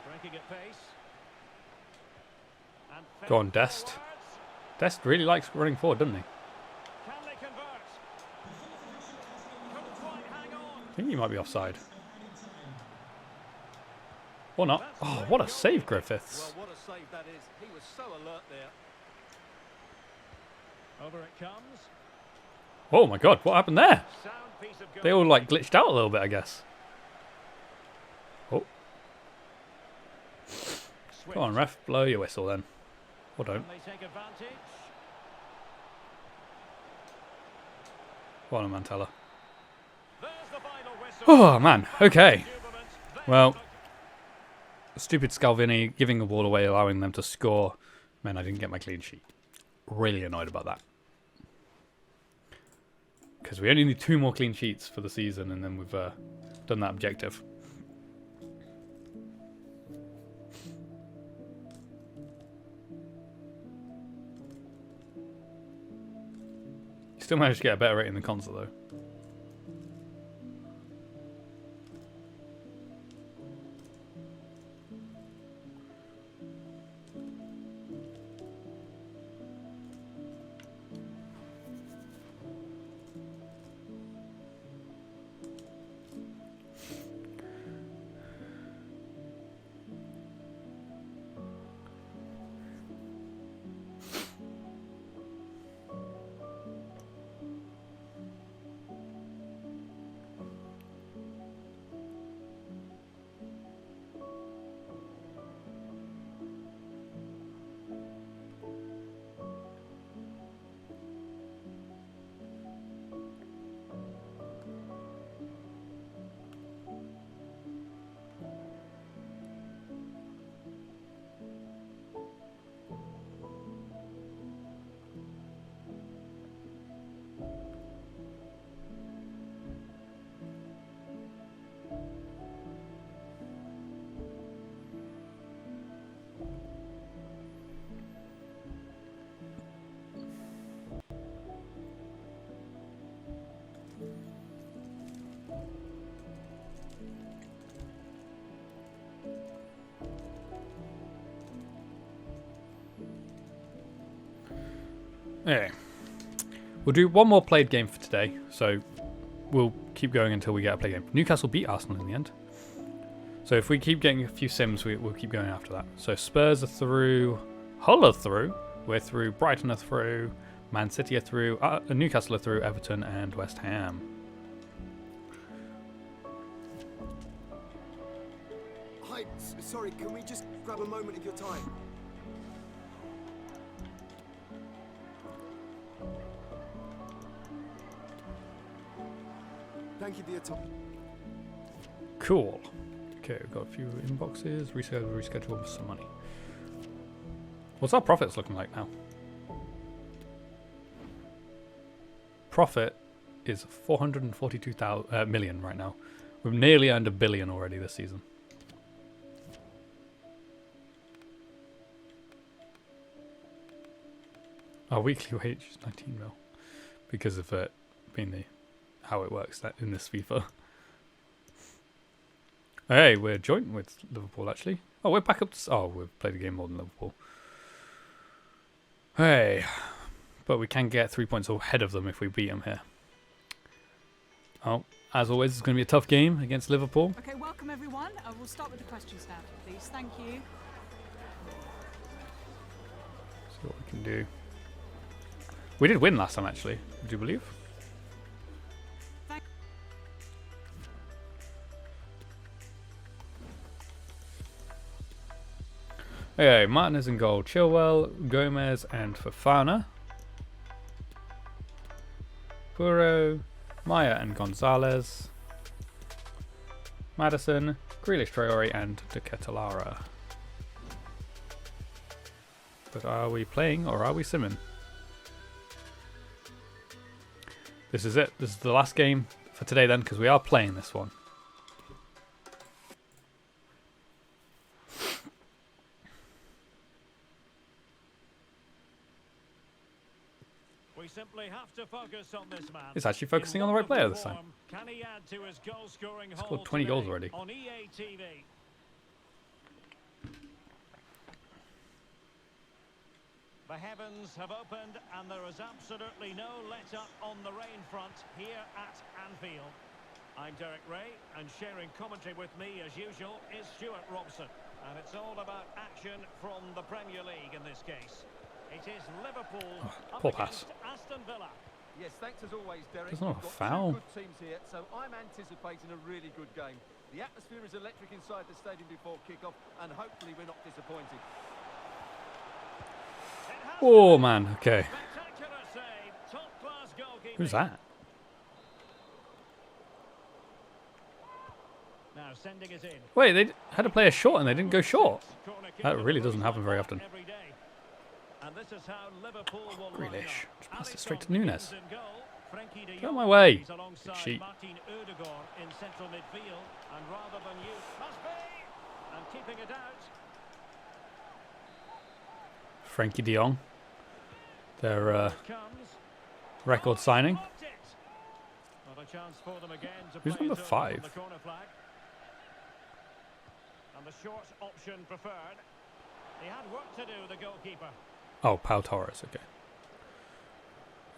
Breaking at pace. And Go on, fed Dest. forwards. Dest really likes running forward, doesn't he? Can they convert? Couldn't quite hang on. I think he might be offside. Or not. Oh, what a save, Griffiths. Well, what a save that is. He was so alert there. Over it comes. Oh my god, what happened there? Sound piece of They all like glitched out a little bit, I guess. Oh, Swift. come on, ref, blow your whistle then. Or Can don't. they take advantage? Go on, Mantella. There's the final whistle. Oh man, okay. Jubilant. They Well, look- stupid Scalvini giving the ball away, allowing them to score. Man, I didn't get my clean sheet. Really annoyed about that. Because we only need 2 more clean sheets for the season, and then we've done that objective. Still managed to get a better rating than Console, though. Okay. We'll do one more played game for today, so we'll keep going until we get a play game. Newcastle beat Arsenal in the end. So if we keep getting a few sims, we'll keep going after that. So Spurs are through, Hull are through, we're through, Brighton are through, Man City are through, Newcastle are through, Everton and West Ham. Hi, sorry, can we just grab a moment of your time? Thank you for your time. Cool. Okay, we've got a few inboxes, reschedule some money. What's our profits looking like now? Profit is 442 million right now. We've nearly earned $1 billion already this season. Our weekly wage is 19 mil because of it being how it works in this FIFA. Hey, we're joint with Liverpool actually. Oh, we're back up to... Oh, we've played the game more than Liverpool. Hey. But we can get 3 points ahead of them if we beat them here. Oh, as always, it's going to be a tough game against Liverpool. Okay, welcome everyone. We'll start with the questions now, please. Thank you. See what we can do. We did win last time actually, do you believe? Okay, Martinez in goal, Chilwell, Gomez and Fofana. Burrow, Maya and Gonzalez. Madison, Grealish, Traore and De Ketelaere. But are we playing or are we simming? This is it. This is the last game for today then, because we are playing this one. We simply have to focus on this man. It's actually focusing on the right player this time. Can he add to his goal-scoring haul Scored 20 goals today already. on EA TV? The heavens have opened and there is absolutely no let-up on the rain front here at Anfield. I'm Derek Ray and sharing commentary with me as usual is Stuart Robson. And it's all about action from the Premier League in this case. It is Liverpool up poor against pass. Aston Villa. Yes, thanks as always, Derek. There's not a We've got foul. two good teams here, so I'm anticipating a really good game. The atmosphere is electric inside the stadium before kick-off, and hopefully we're not disappointed. Oh man, okay. Spectacular save, top-class goalkeeping. Who's that? Now sending it in. Wait, they had to play a short and they didn't go short. Corner kick That to really the doesn't happen very first often. every day. And this is how Liverpool will line Grealish. up. Just passed it Alisson straight to Nunes. begins in goal. Frankie de Get out of Jong my way. plays alongside Sheep. Martin Ødegaard in central midfield. And rather than use must be and keeping it out. Frankie de Jong. Their It comes. record signing. Blocked it. Not a chance for them again to Who's play number it over 5? on the corner flag. And the short option preferred. He had work to do, the goalkeeper. Oh, Pau Torres, okay.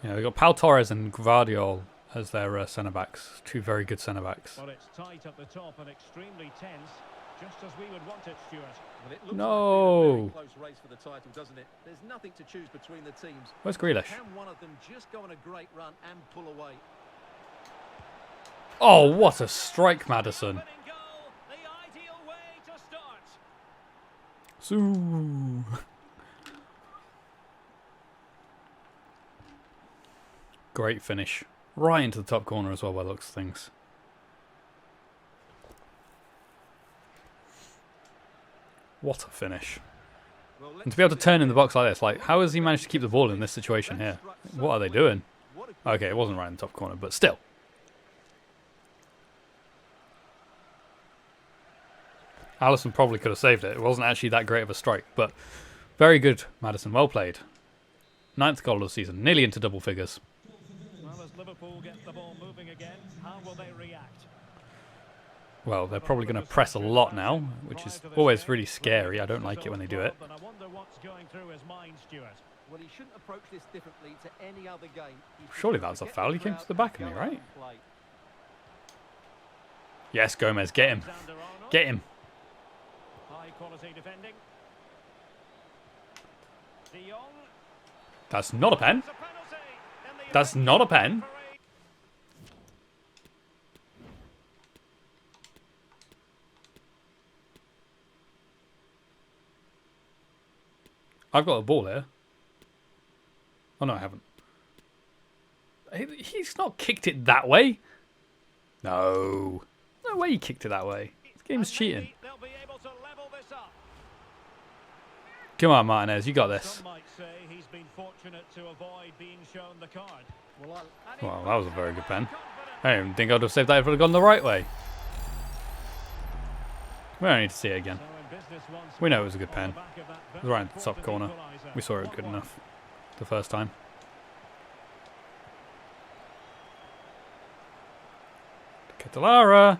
Yeah, they've got Pau Torres and Gvardiol as their centre-backs. Two very good centre-backs. Well, it's tight at the top and extremely tense, just as we would want it, Stuart. Well, it looks No. like a very close race for the title, doesn't it? There's nothing to choose between the teams. Where's Grealish? Can one of them just go on a great run and pull away? Oh, what a strike, Madison. Winning goal, the ideal way to start. Zoo. Great finish. Right into the top corner as well by the looks of things. What a finish. Well, And to be able to turn in the box like this, like, how has he managed to keep the ball in this situation here? What are they doing? Okay, it wasn't right in the top corner, but still. Alisson probably could have saved it. It wasn't actually that great of a strike, but very good, Madison. Well played. 9th goal of the season, nearly into double figures. Well, as Liverpool get the ball moving again, how will they react? Well, they're probably going to press a lot now, which is always really scary. I don't like it when they do it. And I wonder what's going through his mind, Stuart. Well, he shouldn't approach this differently to any other game. He should Surely just that's a get foul. He the came crowd to the back of and me, go out right? and play. Yes, Gomez, get him. Alexander-Arnold. Get him. quality defending. De Jong. That's not a pen. It's a penalty in the That's not a pen. referee. I've got a ball here. Oh no, I haven't. He's not kicked it that way. No. No way he kicked it that way. This game's And cheating. maybe they'll be able to level this up. Come on, Martinez, you got this. Some might say he's been fortunate to avoid being shown the card. Well, Well, that was a very good pen. I didn't think I'd have saved that if it had gone the right way. We don't need to see it again. So in business once We know it more was a good on pen. the back of that It was very right in the top important corner. equaliser. We saw it good 1-1. enough the first time. Catalara,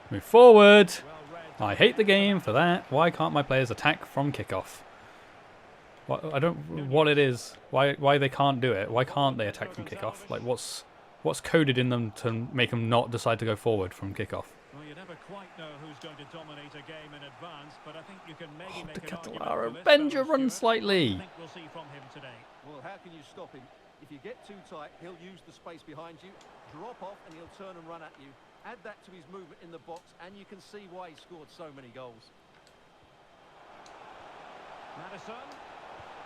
move forward. Well read. I hate the game for that. Why can't my players attack from kickoff? I don't. What it is? Why they can't do it? Why can't they attack from kickoff? Like what's coded in them to make them not decide to go forward from kickoff? Well, you never quite know who's going to dominate a game in advance, but I think you can maybe make The an argument Catalara for this bend fellow, your run Stuart. slightly. I think we'll see from him today. Well, how can you stop him? If you get too tight, he'll use the space behind you, drop off, and he'll turn and run at you. Add that to his movement in the box, and you can see why he scored so many goals. Madison,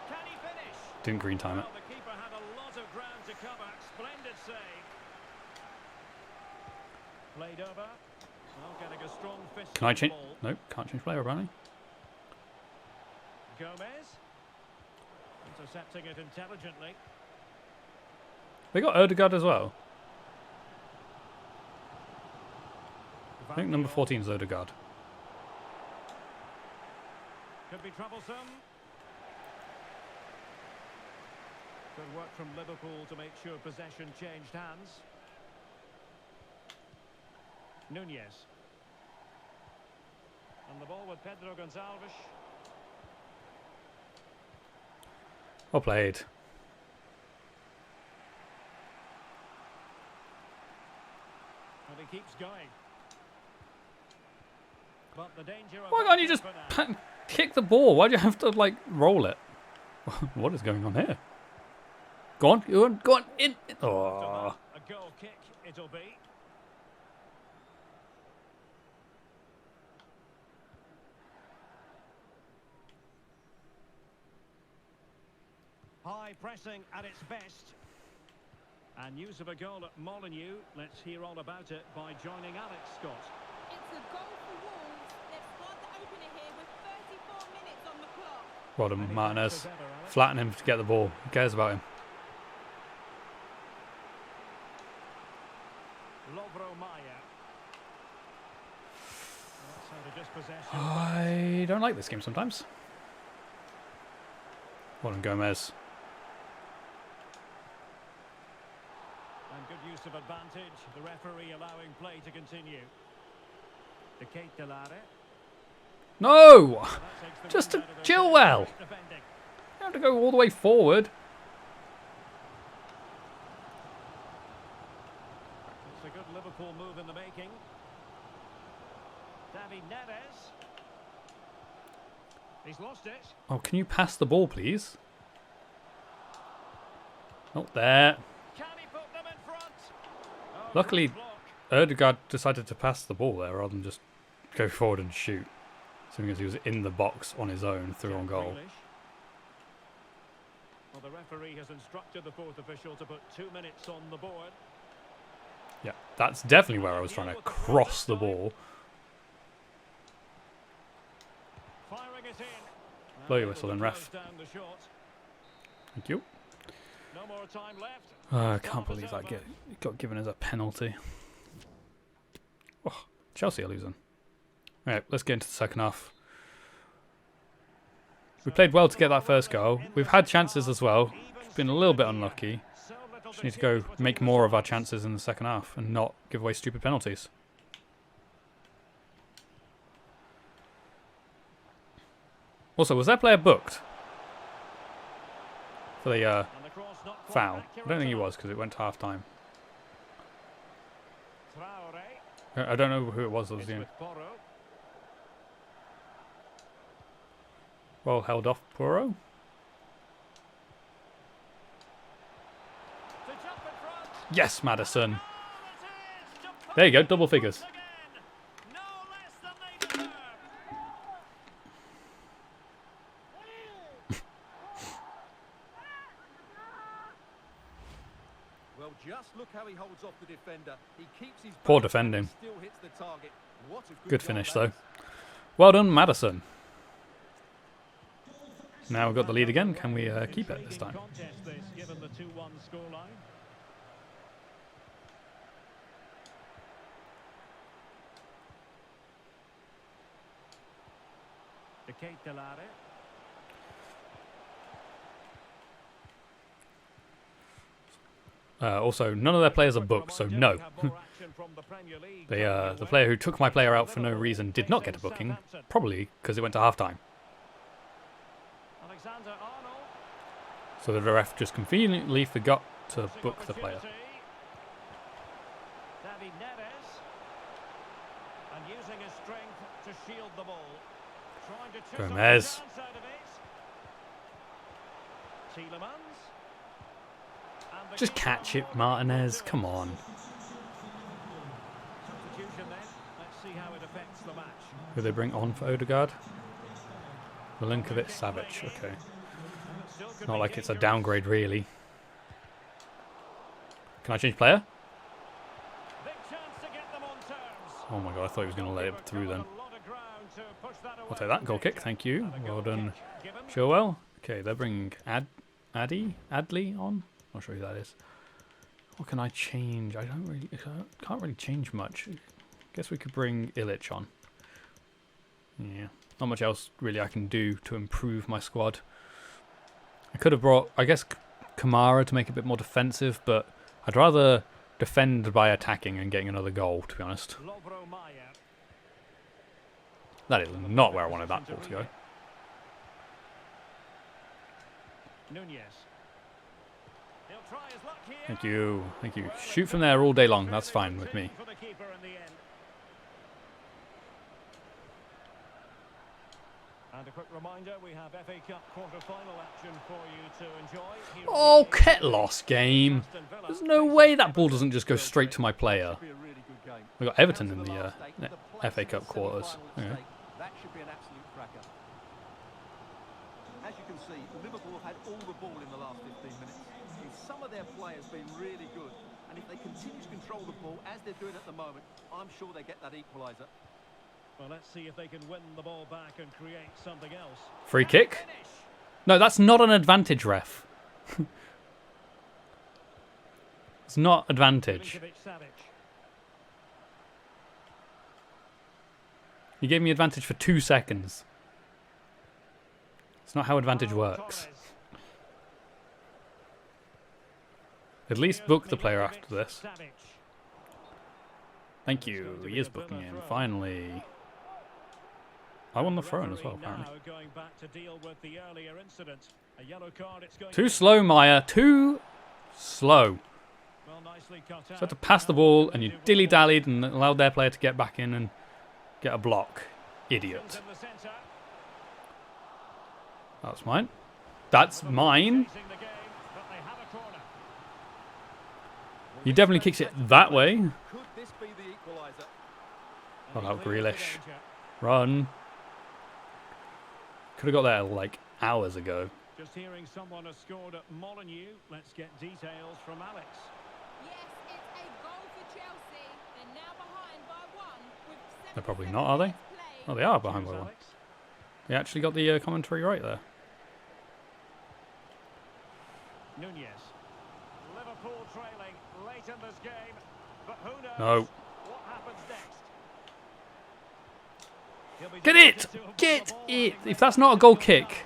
can he finish? Didn't green time it. Well, the keeper had a lot of ground to cover. Splendid save. Played over. Well, getting a strong fist. Can I on the change? ball. Nope, can't change player apparently. Gomez. Intercepting it intelligently. They got Odegaard as well. I think number 14 is Odegaard. Could be troublesome. Good work from Liverpool to make sure possession changed hands. Nunez. And the ball with Pedro Gonçalves. Well played. And he keeps going. But the danger of Why can't you just kick the ball? Why do you have to like roll it? What is going on here? Go on, go on, go on, in. Oh. a goal kick it'll be. High pressing at its best. And news of a goal at Molineux. Let's hear all about it by joining Alex Scott. It's a goal for Wolves. They've scored the opener here with 34 minutes on the clock. Well done, Martinez. Flatten him to get the ball. Who cares about him? Lovro Maya. That's how to dispossess him. I don't like this game sometimes. Well done, Gomez. And good use of advantage. The referee allowing play to continue. De Ketelare. No! That takes the Just wind to out of their chill sails. well. Defending. You have to go all the way forward. It's a good Liverpool move in the making. David Neres. He's lost it. Oh, can you pass the ball, please? Not there. Can he put them in front? Oh, Luckily, great block. Odegaard decided to pass the ball there rather than just go forward and shoot. Seeing as he was in the box on his own, through on goal. Grealish. Well, the referee has instructed the fourth official to put 2 minutes on the board. Yeah, that's definitely where I was trying to cross the ball. Firing it in. Blow your Able whistle to then, ref. close down the shot. Thank you. No more time left. I can't believe that got given as a penalty. Oh, Chelsea are losing. Alright, let's get into the second half. We played well to get that first goal. We've had chances as well. Been a little bit unlucky. Just need to go make more of our chances in the second half and not give away stupid penalties. Also, was that player booked for the foul? I don't think he was because it went to half time. Traore. I don't know who it was that was It's doing. with Porro. Well held off, Puro. Yes, Madison. There you go, double figures. Well, just look how he holds off the defender. He keeps his Poor back and defending. still hits the target. What a Good goal finish that though. is. Well done, Madison. Now we've got the lead again. Can we keep it this time? Contest this, given the 2-1 scoreline. De Ketelare. Also, none of their players are booked, so no. The player who took my player out for no reason did not get a booking, probably because it went to half-time. Alexander-Arnold. So the ref just conveniently forgot to book the player. David Neres. And using his strength to shield the ball. Trying to chisel the Gomez. downside of it. Tielemans. And the Just keeper catch it, will Martinez. do it. Come on. Substitution then. Let's see how it affects the match. Who they bring on for Odegaard? Milinkovic, Savic. Okay. Still could Not be like it's a dangerous. downgrade, really. Can I change player? Big chance to get them on terms. Oh my god, I thought he was going to let it through then. A lot of ground to push that I'll away. take that. Goal kick, thank you. And a Well goal done, kick given. Chilwell. Okay, they're bringing Adley on. Not sure who that is. What can I change? I can't really change much. Guess we could bring Illich on. Yeah, not much else really I can do to improve my squad. I could have brought, I guess, Kamara to make it a bit more defensive, but I'd rather defend by attacking and getting another goal, to be honest. Lovro Mayer. That is not where I wanted that ball to go. Nunez. He'll try his luck here. Thank you, thank you. Shoot from there all day long, that's fine with me. For the keeper in the end. And a quick reminder, we have FA Cup quarter-final action for you to enjoy. Here Oh, at the Ketlos game. Aston Villa There's no way that ball doesn't just go straight to my player. Should be a really good game. We've got Everton in Down to the last stake, the place FA in Cup the quarters. semi-final Okay. stake. That should be an absolute cracker. As you can see, Liverpool have had all the ball in the last 15 minutes. And some of their players been really good. And if they continue to control the ball as they're doing at the moment, I'm sure they get that equaliser. Well, let's see if they can win the ball back and create something else. Free kick? Finish. No, that's not an advantage, ref. It's not advantage. Milinkovic-Savic. You gave me advantage for 2 seconds. It's not how advantage works. Torres. At least book the player after this. Milinkovic-Savic. Thank you. He is booking him. Finally. I won the throne as well, Referee apparently. now going back to deal with the earlier incident. A yellow card, it's going Too to- slow, Maya. Too slow. Well, nicely cut So out. had to pass the ball and you dilly-dallied and allowed their player to get back in and get a block. Idiot. In the centre. That's mine. That's mine. Chasing the game, but they have a corner. He definitely kicks it that way. Could this be the equaliser? What And about he clears the Grealish? danger. Run. Could have got there like hours ago. Just hearing someone has scored at Molineux. Let's get details from Alex. Yes, it's a goal for Chelsea. They're now behind by 1 with 7 They're probably not, are they? minutes played. Oh, they are behind by Cheers, one. Alex. They actually got the commentary right there. Nunez. Liverpool trailing late in this game, but who knows No. what happens next. He'll be Get it! delighted to have Get won the ball, it! and he If that's makes not a it goal good kick. match.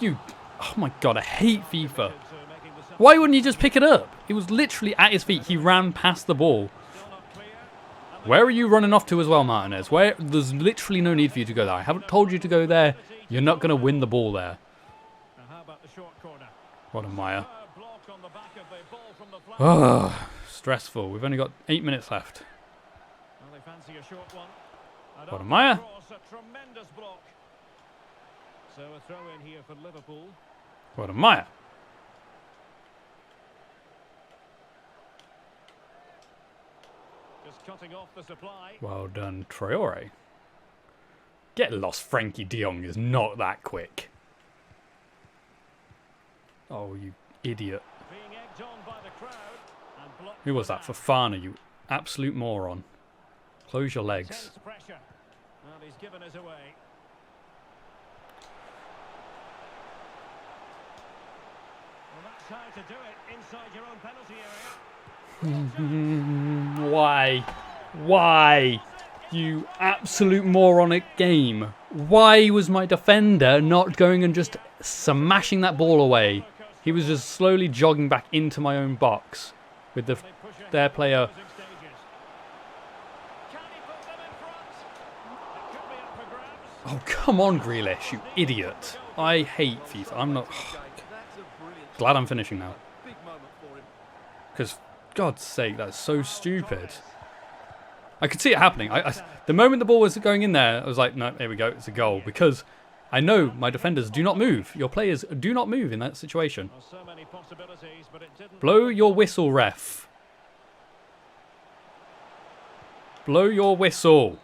You... Oh my god, I hate FIFA. To making the Why wouldn't you just pick it up? It was literally at his feet. He ran past the ball. Still not clear. And the Where are you running off to as well, Martinez? Where? There's literally no need for you to go there. I haven't told you to go there. You're not going to win the ball there. Now how about the short corner? What a Maya. Block on the back of the ball from the flank. Oh, stressful. We've only got 8 minutes left. Well, they fancy a short one. And What a up Maya. across, a tremendous block. So a throw in here for Liverpool. What a Maya. Just cutting off the supply. Well done, Traore. Get lost, Frankie de Jong is not that quick. Oh, you idiot. Being egged on by the crowd and blocked. Who was that? Fofana, you absolute moron. Close your legs. Tense pressure. And he's given us away. Well, that's how to do it inside your own penalty area. Why? Why? You absolute moronic game. Why was my defender not going and just smashing that ball away? He was just slowly jogging back into my own box with their player. Closing stages. Can he put them in front? It could be up for grabs. Oh, come on, Grealish, you idiot. I hate FIFA. I'm not... That's a brilliant Glad I'm finishing now. big moment for him. Because, God's sake, that's so stupid. I could see it happening. The moment the ball was going in there, I was like, no, here we go, it's a goal. Because I know my defenders do not move. Your players do not move in that situation. Well, so many possibilities, but it didn't. Blow your whistle, ref. Blow your whistle.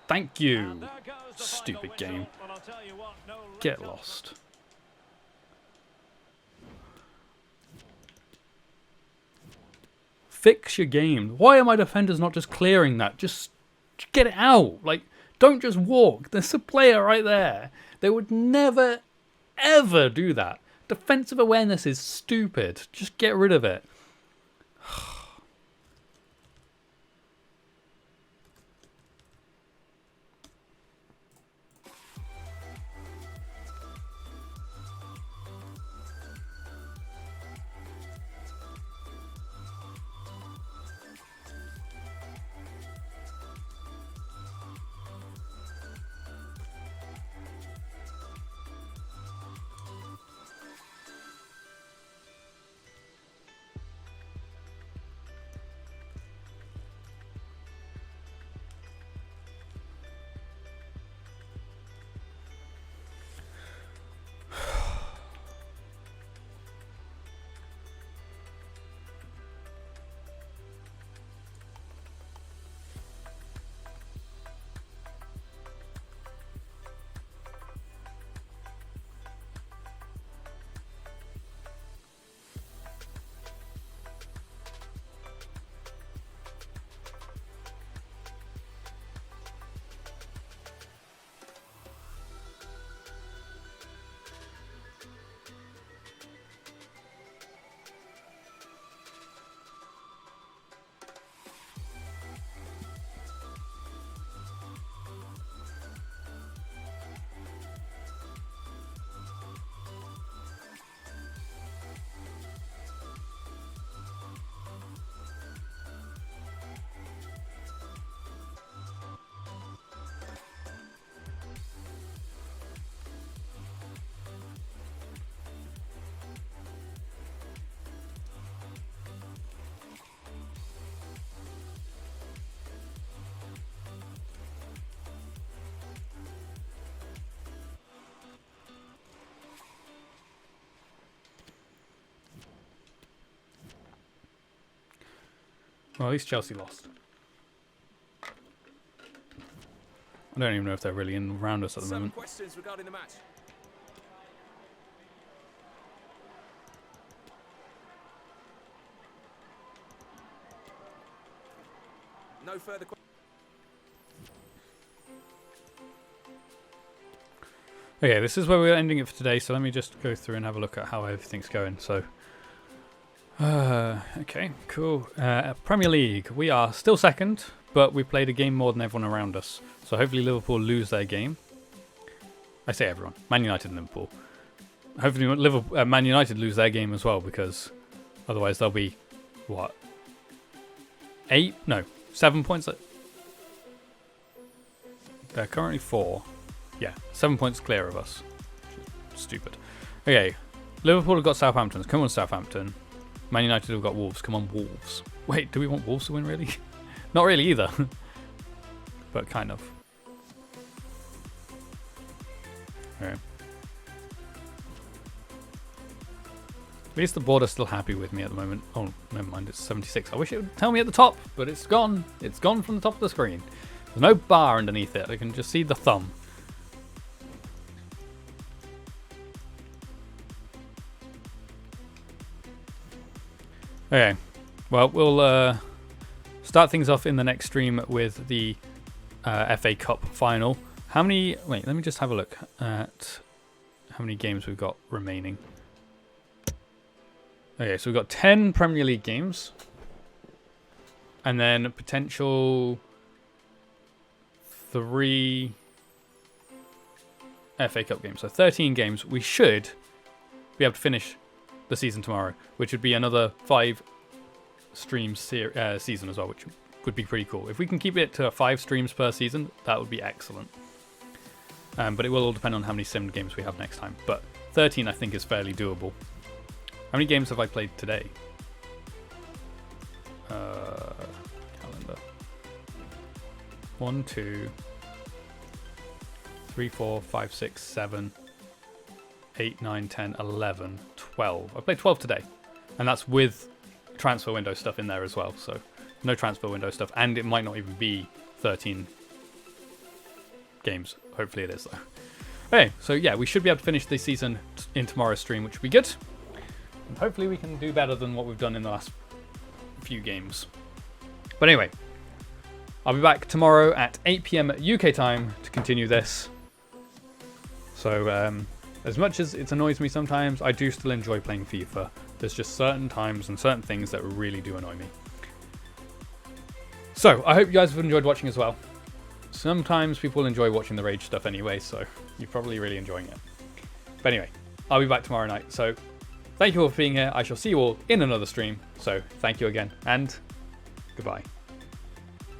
Thank you. And there goes the final Stupid whistle, game. and I'll tell you what, no Get let-up. lost. Fix your game. Why are my defenders not just clearing that? Just get it out. Like, don't just walk. There's a player right there. They would never, ever do that. Defensive awareness is stupid. Just get rid of it. Well, at least Chelsea lost. I don't even know if they're really in around us at the Some moment. questions regarding the match. No further questions. Okay, this is where we're ending it for today, so let me just go through and have a look at how everything's going. So, okay, cool. Premier League, we are still second, but we played a game more than everyone around us. So hopefully Liverpool lose their game. I say everyone, Man United and Liverpool. Hopefully Liverpool, Man United lose their game as well, because otherwise they'll be, what, 8? No, 7 points. They're currently 4. Yeah, 7 points clear of us. Stupid. Okay, Liverpool have got Southampton. Come on, Southampton. Man United have got Wolves. Come on, Wolves. Wait, do we want Wolves to win, really? Not really either. But kind of. Okay. At least the board are still happy with me at the moment. Oh, never mind, it's 76. I wish it would tell me at the top, but it's gone. It's gone from the top of the screen. There's no bar underneath it. I can just see the thumb. Okay, well, we'll start things off in the next stream with the FA Cup final. How many... Wait, let me just have a look at how many games we've got remaining. Okay, so we've got 10 Premier League games. And then potential 3 FA Cup games. So 13 games. We should be able to finish the season tomorrow, which would be another 5 streams season as well, which would be pretty cool. If we can keep it to 5 streams per season, that would be excellent. But it will all depend on how many sim games we have next time. But 13, I think, is fairly doable. How many games have I played today? Calendar. 1, 2, 3, 4, 5, 6, 7, 8, 9, 10, 11, 12. I played 12 today. And that's with transfer window stuff in there as well. So no transfer window stuff. And it might not even be 13 games. Hopefully it is, though. Okay, so yeah, we should be able to finish the season in tomorrow's stream, which would be good. And hopefully we can do better than what we've done in the last few games. But anyway, I'll be back tomorrow at 8 PM UK time to continue this. So as much as it annoys me sometimes, I do still enjoy playing FIFA. There's just certain times and certain things that really do annoy me. So I hope you guys have enjoyed watching as well. Sometimes people enjoy watching the rage stuff anyway, so you're probably really enjoying it. But anyway, I'll be back tomorrow night. So thank you all for being here. I shall see you all in another stream. So thank you again, and goodbye.